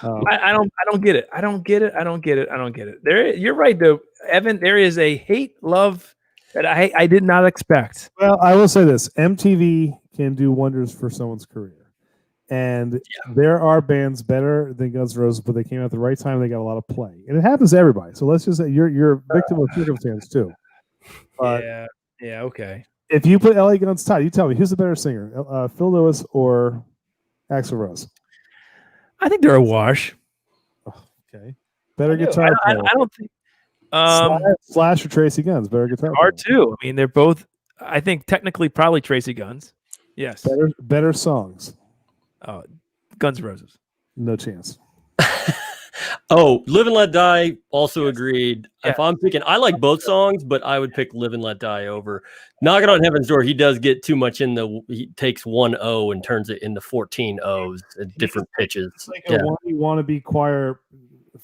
I don't get it. I don't get it. You're right though, Evan. There is a hate love that I did not expect. Well, I will say this: MTV can do wonders for someone's career. And there are bands better than Guns N' Roses, but they came out at the right time. They got a lot of play, and it happens to everybody. So let's just say you're a victim of circumstance too. Yeah. Okay. If you put LA Guns, Todd, you tell me who's the better singer, Phil Lewis or Axl Rose? I think they're a wash. Oh, okay. Better guitar. I don't think. Slash or Tracy Guns, better guitar. Hard too. I mean, they're both. I think technically probably Tracy Guns. Yes. Better songs. Guns N' Roses. No chance. Live and Let Die, also agreed. If I'm picking, I like both songs, but I would pick Live and Let Die over Knocking on Heaven's Door. He does get too much he takes one O and turns it into 14 O's at different pitches. It's like a wannabe choir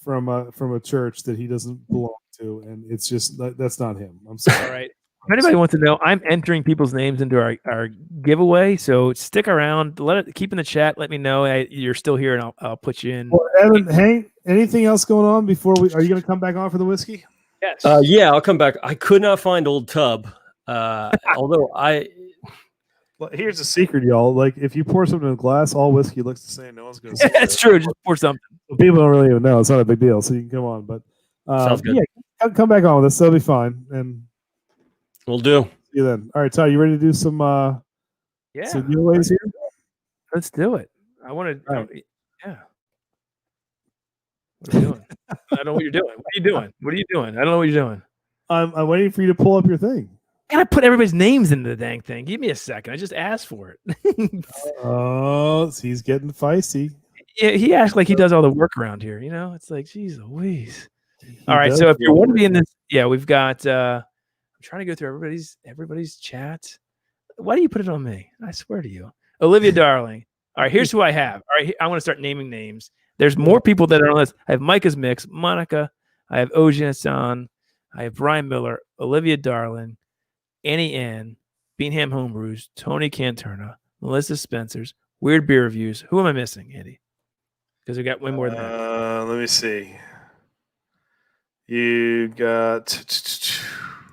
from a church that he doesn't belong to, and it's just that's not him. I'm sorry. All right. If anybody wants to know, I'm entering people's names into our giveaway, so stick around. Keep in the chat. Let me know you're still here, and I'll put you in. Well, Evan, Hank, anything else going on before are you going to come back on for the whiskey? Yes. Yeah, I'll come back. I could not find Old Tub, although Well, here's the secret, y'all. Like, if you pour something in a glass, all whiskey looks the same. No one's going to see That's true. Just pour something. Well, people don't really even know. It's not a big deal, so you can come on. But sounds good. Yeah, come back on with us. That'll be fine. And we'll do. See you then. All right, Todd, you ready to do some some giveaways here? Let's do it. I want to. Yeah. What are you doing? I don't know what you're doing. What are you doing? I don't know what you're doing. I'm waiting for you to pull up your thing. And I put everybody's names into the dang thing. Give me a second. I just asked for it. Oh, he's getting feisty. Yeah, he acts like he does all the work around here. You know, it's like, geez Louise. All right, so if you want to be in this, we've got. I'm trying to go through everybody's chat. Why do you put it on me? I swear to you, Olivia Darling. All right, here's who I have. All right, I want to start naming names. There's more people that are on this. I have Micah's Mix, Monica. I have Oji Hassan. I have Brian Miller, Olivia Darling, Annie Ann, Beanham Homebrews, Tony Canterna, Melissa Spencers, Weird beer reviews. Who am I missing, Andy? Because we got way more than that. Let me see. You got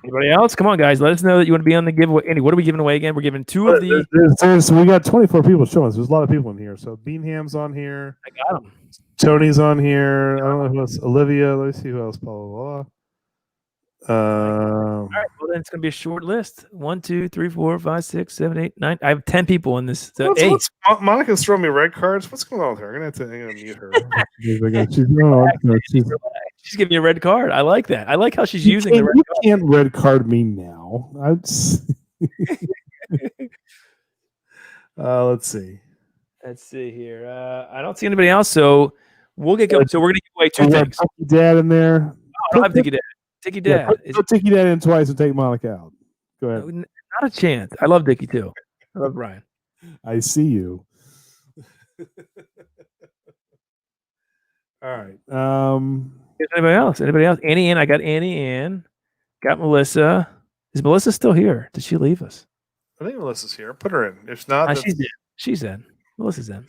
anybody else? Come on, guys. Let us know that you want to be on the giveaway. Andy, what are we giving away again? We're giving 2 of the. We got 24 people showing us. There's a lot of people in here. So Beanham's on here. I got them. Tony's on here. I don't know who else. Olivia. Let me see who else. Blah blah blah. All right. Well, then it's going to be a short list. 1, 2, 3, 4, 5, 6, 7, 8, 9. I have 10 people in this. So Monica's throwing me red cards. What's going on with her? I'm gonna mute her. She's giving you a red card. I like that. I like how she's using the red card. You can't red card me now. Let's see. Let's see here. I don't see anybody else, so we'll get going. So we're going to give away 2 things. Tiki Dad in there. Oh, I don't have Tiki Dad. Tiki Dad. Put Tiki Dad in twice and take Monica out. Go ahead. Not a chance. I love Dickie too. I love Brian. I see you. All right. Anybody else? Anybody else? Annie Ann. I got Annie Ann. Got Melissa. Is Melissa still here? Did she leave us? I think Melissa's here. Put her in. If not, she's in. She's in. Melissa's in.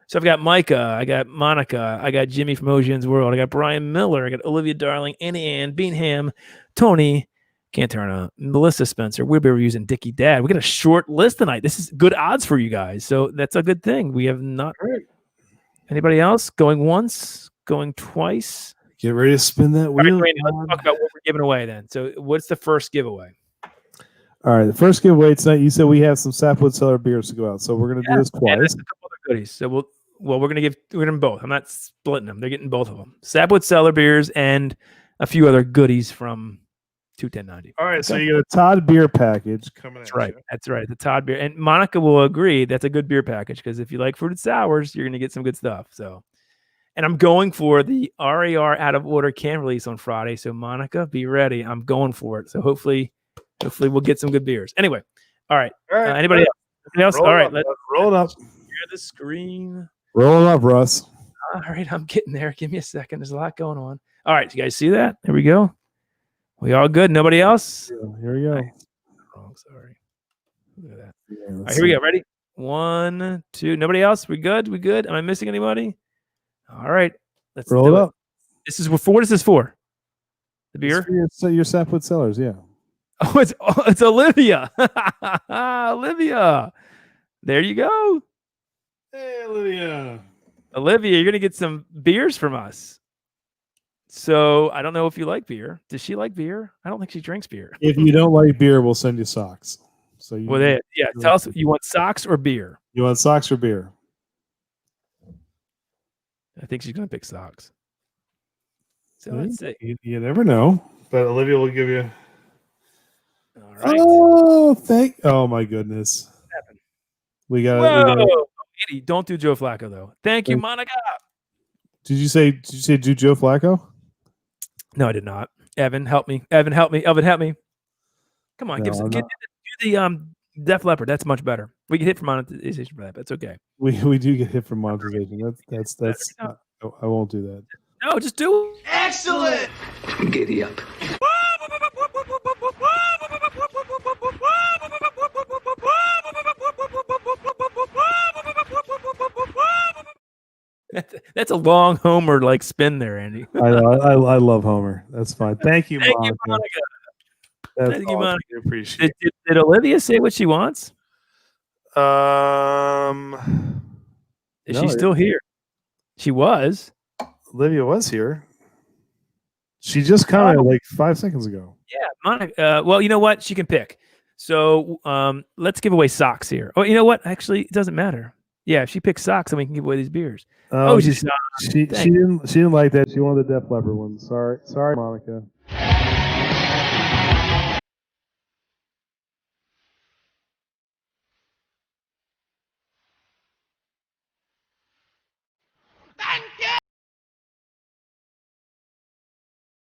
So I've got Micah, I got Monica, I got Jimmy from Ocean's World, I got Brian Miller, I got Olivia Darling, Annie Ann, Beanham, Tony, Cantarna, Melissa Spencer. We'll be reviewing Dickie Dad. We got a short list tonight. This is good odds for you guys, so that's a good thing. We have not. Anybody else going once, going twice? Get ready to spin that wheel. All right, Randy, let's talk about what we're giving away then. So, what's the first giveaway? All right, the first giveaway tonight. You said we have some Sapwood Cellar beers to go out, so we're going to do this twice. And a couple other goodies. So we're going to give them both. I'm not splitting them. They're getting both of them. Sapwood Cellar beers and a few other goodies from 21090. All right, so you get a Todd beer package coming. That's right. That's right. The Todd beer, and Monica will agree that's a good beer package because if you like fruited sours, you're going to get some good stuff. So, and I'm going for the RAR out of order can release on Friday. So Monica, be ready. I'm going for it. So hopefully we'll get some good beers. Anyway, all right. Anybody else? All right, let's roll it up. Share the screen. Roll it up, Russ. All right, I'm getting there. Give me a second. There's a lot going on. All right, you guys see that? There we go. We all good? Nobody else? Yeah, here we go. Oh, sorry. Look at that. Yeah, all right, here we go. Ready? 1, 2. Nobody else? We good? We good? Am I missing anybody? All right. Let's roll it up. This is for what is this for? The beer? Your Sapwood Cellars, yeah. Oh, it's Olivia. Olivia. There you go. Hey, Olivia. Olivia, you're going to get some beers from us. So I don't know if you like beer. Does she like beer? I don't think she drinks beer. If you don't like beer, we'll send you socks. So tell us, you want socks or beer? You want socks or beer? I think she's going to pick socks. So let's see. You never know. But Olivia will give you. All right. Oh my goodness. We got. Eddie, don't do Joe Flacco though. Thank you, Monica. Did you say do Joe Flacco? No, I did not. Evan, help me. Evan, help me. Evan, help me. Come on, do the Def Leppard. That's much better. We get hit for monetization for that. That's okay. We do get hit for monetization. That's. I won't do that. No, just do it. Excellent. Giddy up. That's a long Homer like spin there, Andy. I know. I love Homer. That's fine. Thank you, Monica. Thank you, Monica. Thank you, Monica. I appreciate it. Did Olivia say what she wants? Is she still here? She was. Olivia was here. She just commented like 5 seconds ago. Yeah, Monica. Well, you know what? She can pick. So let's give away socks here. Oh, you know what? Actually, it doesn't matter. Yeah, if she picks socks, then we can give away these beers. She didn't like that. She wanted the Def Leppard one. Sorry, Monica.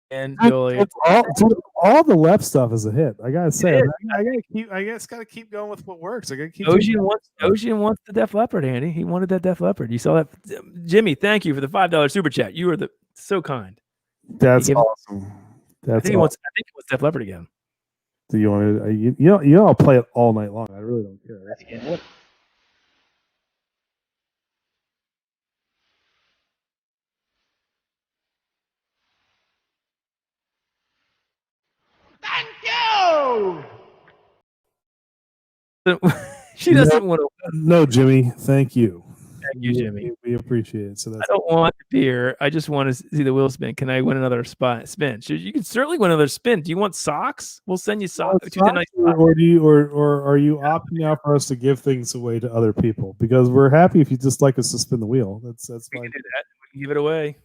And Julie, all the left stuff is a hit. I gotta say, I guess gotta keep going with what works. I gotta keep. Ocean wants the Def Leppard, Andy. He wanted that Def Leppard. You saw that, Jimmy. Thank you for the $5 super chat. You are so kind. That's awesome. I think he wants Def Leppard again. Do you want to? I'll play it all night long. I really don't care. She doesn't want to. No, Jimmy. Thank you. Thank you, Jimmy. We appreciate it. So I don't want the beer. I just want to see the wheel spin. Can I win another spin? You can certainly win another spin. Do you want socks? We'll send you socks. Or are you opting out for us to give things away to other people? Because we're happy if you just like us to spin the wheel. That's We fine. can do that. We can give it away.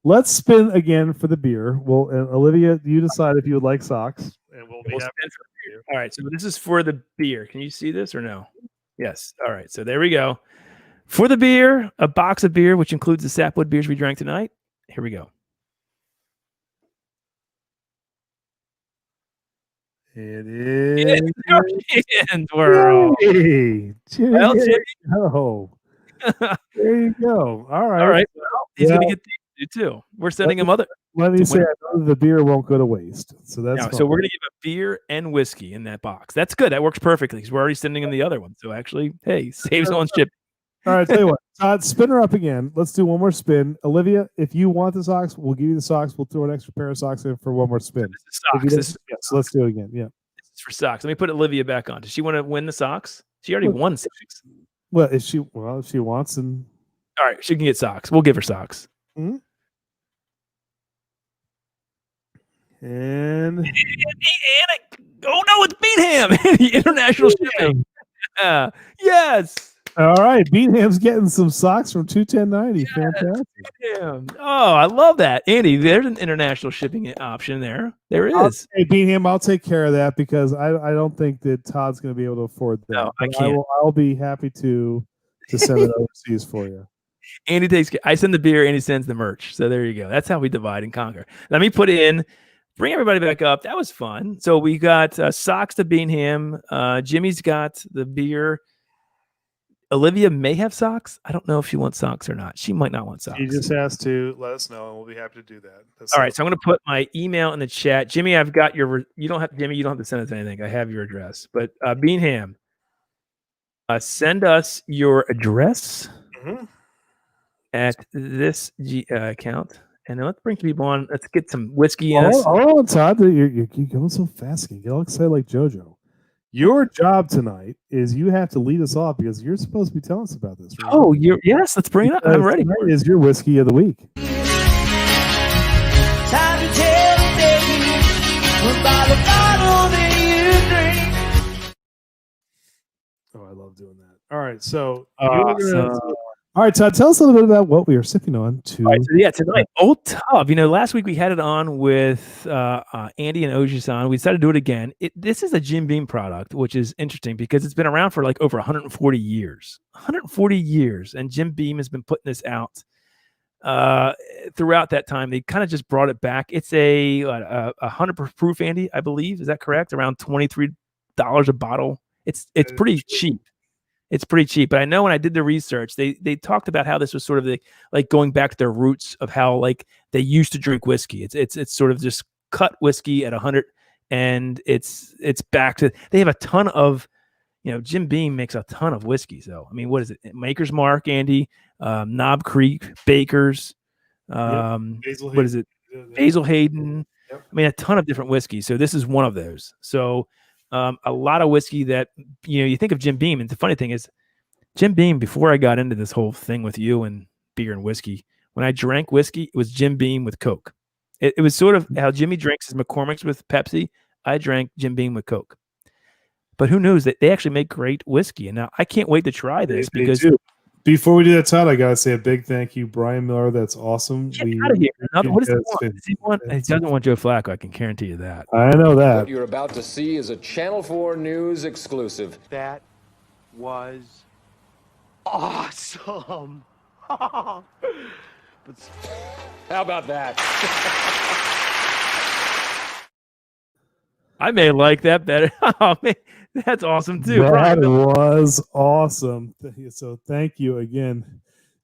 Let's spin again for the beer. Well, Olivia, you decide if you would like socks, and we'll spin for the beer. All right. So this is for the beer. Can you see this or no? Yes. All right. So there we go. For the beer, a box of beer, which includes the sapwood beers we drank tonight. Here we go. It is Indian world. Hey, Well, Jimmy. Oh, there you go. All right. All right. Well, he's going to get these too. We're sending him other. Let me say, I know the beer won't go to waste. So that's so we're going to give a beer and whiskey in that box. That's good. That works perfectly because we're already sending him the other one. So actually, hey, saves on shipping. All right, tell you what, Todd, spin her up again. Let's do one more spin. Olivia, if you want the socks, we'll give you the socks. We'll throw an extra pair of socks in for one more spin. This is socks. Yes, let's do it again. Yeah. This is for socks. Let me put Olivia back on. Does she want to win the socks? She already won socks. Well, if she wants, and all right, she can get socks. We'll give her socks. Mm-hmm. And oh no, it's Beatham. International shipping. Yes. All right, Beatham's getting some socks from 21090. Fantastic. Beatham. Oh, I love that, Andy. There's an international shipping option there. There is. Hey, Beatham, I'll take care of that because I don't think that Todd's going to be able to afford that. No, I can't. I'll be happy to send it overseas for you. Andy takes. I send the beer, Andy sends the merch. So there you go. That's how we divide and conquer. Let me put in. Bring everybody back up. That was fun. So we got socks to Beatham. Jimmy's got the beer. Olivia may have socks. I don't know if she wants socks or not. She might not want socks. She just has to let us know, and we'll be happy to do that. All right. So I'm going to put my email in the chat. Jimmy, I've got your. You don't have to send us anything. I have your address. But Beatham, send us your address at this account. And then let's bring people on. Let's get some whiskey in us. Oh, Todd, you're going so fast. You get all excited like JoJo. Your job tonight is you have to lead us off because you're supposed to be telling us about this. Right? Oh, yes. Let's bring it up. I'm ready. Tonight is your whiskey of the week. Time to tell the baby about the bottle that you drink. Oh, I love doing that. All right, so all right, Todd, tell us a little bit about what we are sipping on. Tonight, Old Tub. Last week we had it on with Andy and Ojisan. We decided to do it again. This is a Jim Beam product, which is interesting because it's been around for like over 140 years. 140 years, and Jim Beam has been putting this out throughout that time. They kind of just brought it back. It's a 100 proof, Andy, I believe. Is that correct? Around $23 a bottle. It's pretty cheap. It's pretty cheap, but I know when I did the research, they talked about how this was sort of like going back to their roots of how like they used to drink whiskey. It's sort of just cut whiskey at 100, and it's back to. They have a ton of, Jim Beam makes a ton of whiskey. So I mean, what is it? Maker's Mark, Andy, Knob Creek, Baker's, what is it? Basil Hayden. Yep. I mean, a ton of different whiskeys. So this is one of those. So. A lot of whiskey that, you think of Jim Beam. And the funny thing is, Jim Beam, before I got into this whole thing with you and beer and whiskey, when I drank whiskey, it was Jim Beam with Coke. It was sort of how Jimmy drinks his McCormick's with Pepsi. I drank Jim Beam with Coke. But who knows that they actually make great whiskey. And now I can't wait to try this because. Before we do that, Todd, I got to say a big thank you, Brian Miller. That's awesome. Get out of here. What does he want? He doesn't want Joe Flacco. I can guarantee you that. I know that. What you're about to see is a Channel 4 News exclusive. That was awesome. How about that? I may like that better. Oh, man. That's awesome too. That was awesome. So thank you again.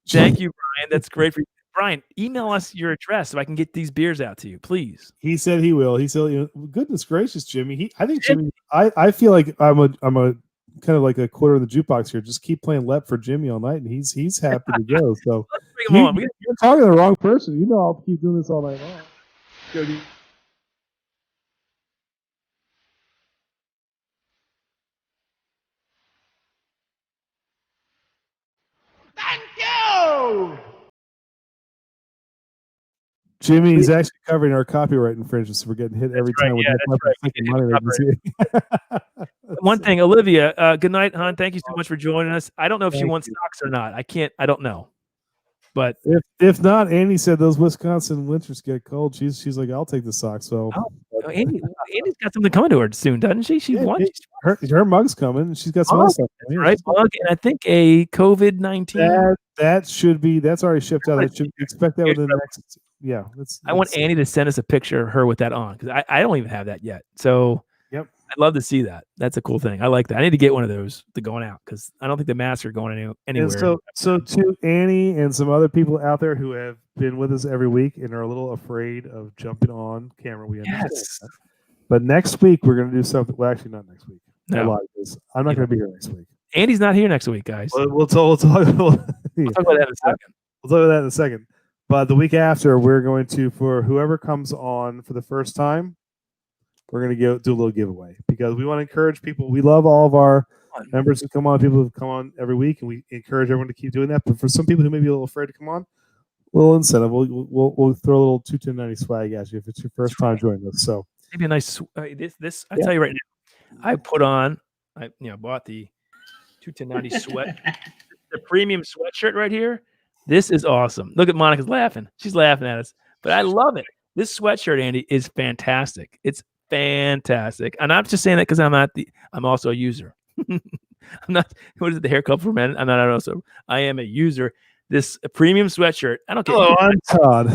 Thank you, Brian. That's great for you. Brian, email us your address so I can get these beers out to you, please. He said he will. He said, goodness gracious, Jimmy. I think Jimmy. I feel like I'm a kind of like a quarter of the jukebox here. Just keep playing Lep for Jimmy all night, and he's happy to go. So let's bring him on. You're talking to the wrong person. I'll keep doing this all night long. Jody. Show! Jimmy's actually covering our copyright infringements. So we're getting hit every time with One thing, Olivia, good night, hon. Thank you so much for joining us. I don't know if she wants socks or not. I don't know. But if not, Annie said those Wisconsin winters get cold. She's like, I'll take the socks. So Annie's got something coming to her soon, doesn't she? She wants her mug's coming. She's got some other stuff. Right, mug, and I think a COVID-19. That's already shipped out. I should expect that within the next. Yeah, I want Annie to send us a picture of her with that on because I don't even have that yet. So yep, I'd love to see that. That's a cool thing. I like that. I need to get one of those to going out because I don't think the masks are going anywhere. So to Annie and some other people out there who have been with us every week and are a little afraid of jumping on camera, we understand that. But next week we're going to do something. Well, actually, not next week. No. I'm not going to be here next week. Andy's not here next week, guys. We'll talk about that in a second. We'll talk about that in a second. But the week after, we're going to, for whoever comes on for the first time, we're going to do a little giveaway because we want to encourage people. We love all of our members who come on, people who come on every week, and we encourage everyone to keep doing that. But for some people who may be a little afraid to come on, a little incentive. We'll throw a little 21090 swag at you if it's your first time joining us. So maybe a nice this. I tell you right now, I put on. I bought the 21090 sweat, the premium sweatshirt right here. This is awesome. Look at Monica's laughing. She's laughing at us, but I love it. This sweatshirt, Andy, is fantastic. It's fantastic. And I'm just saying that because I'm also a user. I'm not, what is it, the hair club for men? I'm not also. I am a user. This premium sweatshirt. I don't care. Hello, I'm Todd.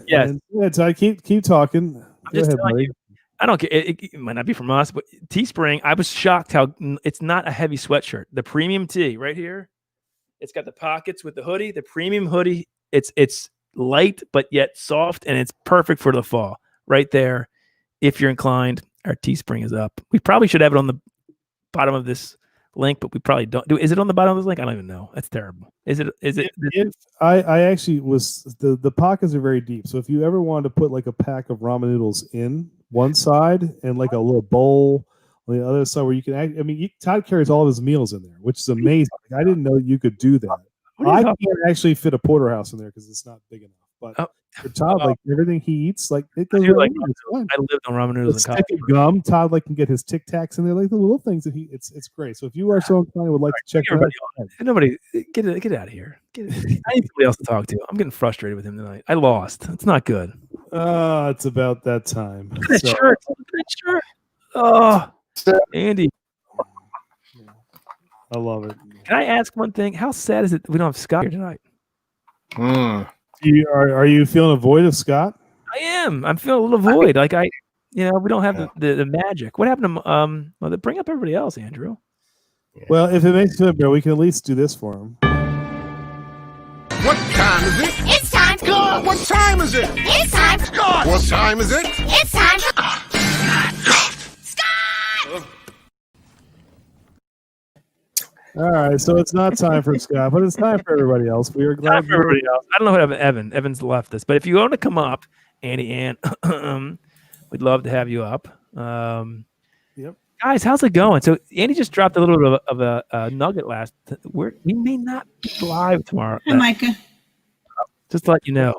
Yes. Yeah, Todd, keep talking. I'm just telling you. I don't care. It might not be from us, but Teespring, I was shocked how it's not a heavy sweatshirt. The premium tee right here. It's got the pockets with the hoodie, the premium hoodie. It's light, but yet soft, and it's perfect for the fall. Right there. If you're inclined, our Teespring is up. We probably should have it on the bottom of this link, but we probably don't. Is it on the bottom of this link? I don't even know. That's terrible. Is it? I actually was the pockets are very deep. So if you ever wanted to put like a pack of ramen noodles in one side and like a little bowl on the other side where you can Todd carries all of his meals in there, which is amazing. Like, I didn't know you could do that. I can't actually fit a porterhouse in there because it's not big enough. But for Todd, like everything he eats, like it goes. I lived on ramen noodles and stick of gum. Todd can get his Tic Tacs in there, like the little things that it's great. So if you are so inclined, would like to check it out. Nobody get out of here. I need somebody else to talk to. I'm getting frustrated with him tonight. I lost. It's not good. It's about that time. Sure. Oh, Andy. I love it. Can I ask one thing? How sad is it that we don't have Scott here tonight? Are you feeling a void of Scott? I am. I'm feeling a little void. Like we don't have the magic. What happened to bring up everybody else, Andrew? Well, if it makes you feel better, we can at least do this for him. What time is it? It's time. God, what time is it? It's time. God, what time is it? It's time. All right, so it's not time for Scott, but it's time for everybody else. We are glad for everybody else. I don't know what happened to Evan. Evan's left us, but if you want to come up, Andy and we'd love to have you up. Yep. Guys, how's it going? So Andy just dropped a little bit of a nugget last. We may not be live tomorrow. Hi, Micah. Just to let you know.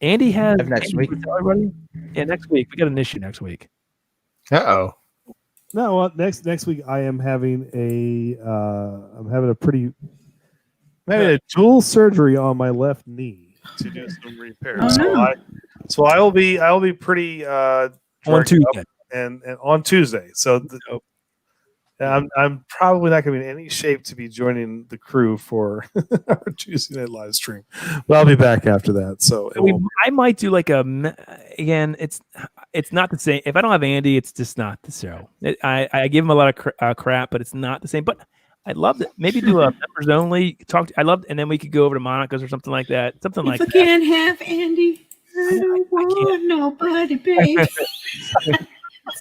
Andy has next week. Everybody? Yeah, next week. We got an issue next week. Uh-oh. No, well, next week I am having a dual surgery on my left knee to do some repairs. So I will be pretty on Tuesday and on Tuesday. So I'm probably not going to be in any shape to be joining the crew for our Tuesday night live stream, but I'll be back after that. So I might do like again. It's not the same. If I don't have Andy, it's just not the show. I give him a lot of crap, but it's not the same. But I'd love to maybe do a members only talk. And then we could go over to Monica's or something like that. Something like that. If I can't have Andy, I don't want nobody, baby.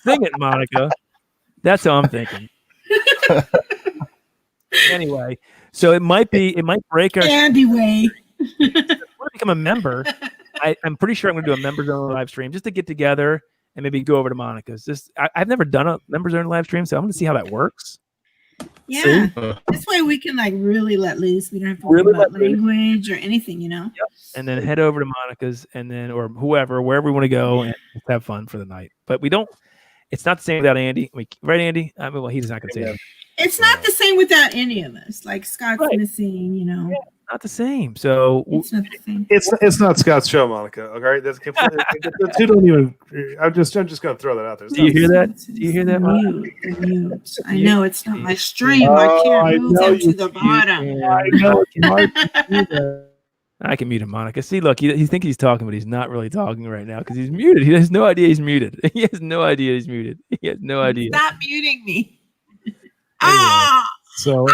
Sing it, Monica. That's how I'm thinking. Anyway, so it might break our Andy way. When I become a member, I'm pretty sure I'm going to do a members only live stream just to get together and maybe go over to Monica's. I've never done a members only live stream, so I'm going to see how that works. Yeah. This way we can like really let loose. We don't have to worry about language or anything, Yep. And then head over to Monica's and then or whoever, wherever we want to go and just have fun for the night. But we don't. It's not the same without Andy. Right, Andy? I mean, well, he's not going to say anything. It's not the same without any of us. Like Scott's missing, Yeah, not the same. So it's not the same. It's not Scott's show, Monica. Okay, that's completely. The two don't even. I'm just going to throw that out there. Do you hear that? Do you hear that? Mute. I know it's not my stream. I can't move him to the bottom. I know. I can mute him, Monica. See, look, he thinks he's talking, but he's not really talking right now because he's muted. He has no idea he's muted. He has no idea he's muted. He has no idea. Stop muting me. So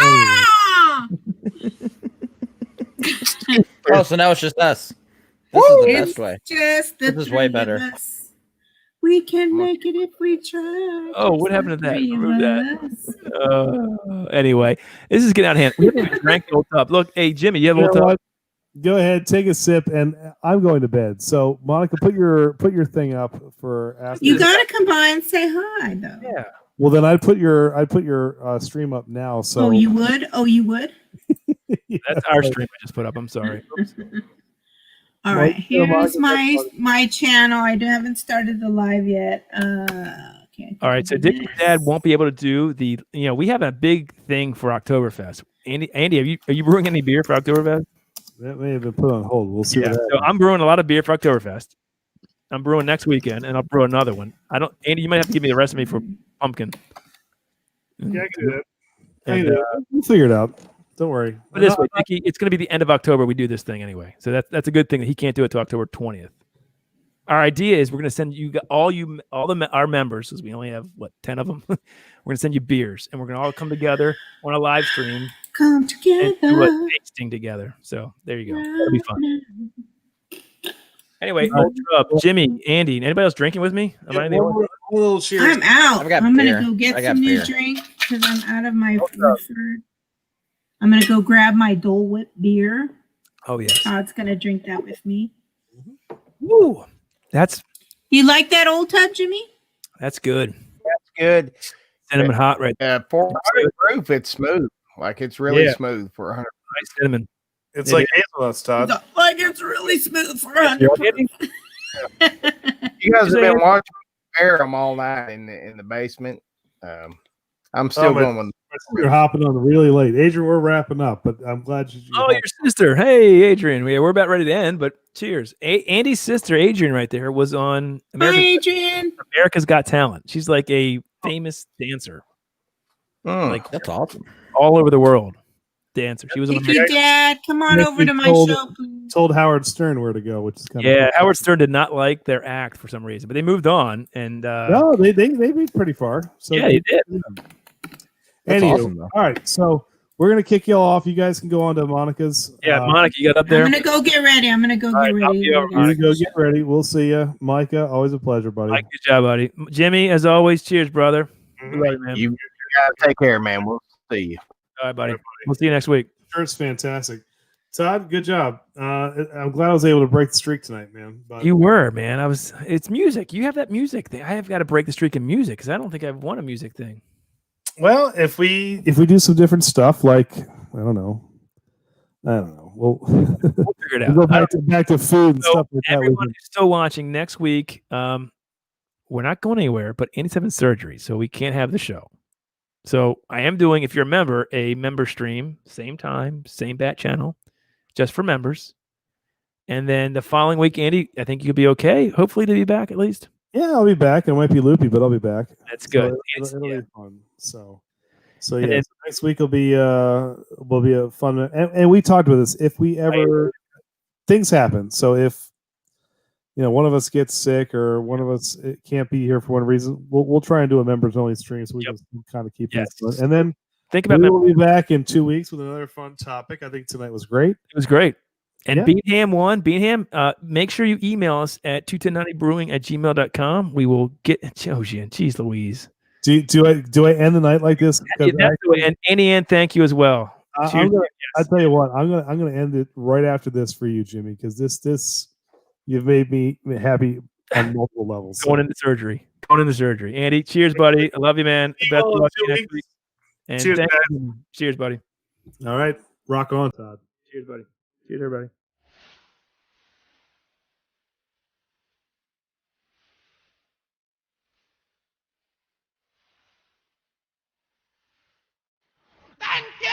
Oh, so now it's just us. This is the best way. Just the this is way better. We can make it if we try. Oh, what happened to that? Remove that. Anyway, this is getting out of hand. We haven't even drank the Old Top. Look, hey, Jimmy, you have Old Top? Go ahead, take a sip, and I'm going to bed. So, Monica, put your thing up for after. You got to come by and say hi, though. Yeah. Well, then I'd put your stream up now. So. Oh, you would? Oh, you would? That's our stream I just put up. I'm sorry. All right, here's my channel. I haven't started the live yet. Okay. All right, so Dick and Dad won't be able to do the. We have a big thing for Oktoberfest. Andy, are you brewing any beer for Oktoberfest? That may have been put on hold. We'll see. Yeah, so I'm brewing a lot of beer for Oktoberfest. I'm brewing next weekend, and I'll brew another one. Andy, you might have to give me the recipe for pumpkin. Yeah, I can do that. We'll figure it out. Don't worry. But this way, Dickie, it's going to be the end of October. We do this thing anyway, so that's a good thing that he can't do it till October 20th. Our idea is we're going to send our members, because we only have 10 of them. We're going to send you beers, and we're going to all come together on a live stream. Come together. And do a tasting together. So there you go. That'll be fun. Anyway, Jimmy, Andy, anybody else drinking with me? Am I the only one? Cheers. I'm out. I'm going beer. to go get some new drink because I'm out of my preferred. I'm going to go grab my Dole Whip beer. Oh, yes. Todd's going to drink that with me. Woo. You like that Old Tub, Jimmy? That's good. That's good. Cinnamon hot right there. For 100 proof, it's smooth. Like it's really smooth for 100. Nice cinnamon. It's like hazelnuts, Todd. Like it's really smooth for 100 proof. You guys have been watching me pair them all night in the basement. I'm still going with. You're hopping on really late, Adrian. We're wrapping up, but I'm glad you. Oh, your sister. Hey, Adrian. We're about ready to end, but cheers. Andy's sister, Adrian, right there, was on America's Got Talent. She's like a famous dancer. Like that's awesome. All over the world, dancer. She was on Dickie, Dad, come on over to my show, please. Told Howard Stern where to go, which is kind of cool. Howard Stern did not like their act for some reason, but they moved on and no, they beat pretty far. So yeah, they did. Anyway, awesome, all right, so we're gonna kick y'all off. You guys can go on to Monica's. Yeah, Monica, you got up there. I'm gonna go get ready. You go get ready. We'll see you, Micah. Always a pleasure, buddy. Mike, good job, buddy. Jimmy, as always, cheers, brother. Right, man. You gotta take care, man. We'll see you. All right, buddy. We'll see you next week. Sure, it's fantastic. Todd, good job. I'm glad I was able to break the streak tonight, man. But you were, man. It's music. You have that music thing. I have got to break the streak in music because I don't think I've won a music thing. Well, if we do some different stuff, like I don't know, we'll figure it out. We'll go back to food and stuff like that. Everyone who's still watching next week, we're not going anywhere, but Andy's having surgery, so we can't have the show. So I am doing, if you're a member stream, same time, same bat channel, just for members. And then the following week, Andy, I think you'll be okay. Hopefully to be back at least. Yeah, I'll be back. I might be loopy, but I'll be back. That's good. It'll be fun. So yeah. Next week will be a fun. And we talked about this. If we ever things happen, so if one of us gets sick or one of us can't be here for one reason, we'll try and do a members only stream so we can kind of keep this going. And then we'll be back in 2 weeks with another fun topic. I think tonight was great. It was great. And Beanham won. Beanham, make sure you email us at 21090brewing@gmail.com. We will get Jeez Louise. Do I end the night like this? And Annie, thank you as well. I tell you what, I'm gonna end it right after this for you, Jimmy, because this you've made me happy on multiple levels. Going into surgery. Andy, cheers, buddy. I love you, man. Best of luck next week. And Cheers, thank guys. you. Cheers, buddy. All right. Rock on, Todd. Cheers, buddy. Cheers, everybody. Thank you.